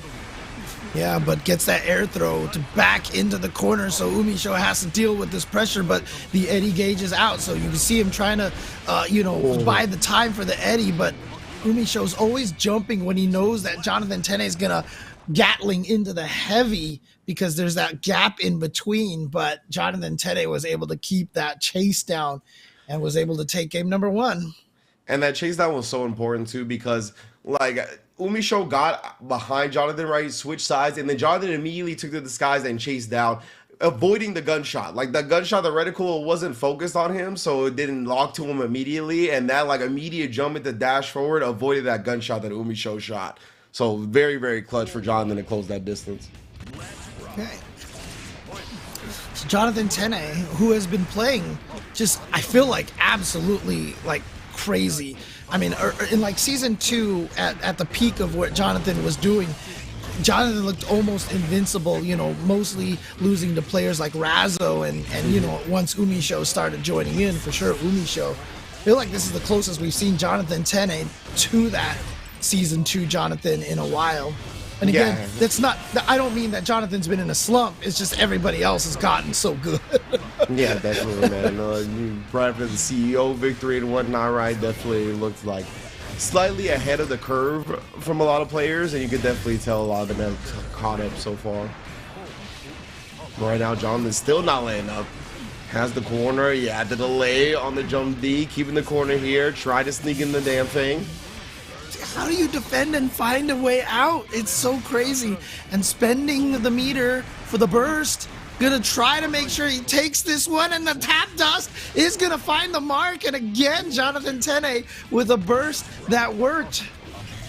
Yeah, but gets that air throw to back into the corner, so Umi Show has to deal with this pressure, but the Eddie gauge is out, so you can see him trying to, buy the time for the Eddie, but Umi Show's always jumping when he knows that Jonathan Tene is going to Gatling into the heavy because there's that gap in between, but Jonathan Tene was able to keep that chase down and was able to take game number one. And that chase down was so important too because like Umi Show got behind Jonathan, right? Switched sides, and then Jonathan immediately took to the skies and chased down, avoiding the gunshot. Like the gunshot, the reticle wasn't focused on him, so it didn't lock to him immediately. And that like immediate jump into dash forward avoided that gunshot that Umi Show shot. So very, very clutch for Jonathan to close that distance. Okay. So Jonathan Tene, who has been playing just, I feel like, absolutely like crazy. I mean, in like season 2, at the peak of what Jonathan was doing, Jonathan looked almost invincible, you know, mostly losing to players like Razzo and you know, once UMISHO started joining in, for sure, UMISHO. I feel like this is the closest we've seen Jonathan Tene to that season 2 Jonathan in a while. And again, that's not, I don't mean that Jonathan's been in a slump. It's just everybody else has gotten so good. Yeah, definitely, man. Right after the CEO victory and whatnot, right, definitely looked like slightly ahead of the curve from a lot of players, and you could definitely tell a lot of them have caught up so far. Right now, Jonathan's still not laying up. Has the corner, yeah, the delay on the jump D, keeping the corner here, try to sneak in the damn thing. How do you defend and find a way out? It's so crazy. And spending the meter for the burst, gonna try to make sure he takes this one, and the tap dust is gonna find the mark. And again, Jonathan Tene with a burst that worked.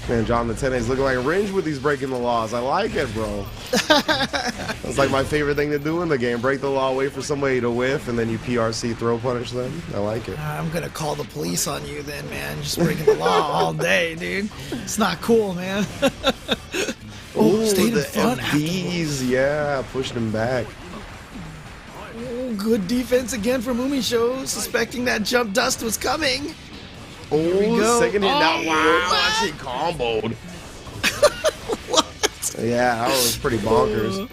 Man, Jonathan Tene is looking like a range with these breaking the laws. I like it, bro. That's like my favorite thing to do in the game. Break the law, wait for somebody to whiff, and then you PRC throw punish them. I like it. I'm gonna call the police on you then, man. Just breaking the law all day, dude. It's not cool, man. Oh, stayed the in front. FDs, yeah, pushed him back. Oh, good defense again from Umi Show, suspecting that jump dust was coming. Oh, second hit. Now, wow, what? actually comboed. What? Yeah, that was pretty bonkers.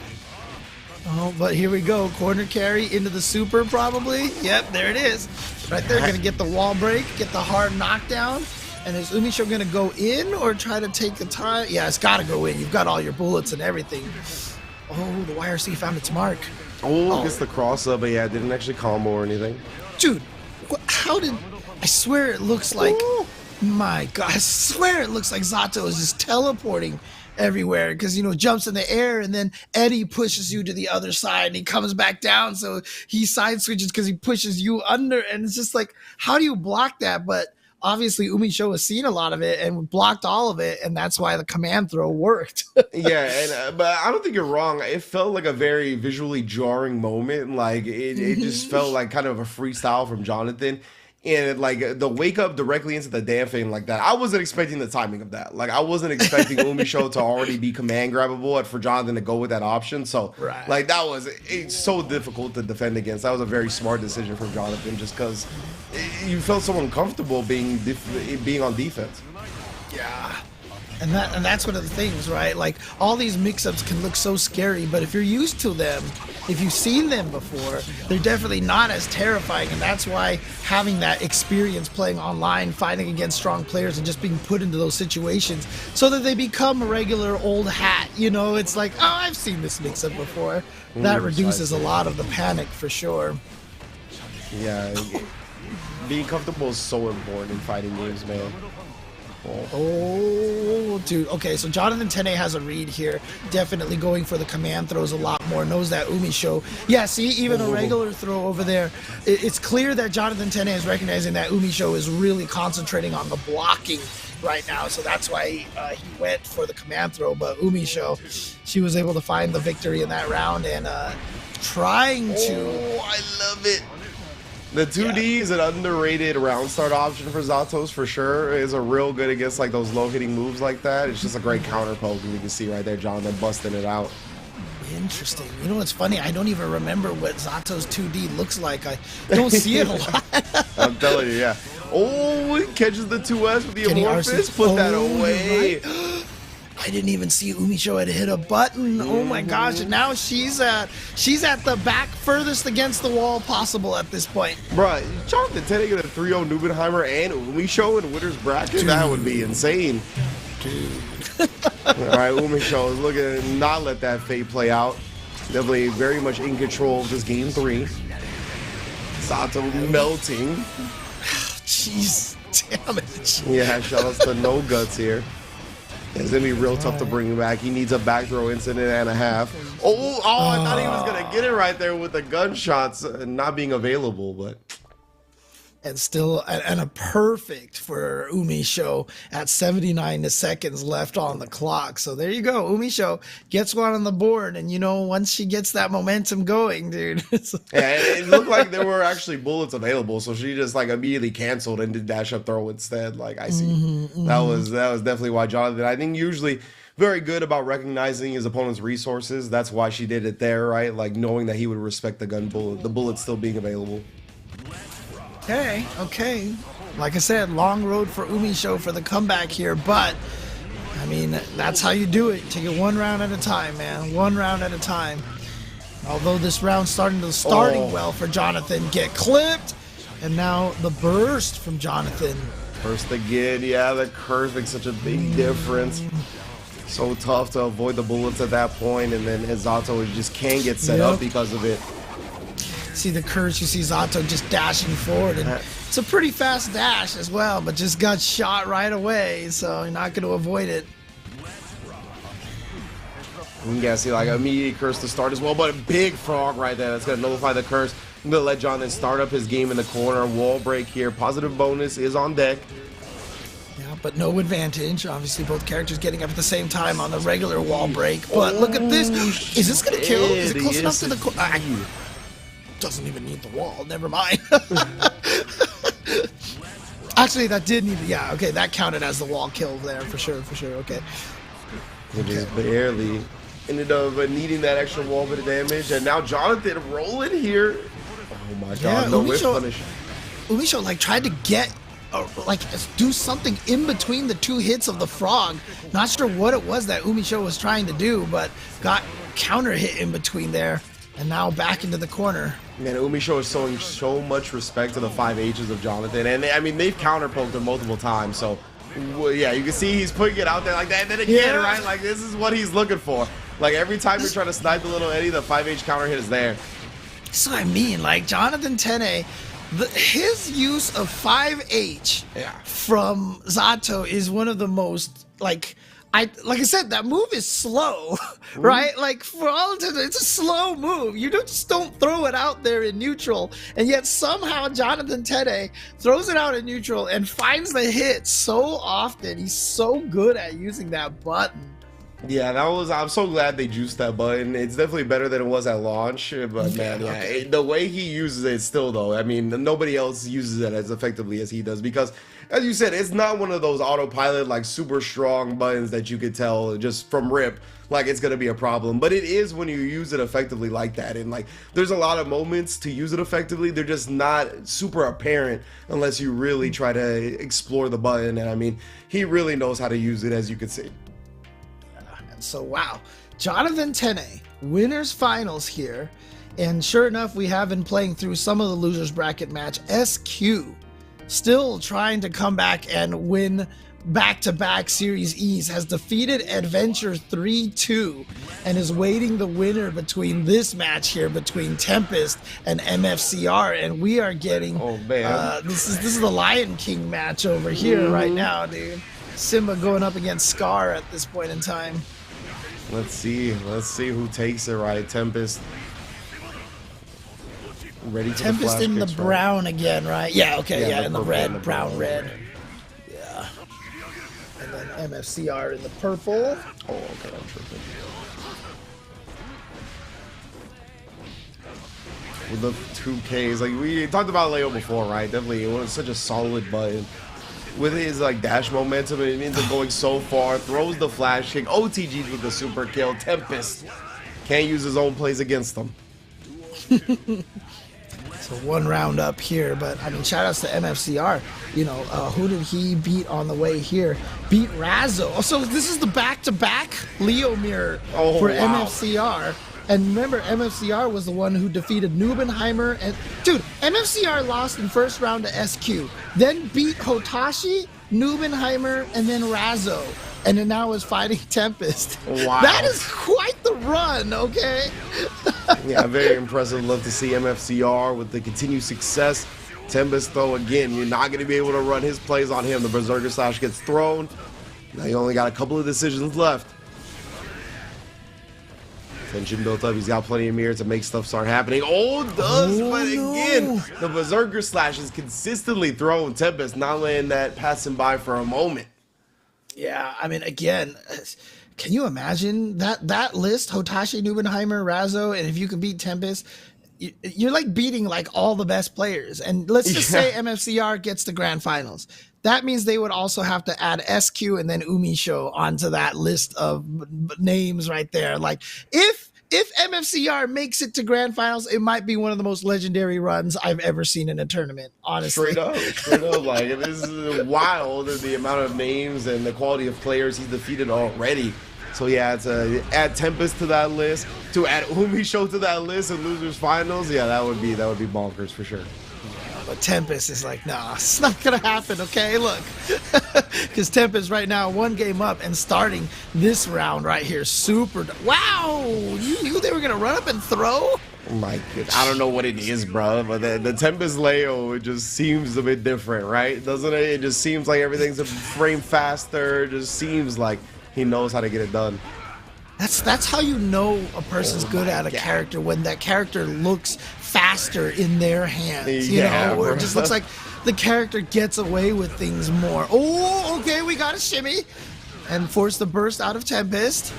Oh, but here we go. Corner carry into the super, probably. Yep, there it is. Right there, gonna get the wall break, get the hard knockdown. And is UMISHO gonna go in or try to take the time? Yeah, it's gotta go in. You've got all your bullets and everything. Oh, the YRC found its mark. Oh, gets the cross up, but yeah, didn't actually combo or anything. Dude, how did... I swear it looks like... My God, I swear it looks like Zato is just teleporting everywhere because, you know, jumps in the air and then Eddie pushes you to the other side and he comes back down. So he side switches because he pushes you under. And it's just like, how do you block that? But obviously Umi Show has seen a lot of it and blocked all of it. And that's why the command throw worked. Yeah, and but I don't think you're wrong. It felt like a very visually jarring moment. Like it just felt like kind of a freestyle from Jonathan. And like the wake up directly into the damn thing like that, I wasn't expecting the timing of that. Like I wasn't expecting UMISHO to already be command grabbable and for Jonathan to go with that option. So like that was it's so difficult to defend against. That was a very smart decision from Jonathan, just because you felt so uncomfortable being on defense. Yeah. And that's one of the things, right? Like all these mix-ups can look so scary, but if you're used to them, if you've seen them before, they're definitely not as terrifying. And that's why having that experience playing online, fighting against strong players, and just being put into those situations so that they become a regular old hat. You know, it's like, oh, I've seen this mix-up before. That reduces a lot of the panic for sure. Yeah, being comfortable is so important in fighting games, man. Oh, dude. Okay, so Jonathan Tene has a read here. Definitely going for the command throws a lot more. Knows that Umi Show. Yeah, see, even a regular throw over there. It's clear that Jonathan Tene is recognizing that Umi Show is really concentrating on the blocking right now. So that's why he went for the command throw. But Umi Show, she was able to find the victory in that round and trying to... Oh, I love it. The 2D is an underrated round start option for Zatos for sure. It's a real good against like those low hitting moves like that. It's just a great counter poke, and you can see right there Jonathan busting it out. Interesting. You know what's funny? I don't even remember what Zato's 2D looks like. I don't see it a lot. I'm telling you, yeah. Oh, he catches the 2S with the amorphous. Put that away. Right. I didn't even see UMISHO had hit a button. Oh my gosh! And now she's at the back furthest against the wall possible at this point. Bruh, Jonathan Tene get a 3-0 Neubenheimer and UMISHO in winner's bracket. Dude. That would be insane. Dude. All right, UMISHO is looking to not let that fate play out. Definitely very much in control of this game 3. Sato melting. Jeez, damn it. Yeah, shout outs to No Guts here. It's going to be real tough to bring him back. He needs a back throw incident and a half. Oh, I thought he was going to get it right there with the gunshots not being available, but... and still and a perfect for Umi Show at 79 seconds left on the clock. So there you go. Umi Show gets one on the board, and once she gets that momentum going, dude. Yeah, it looked like there were actually bullets available, so she just like immediately canceled and did dash up throw instead. Like I see. That was definitely why Jonathan, I think, usually very good about recognizing his opponent's resources. That's why she did it there, right? Like knowing that he would respect the bullet still being available. Okay. Like I said, long road for Umi Show for the comeback here, but I mean, that's how you do it. Take it one round at a time, man. One round at a time. Although this round starting well for Jonathan, get clipped, and now the burst from Jonathan. Burst again, yeah, the curse makes such a big difference. So tough to avoid the bullets at that point, and then Zato just can't get set up because of it. See the curse, you see Zato just dashing forward, and it's a pretty fast dash as well, but just got shot right away, so you're not going to avoid it. You can see like immediate curse to start as well, but a big frog right there that's going to nullify the curse. I'm going to let Jonathan start up his game in the corner. Wall break here. Positive bonus is on deck. Yeah, but no advantage. Obviously, both characters getting up at the same time on the regular wall break. But look at this. Is this going to kill? Is it close enough to the corner? Doesn't even need the wall. Never mind. Actually, that did need. Yeah, okay, that counted as the wall kill there for sure. Okay. It just barely ended up needing that extra wall bit of damage, and now Jonathan rolling here. Oh my God! No whip punish. UMISHO like tried to get. Do something in between the two hits of the frog. Not sure what it was that UMISHO was trying to do, but got counter hit in between there, and now back into the corner. Man, UMISHO is showing so much respect to the 5 H's of Jonathan, and I mean they've counter poked him multiple times. So yeah, you can see he's putting it out there like that. And then again, right? Like this is what he's looking for. Like every time you're trying to snipe the little Eddie, the 5H counter hit is there. That's what I mean. Like Jonathan Tene. His use of 5H from Zato is one of the most like I said, that move is slow, right? Like for all intents, it's a slow move. You just don't throw it out there in neutral, and yet somehow Jonathan Tene throws it out in neutral and finds the hit so often. He's so good at using that button. Yeah, I'm so glad they juiced that button. It's definitely better than it was at launch, but man, the way he uses it still though, I mean, nobody else uses it as effectively as he does, because as you said, it's not one of those autopilot like super strong buttons that you could tell just from rip like it's gonna be a problem, but it is when you use it effectively like that. And like there's a lot of moments to use it effectively, they're just not super apparent unless you really try to explore the button. And I mean, he really knows how to use it, as you can see. So wow, Jonathan Tene, winners finals here, and sure enough, we have been playing through some of the losers bracket match. SQ still trying to come back and win back-to-back Series E's, has defeated Adventure 3-2 and is waiting the winner between this match here between Tempest and MFCR, and we are getting this is the Lion King match over here right now, dude. Simba going up against Scar at this point in time. Let's see who takes it, right? Tempest ready for Tempest in the brown again, right? Yeah, okay, yeah, in the red, brown, red. Yeah. And then MFCR in the purple. Oh, okay, I'm tripping. With the 2Ks, like we talked about Leo before, right? Definitely, it was such a solid button. With his like dash momentum, it ends up going so far. Throws the flash kick. OTGs with the super kill. Tempest can't use his own plays against them. So one round up here, but I mean, shout outs to MFCR. You know, who did he beat on the way here? Beat Razzo. Oh, so this is the back-to-back Leo mirror for MFCR. And remember, MFCR was the one who defeated Neubenheimer. And dude, MFCR lost in first round to SQ, then beat Hotashi, Neubenheimer, and then Razzo, and then now is fighting Tempest. Wow, that is quite the run. Okay. Yeah, very impressive. Love to see MFCR with the continued success. Tempest, though, again, you're not going to be able to run his plays on him. The Berserker Slash gets thrown. Now you only got a couple of decisions left. Tension built up. He's got plenty of mirrors to make stuff start happening. Oh, does, but again, the Berserker Slash is consistently throwing Tempest, not letting that pass him by for a moment. Yeah, I mean, again, can you imagine that list? Hotashi, Neubenheimer, Razzo, and if you can beat Tempest, you're like beating like all the best players. And let's just say MFCR gets to grand finals. That means they would also have to add SQ and then Umi Show onto that list of names right there. Like if MFCR makes it to grand finals, it might be one of the most legendary runs I've ever seen in a tournament, honestly. Straight up. Like, this is wild, the amount of names and the quality of players he's defeated already. So yeah, to add Tempest to that list, to add Umi Show to that list and losers finals, yeah, that would be bonkers for sure. But Tempest is like, nah, it's not gonna happen. Okay, look, because Tempest right now 1 game up and starting this round right here, super. Wow, you knew they were gonna run up and throw. My goodness. I don't know what it is, bro, but the Tempest Leo, it just seems a bit different, right? Doesn't it? It just seems like everything's a frame faster. It just seems like he knows how to get it done. That's how you know a person's good at a character, when that character looks faster in their hands, you know, or it just looks like the character gets away with things more. Oh, okay, we got a shimmy and force the burst out of Tempest.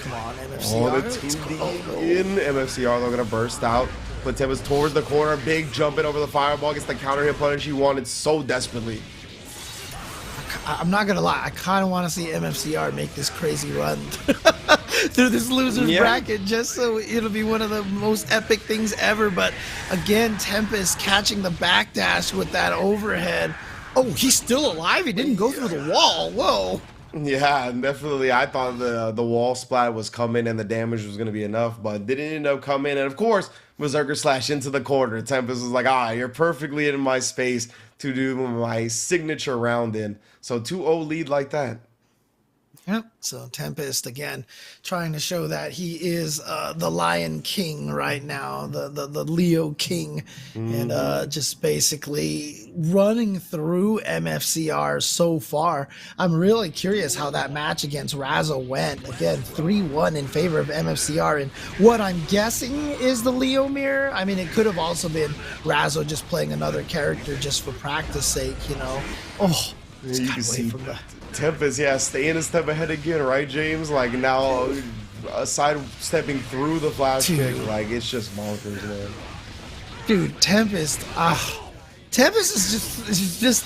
Come on, MFCR. Oh, the 2D in MFCR, they're gonna burst out. Put Tempest towards the corner, big jumping over the fireball, gets the counter hit punish he wanted so desperately. I'm not gonna lie, I kind of want to see MFCR make this crazy run through this losers bracket, just so it'll be one of the most epic things ever. But again, Tempest catching the backdash with that overhead. Oh, he's still alive. He didn't go through the wall. Whoa. Yeah, definitely. I thought the wall splat was coming and the damage was going to be enough, but didn't end up coming. And of course, Berserker Slash into the corner. Tempest was like, you're perfectly in my space to do my signature round in. So 2-0 lead like that. Yep. So Tempest again trying to show that he is the Lion King right now, the Leo King, and just basically running through MFCR so far. I'm really curious how that match against Razzo went. Again, 3-1 in favor of MFCR, and what I'm guessing is the Leo mirror. I mean, it could have also been Razzo just playing another character just for practice sake, you know. Oh, you can see Tempest, staying a step ahead again, right, James? Like now, sidestepping through the flash kick, like it's just bonkers, man. Dude, Tempest is just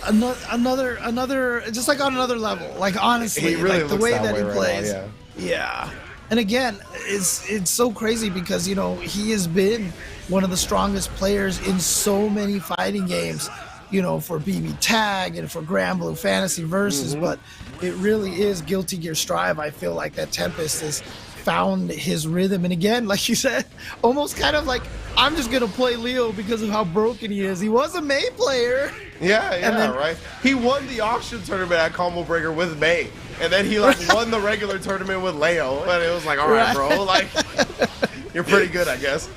another, just like on another level. Like honestly, he really like the way that he right plays, now, yeah. And again, it's so crazy because, you know, he has been one of the strongest players in so many fighting games, you know, for BB Tag and for Grand Blue Fantasy Versus, but it really is Guilty Gear Strive. I feel like that Tempest has found his rhythm, and again, like you said, almost kind of like, I'm just gonna play Leo because of how broken he is. He was a May player. Yeah, right. He won the auction tournament at Combo Breaker with May, and then he like won the regular tournament with Leo, and it was like, all right, bro, like you're pretty good, I guess.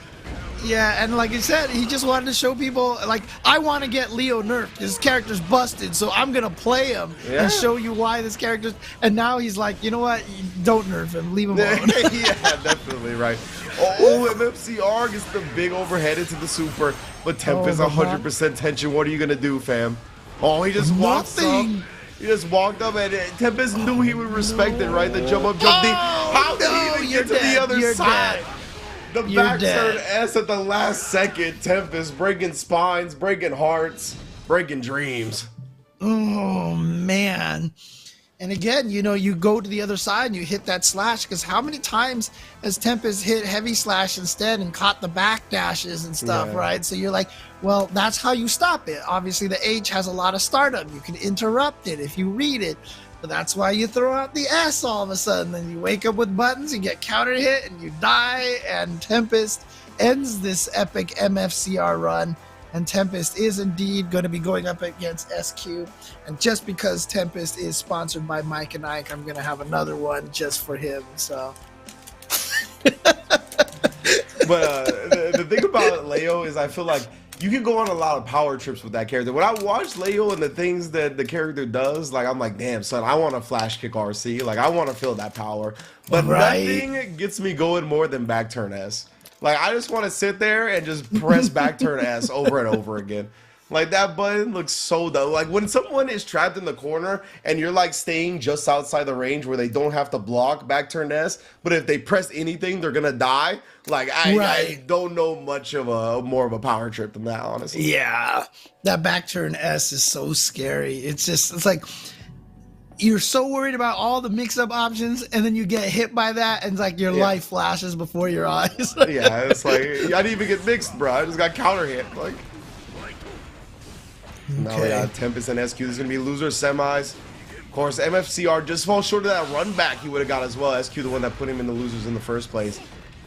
Yeah, and like you said, he just wanted to show people, like, I want to get Leo nerfed. His character's busted, so I'm going to play him and show you why this character's... And now he's like, you know what? Don't nerf him. Leave him alone. Yeah, definitely, right. Oh, MFCR gets the big overhead into the super, but Tempest 100% tension. What are you going to do, fam? Oh, he just walks up. He just walked up, and Tempest knew he would respect it, right? The jump up, jump deep. How did he even get to the other side? The backstern S at the last second. Tempest breaking spines, breaking hearts, breaking dreams. Oh, man. And again, you know, you go to the other side and you hit that slash, because how many times has Tempest hit heavy slash instead and caught the back dashes and stuff, right? So you're like, well, that's how you stop it. Obviously, the H has a lot of startup. You can interrupt it if you read it. But that's why you throw out the S all of a sudden. Then you wake up with buttons, you get counter hit, and you die. And Tempest ends this epic MFCR run. And Tempest is indeed going to be going up against SQ. And just because Tempest is sponsored by Mike and Ike, I'm going to have another one just for him. So. But the thing about Leo is I feel like you can go on a lot of power trips with that character. When I watch Leo and the things that the character does, like I'm like, damn son, I want to flash kick RC. Like I want to feel that power. But nothing gets me going more than back turn S. Like I just want to sit there and just press back turn S over and over again. Like that button looks so dumb. Like when someone is trapped in the corner and you're like staying just outside the range where they don't have to block back turn S, but if they press anything, they're gonna die. Like I don't know much of a more of a power trip than that, honestly. Yeah, that back turn S is so scary. It's like you're so worried about all the mix-up options, and then you get hit by that, and it's like your life flashes before your eyes. Yeah, it's like I didn't even get mixed, bro. I just got counter hit. Like. Now we got Tempest and SQ. This is going to be loser semis. Of course, MFCR just falls short of that run back he would have got as well. SQ the one that put him in the losers in the first place.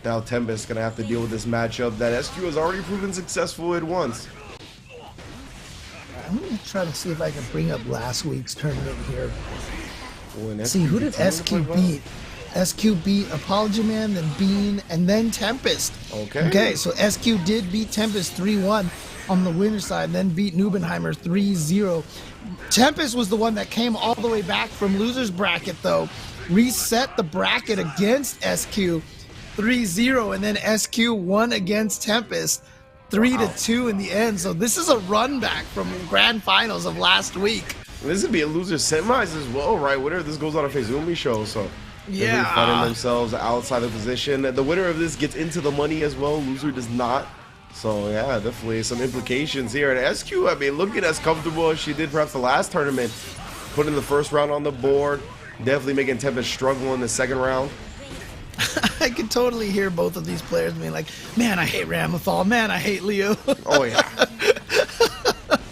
Now Tempest going to have to deal with this matchup that SQ has already proven successful at once. I'm going to try to see if I can bring up last week's tournament here. Oh, see, who did SQ beat? SQ beat ApologyMan, then Bean, and then Tempest. Okay, so SQ did beat Tempest 3-1 on the winner's side, then beat Neubenheimer 3-0. Tempest was the one that came all the way back from loser's bracket, though. Reset the bracket against SQ 3-0, and then SQ won against Tempest 3-2 in the end. So this is a run back from grand finals of last week. This would be a loser semis as well, right? Winner of this goes on to face Umi Show, so they're finding themselves outside the position. The winner of this gets into the money as well. Loser does not. So yeah, definitely some implications here. And SQ, I mean, looking as comfortable as she did perhaps the last tournament, putting the first round on the board, definitely making Tempest struggle in the second round. I could totally hear both of these players being like, man, I hate Ramlethal, man, I hate Leo. Oh yeah.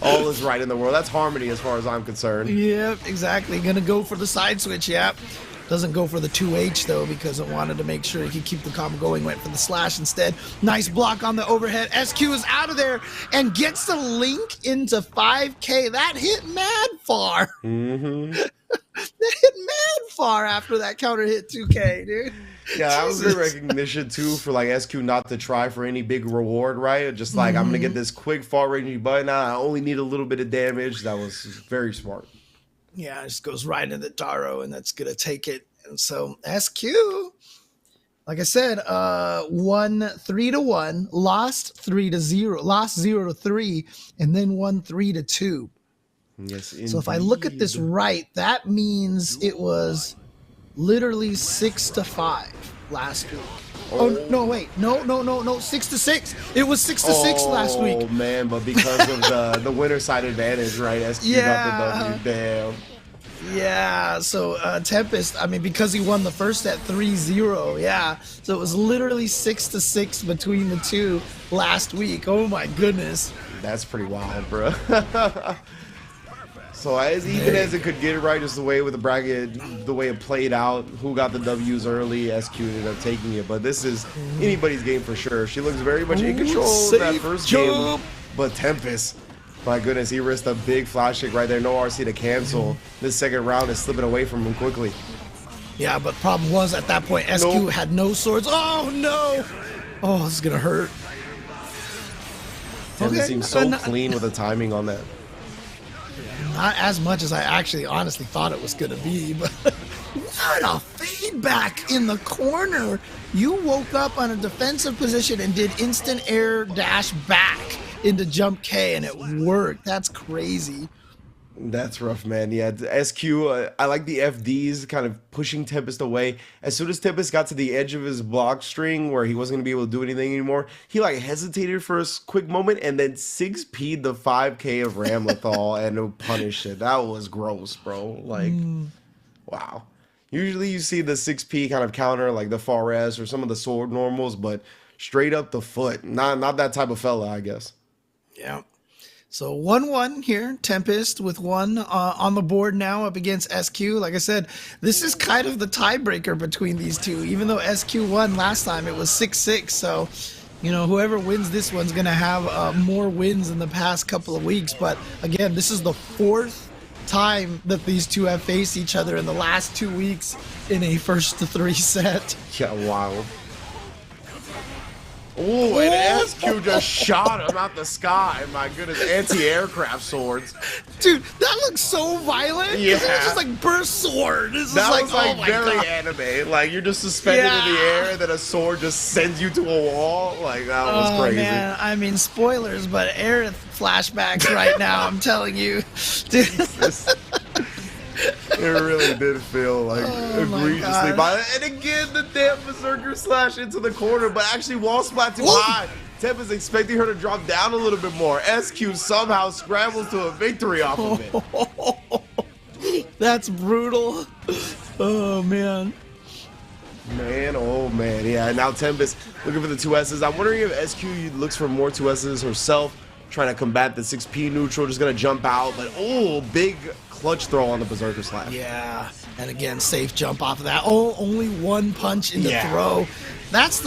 All is right in the world. That's harmony as far as I'm concerned. Yep, exactly. Gonna go for the side switch, yep. Doesn't go for the 2H though because it wanted to make sure he could keep the combo going. Went for the slash instead. Nice block on the overhead. SQ is out of there and gets the link into 5K. That hit mad far. That hit mad far after that counter hit 2K, dude. Yeah, that was good recognition too for like SQ not to try for any big reward, right? Just like I'm gonna get this quick far ranging button. I only need a little bit of damage. That was very smart. Yeah, it just goes right into Taro, and that's going to take it. And so SQ, like I said, won 3-1, lost 3-0, lost 0-3, and then won 3-2. Yes, so if I look at this right, that means it was literally 6-5 last week. Oh no! Wait, no! 6-6. It was 6-6 last week. Oh man, but because of the winner side advantage, right? SQ got the W. Damn. Yeah. So Tempest, I mean, because he won the first set 3-0. Yeah. So it was literally 6-6 between the two last week. Oh my goodness. That's pretty wild, bro. So as even as it could get it right, just the way with the bracket, the way it played out, who got the W's early, SQ ended up taking it. But this is anybody's game for sure. She looks very much in control of that first game. But Tempest, my goodness, he risked a big flash kick right there. No RC to cancel. This second round is slipping away from him quickly. Yeah, but problem was at that point, SQ had no swords. Oh no! Oh, this is gonna hurt. Tempest seems so clean with the timing on that. Not as much as I actually honestly thought it was going to be, but what a feedback in the corner. You woke up on a defensive position and did instant air dash back into jump K, and it worked. That's crazy. That's rough, man. Yeah, SQ, I like the FDs kind of pushing Tempest away. As soon as Tempest got to the edge of his block string where he wasn't going to be able to do anything anymore, he like hesitated for a quick moment and then 6P'd the 5K of Ramlethal and punished it. That was gross, bro. Like, wow. Usually you see the 6P kind of counter like the Fares or some of the sword normals, but straight up the foot. Not that type of fella, I guess. Yeah. So 1-1 here, Tempest with one on the board now up against SQ. Like I said, this is kind of the tiebreaker between these two. Even though SQ won last time, it was 6-6. So, you know, whoever wins this one's going to have more wins in the past couple of weeks. But again, this is the fourth time that these two have faced each other in the last 2 weeks in a 1-3 set. Yeah, wow. Oh, and SQ just shot him out the sky. My goodness, anti-aircraft swords. Dude, that looks so violent. Yeah. It was just like burst sword. This That is like, was like oh my very God. anime. Like you're just suspended in the air, and then a sword just sends you to a wall. Like that was crazy. Man, I mean, spoilers, but Aerith flashbacks right now. I'm telling you, dude. It really did feel like Oh my egregiously God. violent. And again, the damn Berserker slash into the corner, but actually wall splat too high. Tempest expecting her to drop down a little bit more. SQ somehow scrambles to a victory off of it. That's brutal. Oh man. Man, oh man, yeah. Now Tempest looking for the 2Ss. I'm wondering if SQ looks for more 2Ss herself, trying to combat the 6P neutral, just gonna jump out. But oh, big clutch throw on the Berserker slash. Yeah, and again, safe jump off of that. Oh, only one punch in the throw. That's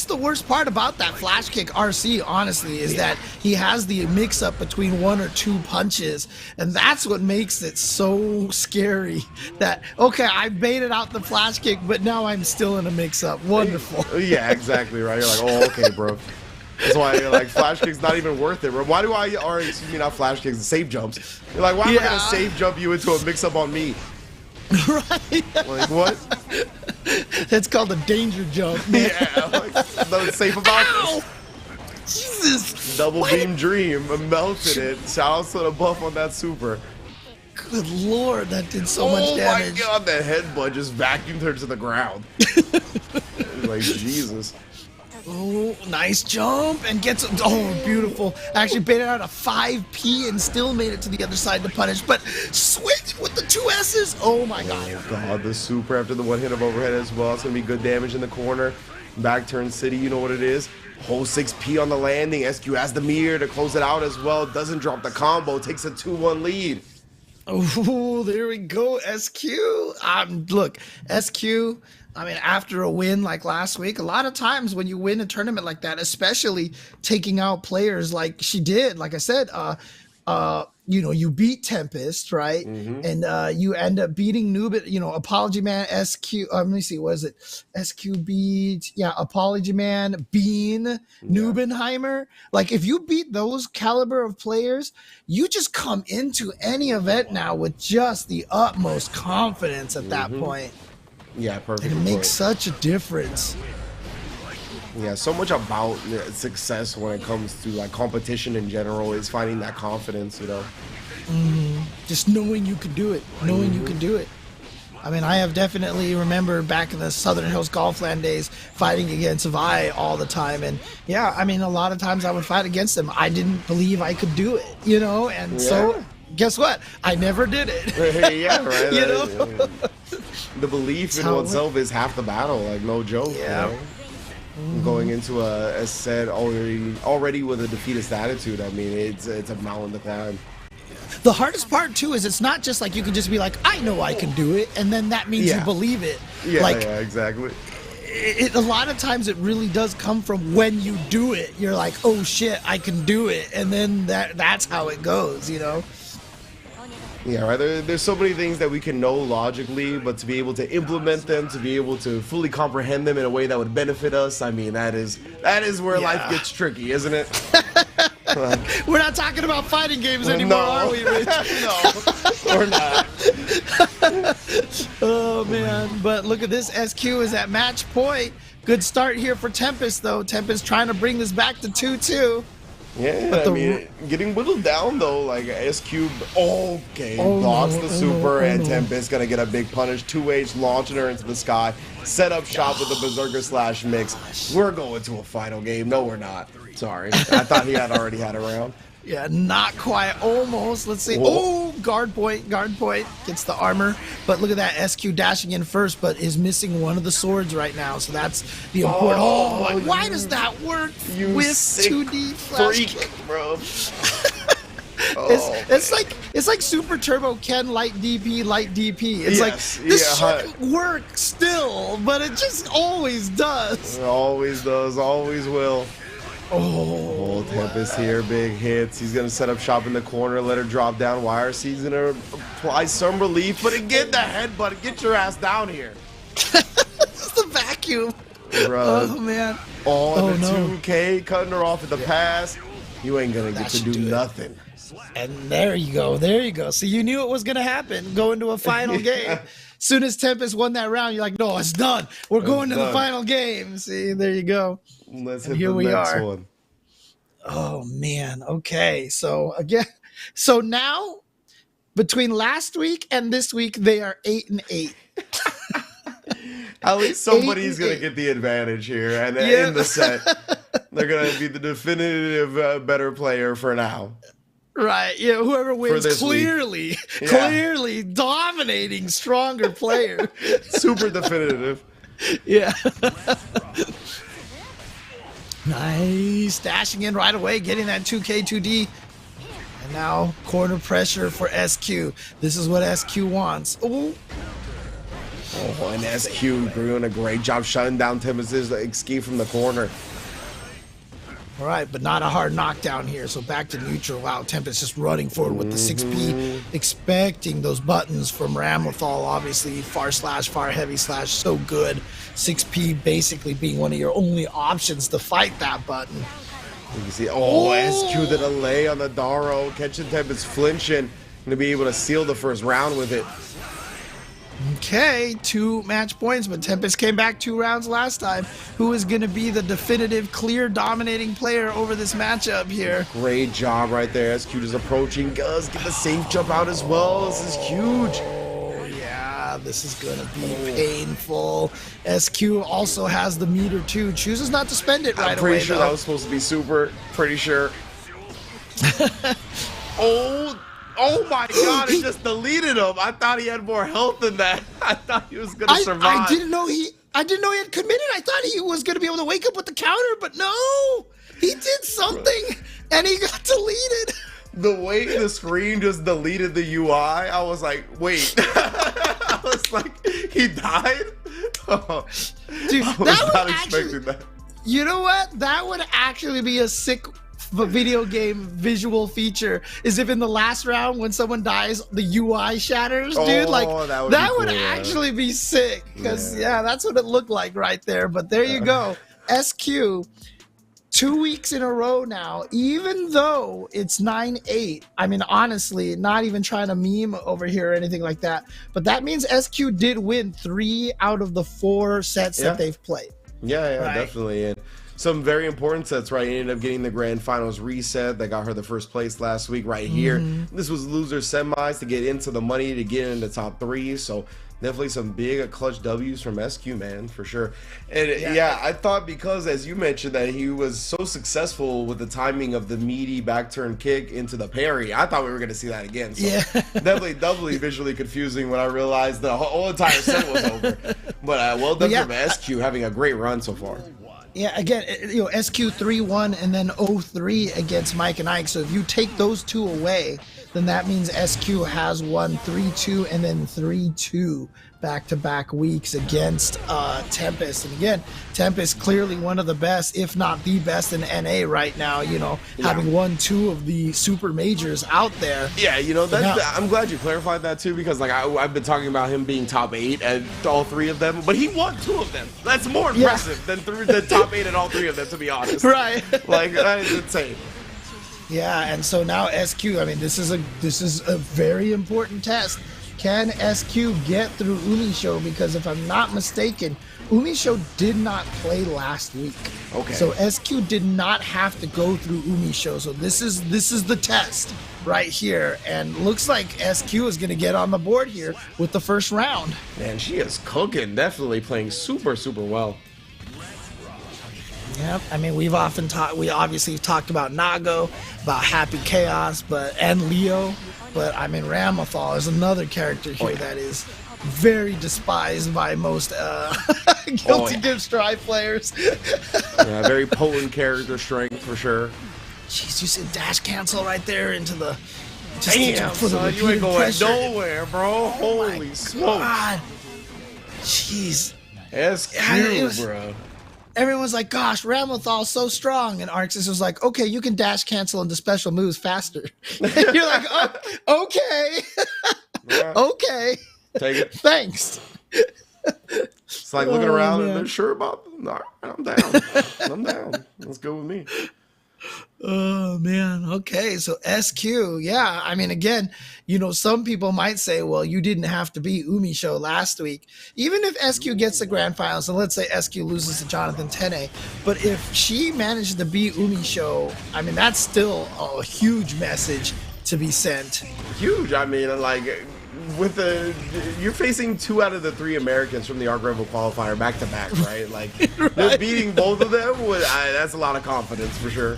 the worst part about that flash kick RC, honestly, is that he has the mix-up between 1 or 2 punches, and that's what makes it so scary. That, okay, I baited out the flash kick, but now I'm still in a mix-up. Wonderful. Yeah, exactly, right? You're like, oh, okay, bro. That's why like flash kicks not even worth it, bro. Why do I, or excuse me, not flash kicks, safe jumps? You're like, why am I gonna safe jump you into a mix-up on me? Right? Like what? That's called a danger jump, man. Yeah, like, nothing safe about Ow! this. Jesus. Double beam dream, melted it. Shout out to the buff on that super. Good lord, that did so much damage. Oh my god, the headbutt just vacuumed her to the ground. Like Jesus. Oh, nice jump and gets, oh, beautiful. Actually baited out a 5P and still made it to the other side to punish, but switch with the 2Ss. Oh my god. Oh god, the super after the one hit of overhead as well. It's gonna be good damage in the corner. Back turn city, you know what it is. Whole 6P on the landing. SQ has the mirror to close it out as well. Doesn't drop the combo, takes a 2-1 lead. Oh, there we go, SQ. Look, SQ, I mean, after a win like last week, a lot of times when you win a tournament like that, especially taking out players like she did, like I said, you know, you beat Tempest, right? And you end up beating ApologyMan, SQ. Let me see, what is it? SQ beat, ApologyMan, Bean, Neubenheimer. Like, if you beat those caliber of players, you just come into any event now with just the utmost confidence at that point. Yeah, perfect. And it makes such a difference. Yeah, so much about success when it comes to like competition in general is finding that confidence, you know. Just knowing you can do it, knowing you can do it. I mean, I have definitely remember back in the Southern Hills Golfland days fighting against Vi all the time. And yeah, I mean, a lot of times I would fight against them. I didn't believe I could do it, you know? And so guess what? I never did it. Yeah, right. You know? The belief in oneself is half the battle, like no joke. Yeah. You know? Going into a set already with a defeatist attitude, I mean, it's a mountain to climb. The hardest part too is it's not just like you can just be like, I know I can do it, and then that means you believe it. Yeah, like, yeah, exactly. A lot of times it really does come from when you do it. You're like, oh shit, I can do it, and then that's how it goes, you know. Yeah, right. There's so many things that we can know logically, but to be able to implement them, to be able to fully comprehend them in a way that would benefit us, I mean, that is where life gets tricky, isn't it? We're not talking about fighting games anymore, are we, Rich? No, we're not. Oh man, but look at this. SQ is at match point. Good start here for Tempest, though. Tempest trying to bring this back to 2-2. Yeah, I mean, getting whittled down though, like SQ, blocks the super, and Tempest gonna get a big punish. 2H launching her into the sky, set up shop with the Berserker slash mix. We're going to a final game. No, we're not. Sorry, I thought he had already had a round. Yeah, not quite. Almost. Let's see. Whoa. Oh, guard point. Gets the armor. But look at that. SQ dashing in first, but is missing one of the swords right now. So that's the important. Why does that work with 2D flash kick, bro? It's like Super Turbo Ken light DP. It's like this shouldn't work still, but it just always does. It always does. Always will. Oh, Tempest here, big hits. He's gonna set up shop in the corner, let her drop down. YRC's gonna apply some relief, but again, the headbutt. Get your ass down here. It's the vacuum. Bro. Oh man. Oh, the no. 2K cutting her off at the pass. You ain't gonna get That to should do do it. nothing. And there you go. There you go. So you knew it was going to happen. Go into a final game. Soon as Tempest won that round, you're like, no, it's done. We're going to the done. final game. See, there you go. Let's And hit here the we next are. one. Oh, man. Okay. So again, so now between last week and this week, they are 8-8. At least somebody's 8-8. gonna get the advantage here, and Yeah. in the set, they're gonna be the definitive better player for now. Right. Yeah. Whoever wins this week. clearly dominating stronger player. Super definitive. Yeah. Nice. Dashing in right away, getting that 2K 2D. And now corner pressure for SQ. This is what SQ wants. Ooh. Oh, and SQ doing a great job shutting down Tempest's escape from the corner. All right, but not a hard knockdown here. So back to neutral. Wow, Tempest just running forward with the 6P, expecting those buttons from Ramlethal. Obviously, far slash, far heavy slash, so good. 6P basically being one of your only options to fight that button. You can see, SQ the delay on the Daro, catching Tempest flinching, gonna be able to seal the first round with it. Okay, 2 match points, but Tempest came back 2 rounds last time. Who is going to be the definitive, clear, dominating player over this matchup here? Great job right there. SQ is approaching. Does get the safe jump out as well. This is huge. Oh, yeah, this is going to be painful. SQ also has the meter too. Chooses not to spend it right away. I'm pretty sure though. that was supposed to be super. Pretty sure. Oh my god, it just deleted him. I thought he had more health than that. I thought he was gonna survive. I didn't know he had committed. I thought he was going to be able to wake up with the counter, but no. He did something and he got deleted. The way the screen just deleted the UI, I was like, wait. I was like, he died? Oh, Dude, I was not expecting that. You know what? That would actually be a sick video game visual feature, is if in the last round when someone dies the UI shatters, dude. Like that would cool, actually be sick, because yeah, that's what it looked like right there. But there you go. SQ 2 weeks in a row now, even though it's 9-8. I mean, honestly, not even trying to meme over here or anything like that, but that means SQ did win 3 out of the 4 sets that they've played. Yeah, right? Definitely. And some very important sets, right? He ended up getting the grand finals reset that got her the first place last week right here. This was loser semis to get into the money, to get into the top 3. So definitely some big clutch W's from SQ, man, for sure. And yeah, I thought, because as you mentioned that he was so successful with the timing of the meaty back turn kick into the parry, I thought we were going to see that again. So definitely doubly visually confusing when I realized the whole entire set was over. But well done from SQ, having a great run so far. Yeah, again, you know, SQ 3-1 and then 0-3 against Mike and Ike. So if you take those 2 away, then that means SQ has won 3-2 and then 3-2 back-to-back weeks against Tempest. And again, Tempest clearly one of the best, if not the best in NA right now, you know, having won 2 of the super majors out there. Yeah, you know, I'm glad you clarified that too, because like I've been talking about him being top 8 at all 3 of them, but he won 2 of them. That's more impressive than the top 8 at all 3 of them, to be honest. Right. Like, that is insane. Yeah, and so now SQ, I mean, this is a very important test. Can SQ get through UMISHO? Because if I'm not mistaken, UMISHO did not play last week. Okay. So SQ did not have to go through UMISHO. So this is the test right here, and looks like SQ is going to get on the board here with the first round. Man, she is cooking. Definitely playing super, super well. Yep. I mean, we obviously talked about Nago, about Happy Chaos, and Leo, but I mean, Ramlethal is another character here that is very despised by most Guilty Gear Strive players. Yeah, very potent character strength for sure. Jeez, you said dash cancel right there into the. Damn, son, you ain't going nowhere, bro. Holy smokes. Jeez. SQ, bro. Everyone's like, gosh, Ramlethal's so strong. And Arxis was like, okay, you can dash cancel into special moves faster. And you're like, oh, okay. Yeah. Okay. Take it. Thanks. It's like looking around and man. they're sure about. All right, I'm down. I'm down. Let's go with me. Oh man. Okay. So SQ. Yeah. I mean, again, some people might say, well, you didn't have to beat Umi Show last week. Even if SQ gets the grand finals, and let's say SQ loses to Jonathan Tene, but if she manages to beat Umi Show, I mean, that's still a huge message to be sent. Huge. I mean, like, you're facing 2 out of the 3 Americans from the Arc Rival qualifier back to back, right? Like, just beating both of them, that's a lot of confidence for sure.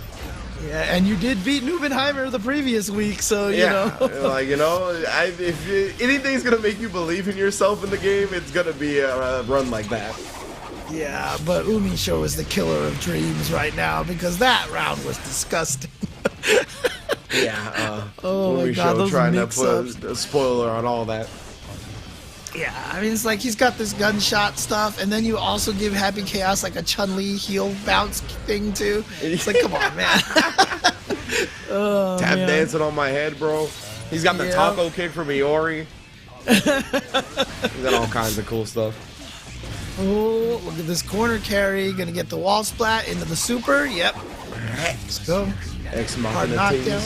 Yeah, and you did beat Neubenheimer the previous week, so like if anything's gonna make you believe in yourself in the game, it's gonna be a run like that. Yeah, but Umi Show is the killer of dreams right now because that round was disgusting. Oh my God, those trying to put a spoiler on all that. Yeah, I mean, it's like he's got this gunshot stuff, and then you also give Happy Chaos like a Chun-Li heel bounce thing too. It's like, come on, man. Tap dancing on my head, bro. He's got the taco kick from Iori. He's got all kinds of cool stuff. Oh, look at this corner carry. Gonna get the wall splat into the super. Yep. Let's go. Hard knockdown.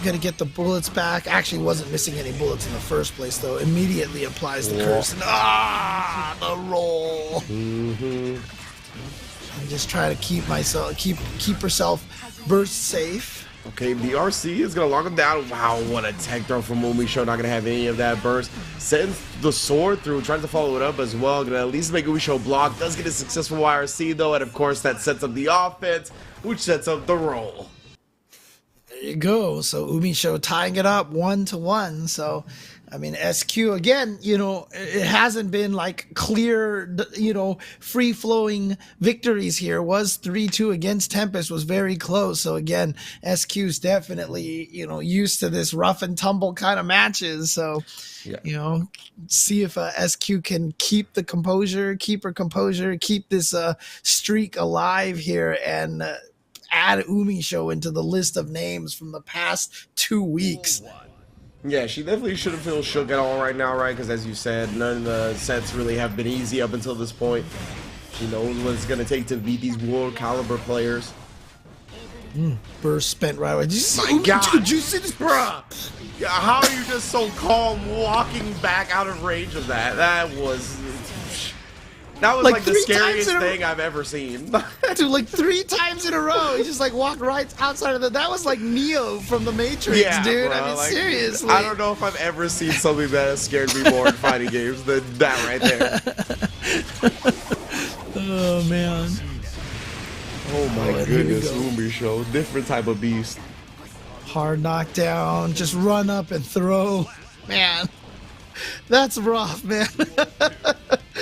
Gonna get the bullets back. Actually wasn't missing any bullets in the first place though. Immediately applies the curse and the roll. I'm just trying to keep herself burst safe. Okay, the RC is gonna lock him down. Wow, what a tech throw from Umi Show. Not gonna have any of that burst. Sends the sword through, tries to follow it up as well. Gonna at least make Umi Show block. Does get a successful YRC though, and of course that sets up the offense, which sets up the roll. There you go. So Umi Show tying it up 1-1. So, I mean, SQ again, it hasn't been like clear, free flowing victories here. Was 3-2 against Tempest, was very close. So again, SQ's definitely, used to this rough and tumble kind of matches. So, see if SQ can keep her composure, keep this streak alive here and, add Umi Show into the list of names from the past 2 weeks. Yeah, she definitely shouldn't feel shook at all right now, right? Because as you said, none of the sets really have been easy up until this point. She knows what it's going to take to beat these world caliber players. Burst spent right away. My God. Did you see this? Bruh! Yeah, how are you just so calm walking back out of range of that? That was like the scariest thing I've ever seen. Dude, like 3 times in a row, he just like walked right outside of that was like Neo from the Matrix, dude. Bro, I mean, seriously. I don't know if I've ever seen something that has scared me more in fighting games than that right there. Oh man. Oh my goodness, Umi Show, different type of beast. Hard knockdown, just run up and throw. Man, that's rough, man.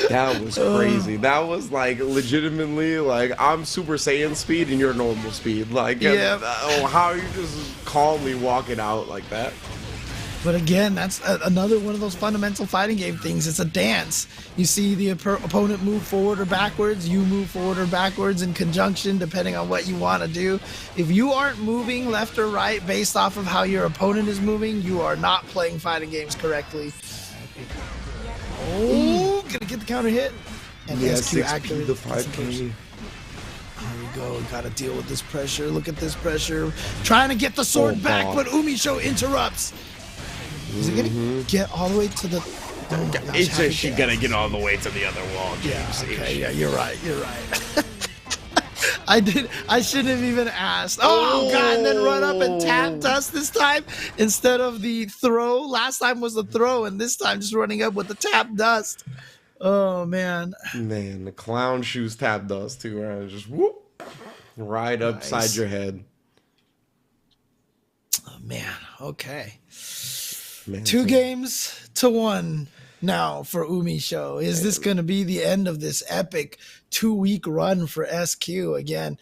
That was crazy. That was like legitimately like I'm Super Saiyan speed and you're normal speed. Like, how are you just calmly walking out like that? But again, that's another one of those fundamental fighting game things. It's a dance. You see the opponent move forward or backwards. You move forward or backwards in conjunction, depending on what you want to do. If you aren't moving left or right based off of how your opponent is moving, you are not playing fighting games correctly. Oh, gonna get the counter hit. And SQ activated the 5K. Here we go. Gotta deal with this pressure. Look at this pressure. Trying to get the sword back, but Umi Show interrupts. Is it gonna get all the way to the? Oh my gosh, it's just she's gonna get all the way to the other wall. James. Yeah. Okay. Yeah. You're right. I shouldn't have even asked. Oh God! And then run up and tap dust this time instead of the throw. Last time was the throw, and this time just running up with the tap dust. Oh man. Man, the clown shoes tap dust too, right? Just whoop right upside your head. Oh man. Okay. Man, 2 games to 1 now for Umi Show. Is this going to be the end of this epic 2-week run for SQ? Again,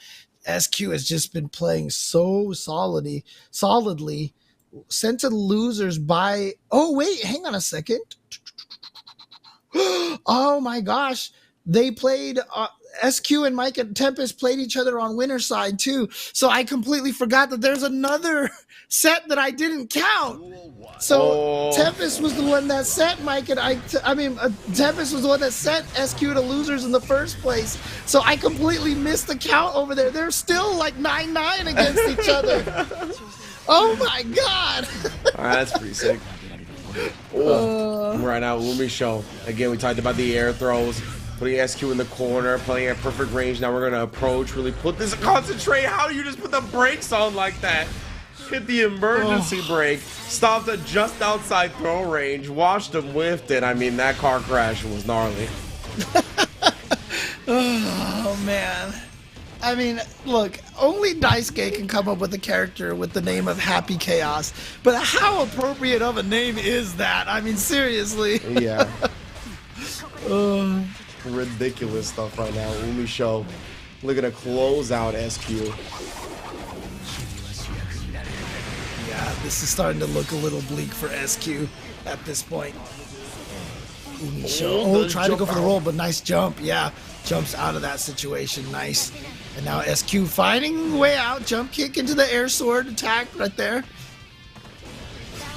SQ has just been playing so solidly, sent to losers by... Oh, wait, hang on a second. Oh, my gosh. They played... SQ and Mike and Tempest played each other on winner side too. So I completely forgot that there's another set that I didn't count. So Tempest was the one that set Mike and Tempest was the one that set SQ to losers in the first place. So I completely missed the count over there. They're still like 9-9 against each other. Oh my God. All right, that's pretty sick. Right now, Umi Show. Again, we talked about the air throws, putting SQ in the corner, playing at perfect range. Now we're going to approach, really put this, concentrate. How do you just put the brakes on like that? Hit the emergency brake, stopped at just outside throw range, watched him whiffed it. I mean, that car crash was gnarly. Oh, man. I mean, look, only Daisuke can come up with a character with the name of Happy Chaos, but how appropriate of a name is that? I mean, seriously. Yeah. Ridiculous stuff right now. Umi Show looking to close out SQ. Yeah, this is starting to look a little bleak for SQ at this point. Umi Show. Trying to go for the roll, but nice jump. Yeah, jumps out of that situation. Nice. And now SQ finding the way out. Jump kick into the air sword attack right there.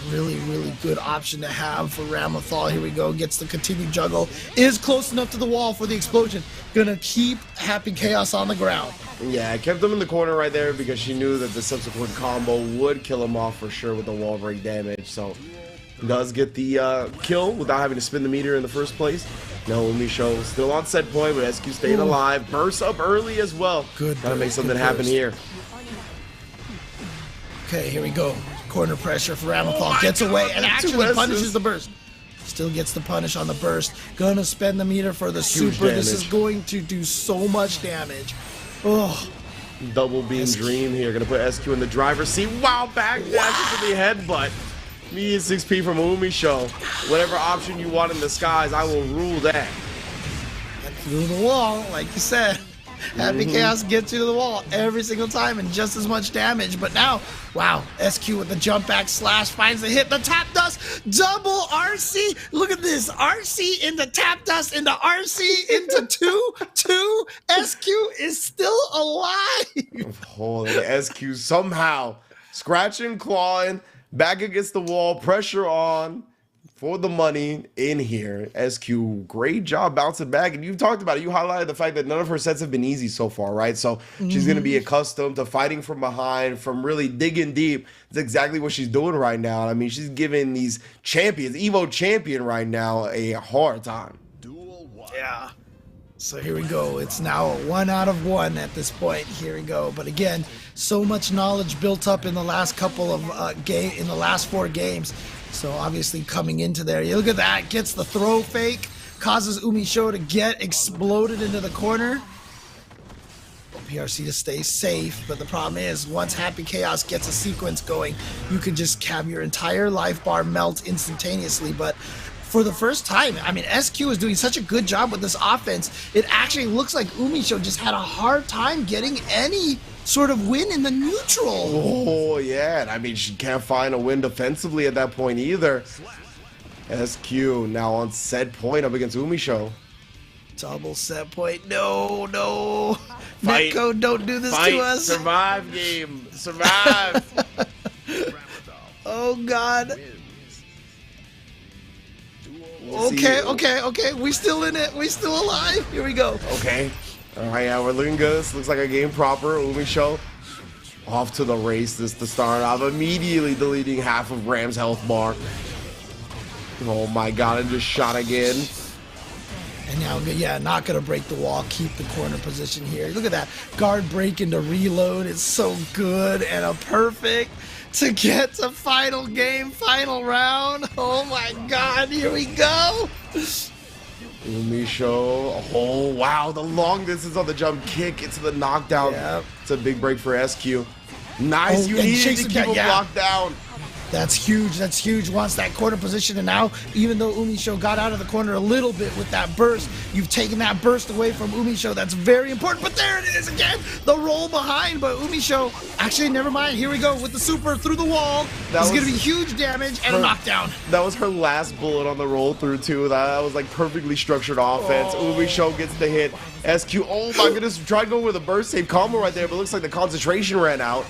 Really, really good option to have for Ramathal. Here we go. Gets the continued juggle. Is close enough to the wall for the explosion. Gonna keep Happy Chaos on the ground. Yeah, I kept him in the corner right there because she knew that the subsequent combo would kill him off for sure with the wall break damage. So does get the kill without having to spin the meter in the first place. No, Umi Show still on set point, but SQ staying alive. Bursts up early as well. Gotta make something happen here. Okay, here we go. Corner pressure for Ramathal. Gets away and actually punishes the burst. Still gets the punish on the burst. Gonna spend the meter for the super. This is going to do so much damage. Oh. Double beam dream here. Gonna put SQ in the driver's seat. Wow, back dash into the headbutt. Me and 6P from Umi Show. Whatever option you want in the skies, I will rule that. And through the wall, like you said. Happy Chaos gets you to the wall every single time and just as much damage. But now, wow, SQ with the jump back slash finds the hit. The tap dust, double RC. Look at this. RC into tap dust, into RC, into 2. SQ is still alive. Holy SQ somehow scratching, clawing, back against the wall, pressure on. For the money in here. SQ, great job bouncing back. And you've talked about it. You highlighted the fact that none of her sets have been easy so far, right? So she's going to be accustomed to fighting from behind, from really digging deep. That's exactly what she's doing right now. I mean, she's giving these champions, Evo champion right now, a hard time. Yeah. So here we go. It's now a 1 out of 1 at this point. Here we go. But again, so much knowledge built up in the last couple of in the last 4 games. So obviously coming into there, you look at that, gets the throw fake, causes Umi Show to get exploded into the corner. PRC to stay safe, but the problem is once Happy Chaos gets a sequence going, you can just have your entire life bar melt instantaneously. But for the first time, I mean, SQ is doing such a good job with this offense, it actually looks like Umi Show just had a hard time getting any sort of win in the neutral. Oh, yeah. And I mean, she can't find a win defensively at that point either. SQ now on set point up against Umi Show. Double set point. No. Fight. Netcode, don't do this Fight. to us. Survive, game. Survive. Oh, God. Okay. We still in it. We still alive. Here we go. Okay. All right, yeah, we're looking good. This looks like a game proper. Umi Show off to the races to start off, immediately deleting half of Ram's health bar. Oh my God, and just shot again. And now, yeah, not going to break the wall. Keep the corner position here. Look at that. Guard break into reload. It's so good and a perfect to get to final game, final round. Oh my God, here we go. Umi Show. Oh, wow. The long distance on the jump kick into the knockdown. Yep. It's a big break for SQ. Nice. You needed to keep him locked down. That's huge. That's huge. Wants that corner position. And now, even though UMISHO got out of the corner a little bit with that burst, you've taken that burst away from UMISHO. That's very important. But there it is again. The roll behind. But UMISHO, actually, never mind. Here we go with the super through the wall. This is going to be huge damage and a knockdown. That was her last bullet on the roll through, too. That was like perfectly structured offense. UMISHO gets the hit. SQ, oh my goodness, tried to go with a burst save combo right there, but it looks like the concentration ran out.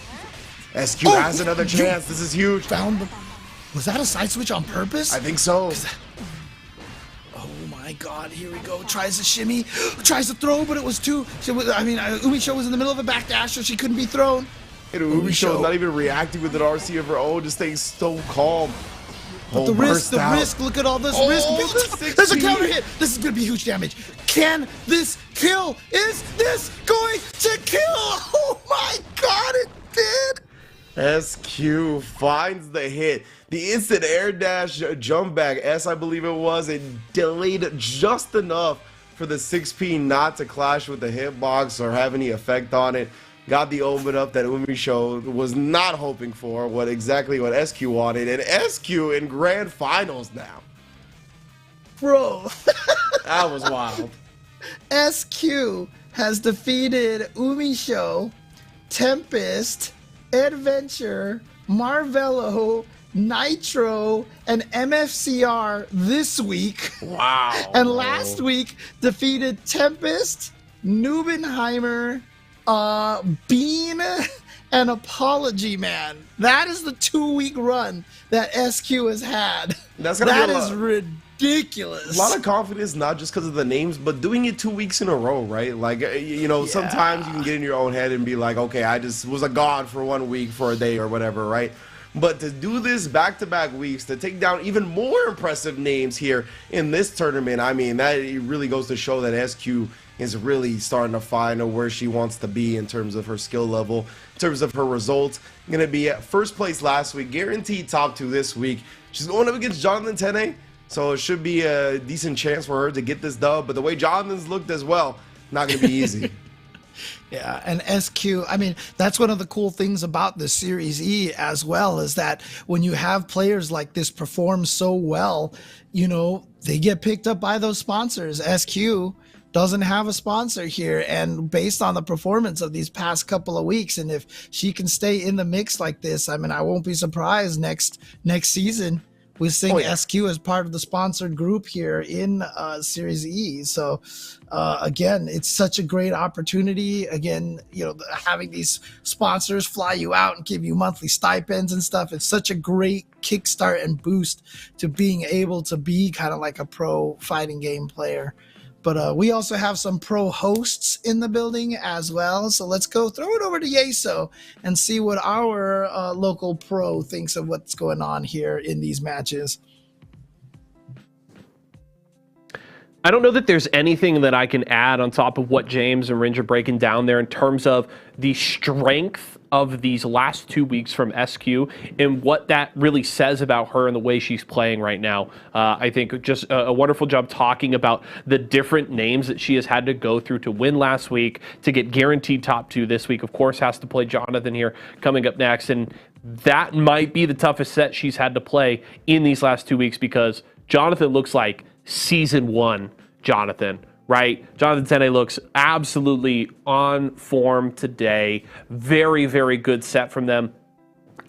SQ has another chance. This is huge. Found the... Was that a side switch on purpose? I think so. Oh my god, here we go. Tries to shimmy, tries to throw, but it was too... UMISHO was in the middle of a backdash, so she couldn't be thrown. And UMISHO is not even reacting with an RC of her own, just staying so calm. But the risk, look at all this risk. There's a counter hit. This is going to be huge damage. Can this kill? Is this going to kill? Oh my god, it did. SQ finds the hit. The instant air dash jump back, I believe it was, it delayed just enough for the 6P not to clash with the hitbox or have any effect on it. Got the omen up that UMISHO was not hoping for, exactly what SQ wanted, and SQ in grand finals now. Bro. That was wild. SQ has defeated UMISHO, Tempest, Adventure, Marvello, Nitro, and MFCR this week. Wow. And last week defeated Tempest, Neubenheimer, Bean, and ApologyMan. That is the 2-week run that SQ has had. That is ridiculous. A lot of confidence, not just because of the names, but doing it 2 weeks in a row, right? Like, sometimes you can get in your own head and be like, okay, I just was a god for 1 week, for a day, or whatever, right? But to do this back-to-back weeks, to take down even more impressive names here in this tournament, I mean, that it really goes to show that SQ is really starting to find where she wants to be in terms of her skill level, in terms of her results. Going to be at first place last week, guaranteed top 2 this week. She's going up against Jonathan Tene, so it should be a decent chance for her to get this dub. But the way Jonathan's looked as well, not going to be easy. Yeah, and SQ, I mean, that's one of the cool things about the Series E as well, is that when you have players like this perform so well, they get picked up by those sponsors. SQ doesn't have a sponsor here, and based on the performance of these past couple of weeks, and if she can stay in the mix like this, I mean, I won't be surprised next season we sing SQ as part of the sponsored group here in Series E. So again, it's such a great opportunity. Again, having these sponsors fly you out and give you monthly stipends and stuff, it's such a great kickstart and boost to being able to be kind of like a pro fighting game player. But we also have some pro hosts in the building as well. So let's go throw it over to Yeso and see what our local pro thinks of what's going on here in these matches. I don't know that there's anything that I can add on top of what James and Ringe are breaking down there in terms of the strength of these last 2 weeks from SQ and what that really says about her and the way she's playing right now. I think just a wonderful job talking about the different names that she has had to go through to win last week, to get guaranteed top 2 this week. Of course, has to play Jonathan here coming up next, and that might be the toughest set she's had to play in these last 2 weeks, because Jonathan looks like Season 1 Jonathan, right? Jonathan Tene looks absolutely on form today. Very, very good set from them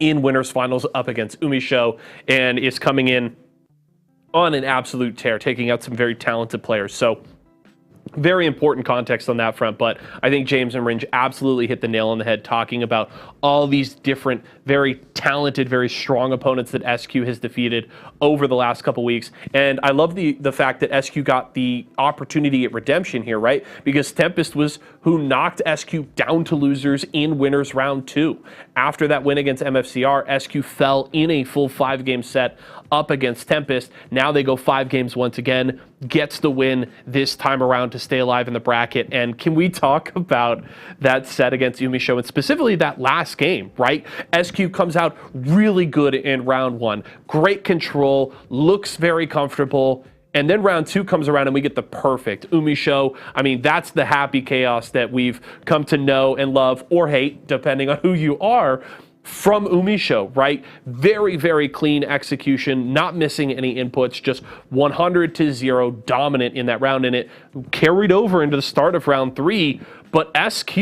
in winners finals up against UMISHO, and is coming in on an absolute tear, taking out some very talented players. So very important context on that front, but I think James and Ringe absolutely hit the nail on the head talking about all these different, very talented, very strong opponents that SQ has defeated over the last couple weeks. And I love the fact that SQ got the opportunity at redemption here, right? Because Tempest was who knocked SQ down to losers in winners round 2. After that win against MFCR, SQ fell in a full 5-game set up against Tempest. Now they go 5 games once again, gets the win this time around to stay alive in the bracket. And can we talk about that set against UMISHO, and specifically that last game, right? SQ comes out really good in round 1. Great control, looks very comfortable. And then round 2 comes around and we get the perfect UMISHO. I mean, that's the happy chaos that we've come to know and love, or hate, depending on who you are. from UMISHO, right? Very, very clean execution, not missing any inputs, just 100-0 dominant in that round, and it carried over into the start of round 3, but SQ,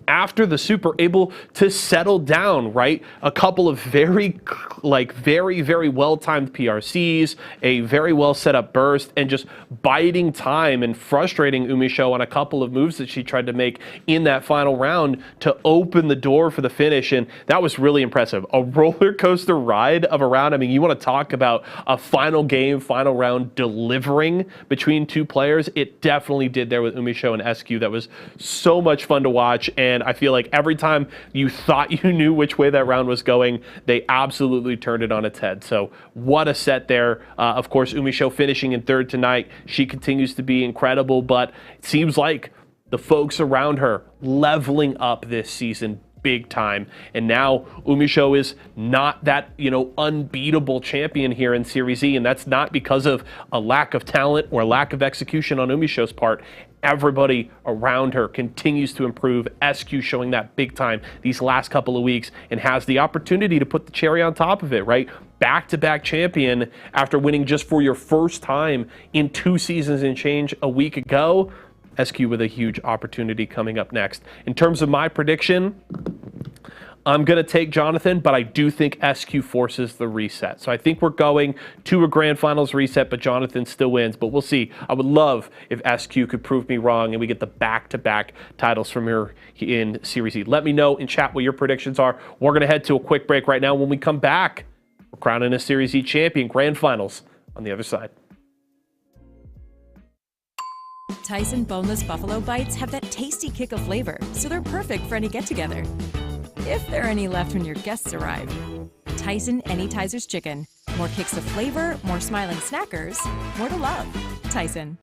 after the super, able to settle down, right? A couple of very well-timed PRCs, a very well set up burst, and just biding time and frustrating UMISHO on a couple of moves that she tried to make in that final round to open the door for the finish. And that was really impressive. A roller coaster ride of a round. I mean, you want to talk about a final game, final round delivering between two players. It definitely did there with UMISHO and SQ. That was so much fun to watch. And I feel like every time you thought you knew which way that round was going, they absolutely turned it on its head. So what a set there. Of course, UMISHO finishing in third tonight. She continues to be incredible, but it seems like the folks around her leveling up this season big time. And now UMISHO is not that, unbeatable champion here in Series E, and that's not because of a lack of talent or lack of execution on UMISHO's part. Everybody around her continues to improve. SQ showing that big time these last couple of weeks and has the opportunity to put the cherry on top of it, right? Back-to-back champion after winning just for your first time in 2 seasons and change a week ago. SQ with a huge opportunity coming up next. In terms of my prediction, I'm going to take Jonathan, but I do think SQ forces the reset. So I think we're going to a Grand Finals reset, but Jonathan still wins. But we'll see. I would love if SQ could prove me wrong and we get the back-to-back titles from her in Series E. Let me know in chat what your predictions are. We're going to head to a quick break right now. When we come back, we're crowning a Series E champion. Grand Finals on the other side. Tyson boneless buffalo bites have that tasty kick of flavor, so they're perfect for any get-together. If there are any left when your guests arrive. Tyson Anytizers Chicken. More kicks of flavor, more smiling snackers, more to love. Tyson.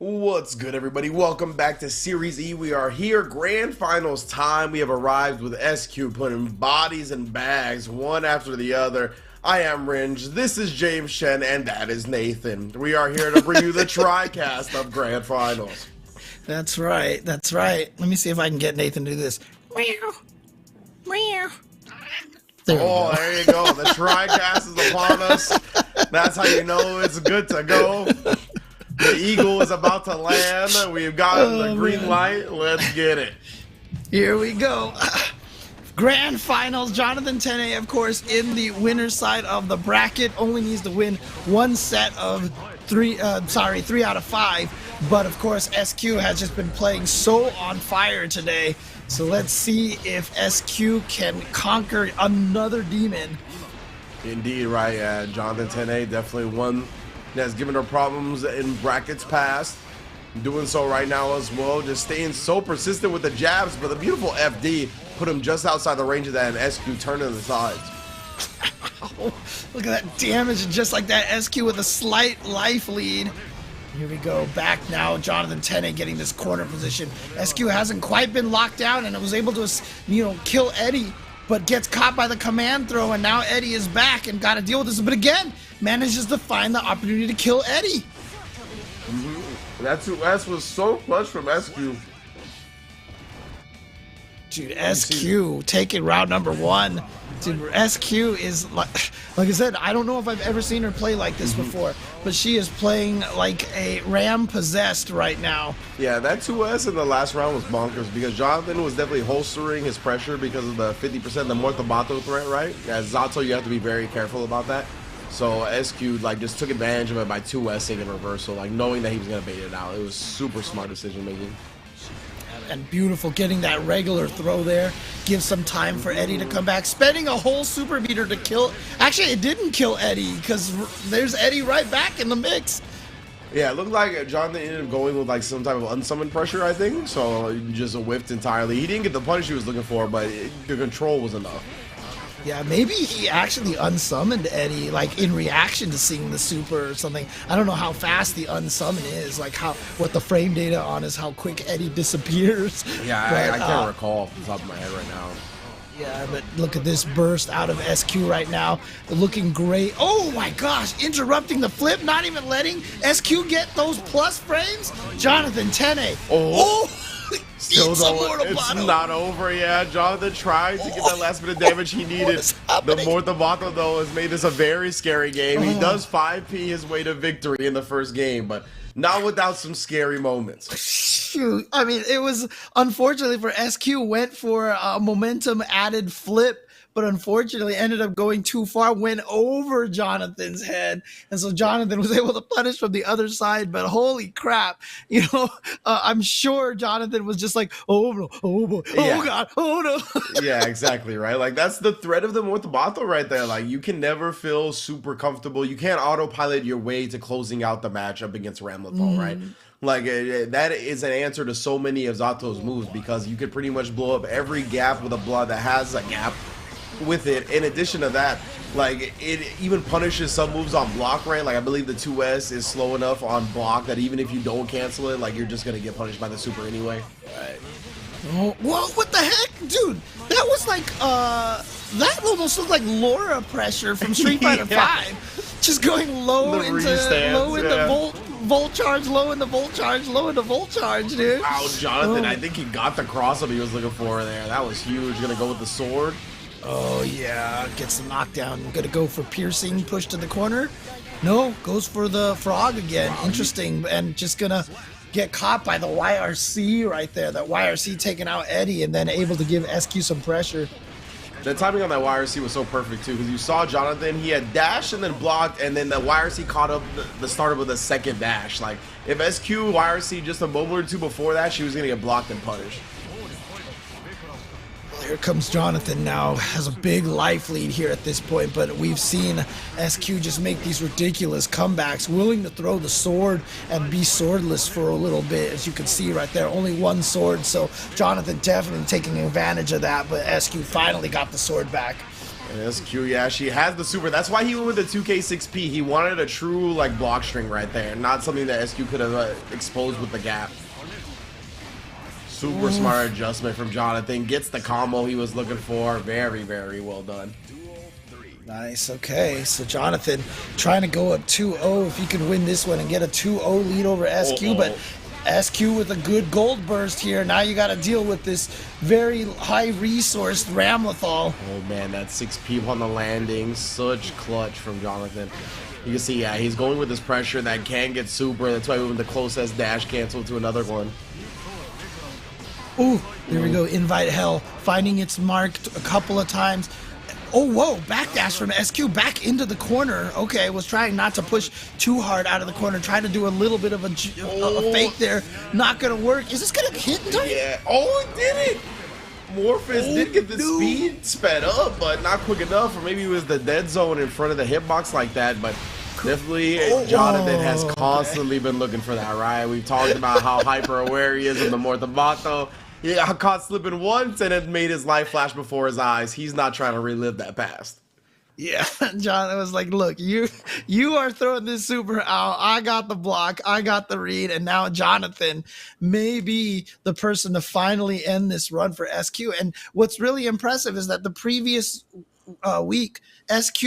What's good, everybody? Welcome back to Series E. We are here, Grand Finals time. We have arrived with SQ putting bodies and bags one after the other. I am Ringe, this is James Shen, and that is Nathan. We are here to bring you the TriCast of Grand Finals. That's right. That's right. Let me see if I can get Nathan to do this. Meow. Meow. There you go. The TriCast is upon us. That's how you know it's good to go. The eagle is about to land. We've gotten the green light. Let's get it. Here we go. Grand Finals. Jonathan Tene, of course, in the winner's side of the bracket. Only needs to win one set of three out of 5. But, of course, SQ has just been playing so on fire today So let's see if SQ can conquer another demon. Indeed, right. Yeah, Jonathan Tene, definitely one that's given her problems in brackets past. Doing so right now as well, just staying so persistent with the jabs, but the beautiful FD put him just outside the range of that, and SQ turned to the sides. Oh, look at that damage, and just like that, SQ with a slight life lead. Here we go, back now, Jonathan Tene getting this corner position. SQ hasn't quite been locked down, and it was able to, kill Eddie, but gets caught by the command throw, and now Eddie is back and got to deal with this, but again, manages to find the opportunity to kill Eddie. That 2S was so clutch from SQ. Dude, SQ taking round number 1. Dude, SQ is like I said, I don't know if I've ever seen her play like this before, but she is playing like a ram possessed right now. Yeah, that 2S in the last round was bonkers because Jonathan was definitely holstering his pressure because of the 50% the Mortabato threat, right? As Zato, you have to be very careful about that. So SQ like just took advantage of it by 2S'ing in reversal, like knowing that he was gonna bait it out. It was super smart decision making. And beautiful getting that regular throw there. Gives some time for Eddie to come back. Spending a whole super beater to kill. Actually, it didn't kill Eddie because there's Eddie right back in the mix. Yeah, it looked like Jonathan ended up going with like some type of unsummoned pressure, I think. So just whiffed entirely. He didn't get the punish he was looking for, but the control was enough. Yeah, maybe he actually unsummoned Eddie, like in reaction to seeing the super or something. I don't know how fast the unsummon is, like what the frame data on is how quick Eddie disappears. Yeah, I can't recall off the top of my head right now. Yeah, but look at this burst out of SQ right now. Looking great. Oh my gosh, interrupting the flip, not even letting SQ get those plus frames. Jonathan Tene. Oh. Still though, it's not over yet. Jonathan tried to get that last bit of damage he needed. The Mortabato, though, has made this a very scary game. He does 5P his way to victory in the first game, but not without some scary moments. Shoot. I mean, it was, unfortunately for SQ, went for a momentum added flip, but unfortunately ended up going too far, went over Jonathan's head, and so Jonathan was able to punish from the other side, but holy crap, I'm sure Jonathan was just like, oh no, oh boy, oh god, oh no. Yeah, exactly, right? Like, that's the threat of the Mortabato right there. Like, you can never feel super comfortable. You can't autopilot your way to closing out the match up against Ramlethal, right? Like, that is an answer to so many of Zato's moves, because you could pretty much blow up every gap with a blood that has a gap with it. In addition to that, like, it even punishes some moves on block, right? Like, I believe the 2S is slow enough on block that even if you don't cancel it, like, you're just gonna get punished by the super anyway. Right. Oh, whoa, what the heck? Dude, that was like, that almost looked like Laura pressure from Street Fighter 5. Just going low into volt charge, low into volt charge, low into volt charge, dude. Wow, Jonathan, I think he got the cross up he was looking for there. That was huge. Gonna go with the sword. Oh yeah, gets the knockdown. Gonna go for piercing, push to the corner. No, goes for the frog again. Interesting, and just gonna get caught by the YRC right there. That YRC taking out Eddie and then able to give SQ some pressure. The timing on that YRC was so perfect too, because you saw Jonathan, he had dashed and then blocked, and then the YRC caught up the starter with a second dash. Like, if SQ YRC just a moment or two before that, she was gonna get blocked and punished. Here comes Jonathan now, has a big life lead here at this point, but we've seen SQ just make these ridiculous comebacks, willing to throw the sword and be swordless for a little bit, as you can see right there, only one sword, so Jonathan definitely taking advantage of that, but SQ finally got the sword back. And SQ, yeah, she has the super. That's why he went with the 2K6P. He wanted a true, like, block string right there, not something that SQ could have exposed with the gap. Super smart adjustment from Jonathan. Gets the combo he was looking for. Very, very well done. Nice. Okay, so Jonathan trying to go up 2-0 if he can win this one and get a 2-0 lead over SQ, but SQ with a good gold burst here. Now you got to deal with this very high-resourced Ramlethal. Oh, man, that 6P on the landing. Such clutch from Jonathan. You can see, yeah, he's going with this pressure that can get super. That's why we went the closest dash cancel to another one. Ooh, there we go. Invite Hell. Finding its mark a couple of times. Oh, whoa. Backdash from SQ back into the corner. Okay, was trying not to push too hard out of the corner. Trying to do a little bit of a fake there. Not going to work. Is this going to hit in time? Yeah. Oh, it did it. Morphus did get the speed sped up, but not quick enough, or maybe it was the dead zone in front of the hitbox like that, but definitely Jonathan has constantly been looking for that, right? We've talked about how hyper aware he is of the Mortamato. He got caught slipping once and it made his life flash before his eyes. He's not trying to relive that past. Yeah, John, it was like, look, you are throwing this super out. I got the block, I got the read, and now Jonathan may be the person to finally end this run for SQ. And what's really impressive is that the previous week, SQ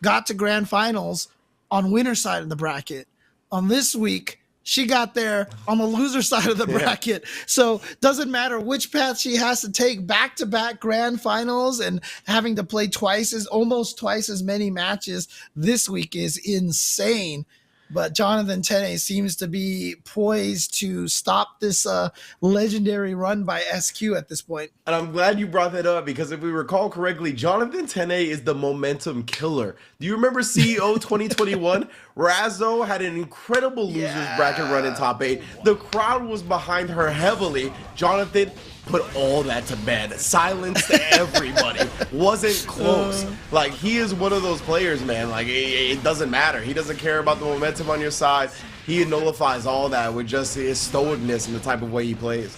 got to grand finals on winner side of the bracket. On this week, she got there on the loser side of the bracket. So doesn't matter which path she has to take, back-to-back grand finals and having to play almost twice as many matches this week is insane. But Jonathan Tene seems to be poised to stop this legendary run by SQ at this point. And I'm glad you brought that up, because if we recall correctly, Jonathan Tene is the momentum killer. Do you remember CEO 2021? Razzo had an incredible losers bracket run in top 8. The crowd was behind her heavily. Jonathan put all that to bed, silenced everybody, wasn't close. Like, he is one of those players, man. Like, it doesn't matter. He doesn't care about the momentum on your side. He nullifies all that with just his stoicness and the type of way he plays.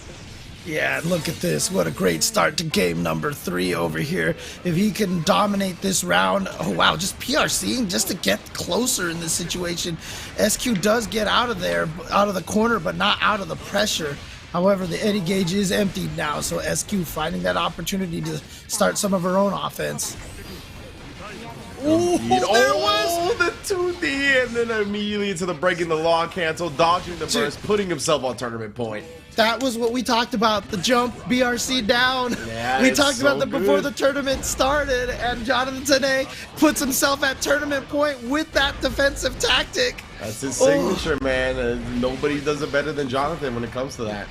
Yeah, look at this. What a great start to game number 3 over here. If he can dominate this round, oh wow, just PRCing just to get closer in this situation. SQ does get out of there, out of the corner, but not out of the pressure. However, the Eddie gauge is emptied now, so SQ finding that opportunity to start some of her own offense. Ooh, there was the 2D, and then immediately to the breaking the law cancel, dodging the burst, putting himself on tournament point. That was what we talked about, the jump BRC down. Yeah, we talked about that good. before the tournament started, and Jonathan Tene puts himself at tournament point with that defensive tactic. That's his signature, man. Nobody does it better than Jonathan when it comes to that.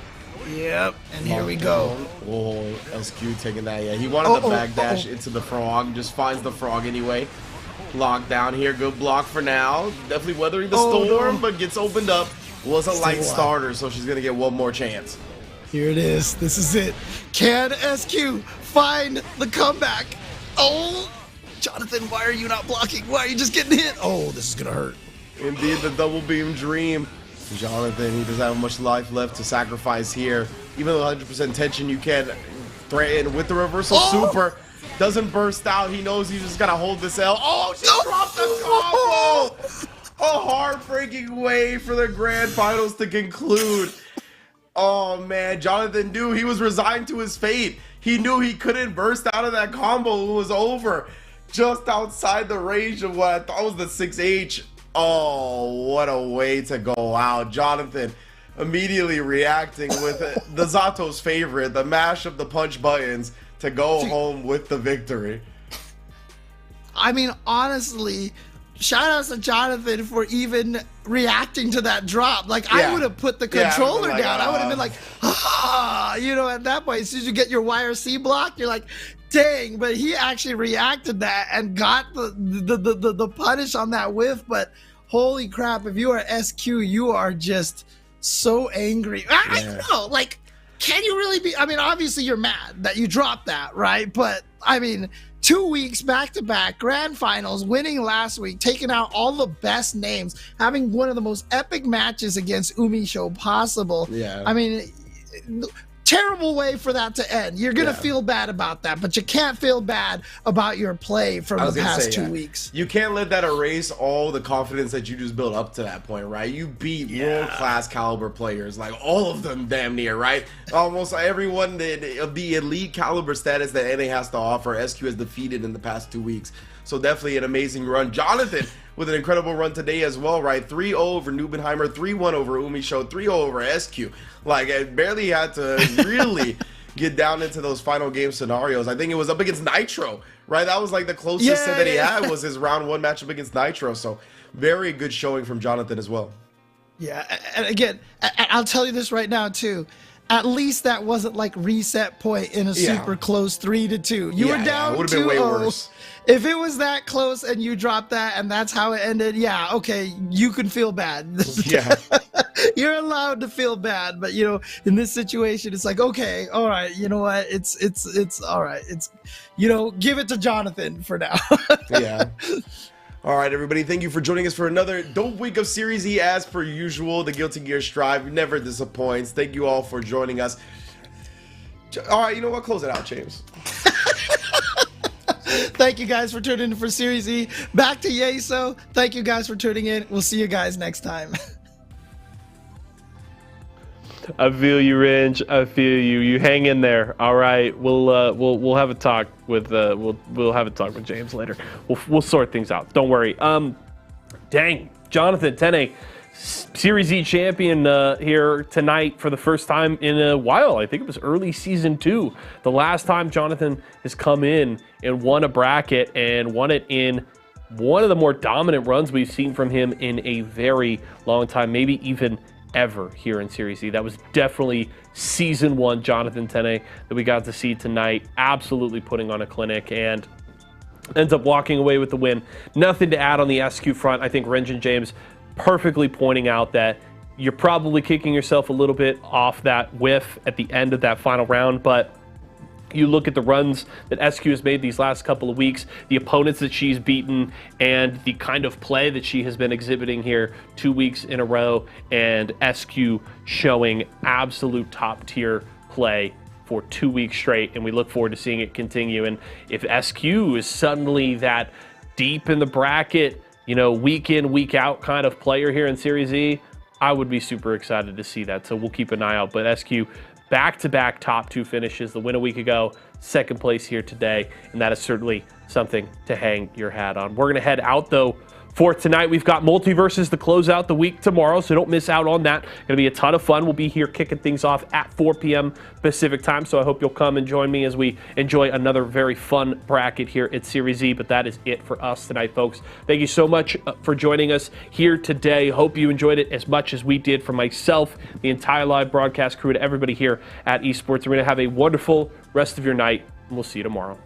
Yep, and here we go. Oh, SQ taking that. Yeah, he wanted the backdash into the frog. Just finds the frog anyway. Locked down here. Good block for now. Definitely weathering the storm, but gets opened up. Was a light starter, so she's going to get one more chance. Here it is. This is it. Can SQ find the comeback? Oh, Jonathan, why are you not blocking? Why are you just getting hit? Oh, this is going to hurt. Indeed, the double beam dream. Jonathan, he doesn't have much life left to sacrifice here. Even though 100% tension, you can threaten with the reversal super. Doesn't burst out. He knows he just got to hold this L. Oh, she dropped the combo! A heartbreaking way for the grand finals to conclude. Oh, man. Jonathan knew he was resigned to his fate. He knew he couldn't burst out of that combo. It was over. Just outside the range of what I thought was the 6H. Oh, what a way to go out. Jonathan immediately reacting with the Zato's favorite, the mash of the punch buttons to go home with the victory. I mean, honestly, shout outs to Jonathan for even reacting to that drop. Like, I would have put the controller down. I would have been like, you know, at that point, as soon as you get your YRC blocked, you're like, dang, but he actually reacted that and got the punish on that whiff. But holy crap, if you are SQ, you are just so angry. I don't know, like, can you really be? I mean, obviously you're mad that you dropped that, right? But I mean, 2 weeks back-to-back grand finals, winning last week, taking out all the best names, having one of the most epic matches against Umi Show possible. Yeah. I mean, terrible way for that to end. You're going to feel bad about that, but you can't feel bad about your play from the past 2 weeks. You can't let that erase all the confidence that you just built up to that point, right? You beat world-class caliber players, like all of them damn near, right? Almost everyone of the elite caliber status that NA has to offer, SQ has defeated in the past 2 weeks. So definitely an amazing run. Jonathan with an incredible run today as well, right? 3-0 over Neubenheimer, 3-1 over Umi Show, 3-0 over SQ. Like, I barely had to really get down into those final game scenarios. I think it was up against Nitro, right? That was like the closest that he had was his round 1 matchup against Nitro. So very good showing from Jonathan as well. Yeah, and again, I'll tell you this right now too. At least that wasn't like reset point in a super close 3-2. You were down 2-0. It would have been way worse. If it was that close and you dropped that and that's how it ended, yeah, okay, you can feel bad. Yeah. You're allowed to feel bad, but you know, in this situation, it's like, okay, all right, you know what? It's all right. It's, you know, give it to Jonathan for now. Yeah. All right, everybody. Thank you for joining us for another dope week of Series E. As per usual, the Guilty Gear Strive never disappoints. Thank you all for joining us. All right, you know what? Close it out, James. Thank you guys for tuning in for Series E. Back to Yeso. Thank you guys for tuning in. We'll see you guys next time. I feel you, Ringe. I feel you. You hang in there. All right, we'll have a talk with we'll have a talk with James later. We'll sort things out. Don't worry. Dang, Jonathan Tene, Series E champion here tonight for the first time in a while. I think it was early season 2. The last time Jonathan has come in and won a bracket and won it in one of the more dominant runs we've seen from him in a very long time, maybe even ever here in Series E. That was definitely season 1 Jonathan Tene that we got to see tonight, absolutely putting on a clinic and ends up walking away with the win. Nothing to add on the SQ front. I think Ringe and James perfectly pointing out that you're probably kicking yourself a little bit off that whiff at the end of that final round, but you look at the runs that SQ has made these last couple of weeks, the opponents that she's beaten, and the kind of play that she has been exhibiting here 2 weeks in a row, and SQ showing absolute top tier play for 2 weeks straight, and we look forward to seeing it continue. And if SQ is suddenly that deep in the bracket, you know, week in, week out kind of player here in Series E, I would be super excited to see that. So we'll keep an eye out. But SQ, back-to-back top 2 finishes, the win a week ago, second place here today, and that is certainly something to hang your hat on. We're going to head out, though, for tonight. We've got Multiverses to close out the week tomorrow, so don't miss out on that. Going to be a ton of fun. We'll be here kicking things off at 4 p.m. Pacific time, so I hope you'll come and join me as we enjoy another very fun bracket here at Series E, but that is it for us tonight, folks. Thank you so much for joining us here today. Hope you enjoyed it as much as we did. From myself, the entire live broadcast crew, to everybody here at Esports. We're going to have a wonderful rest of your night, and we'll see you tomorrow.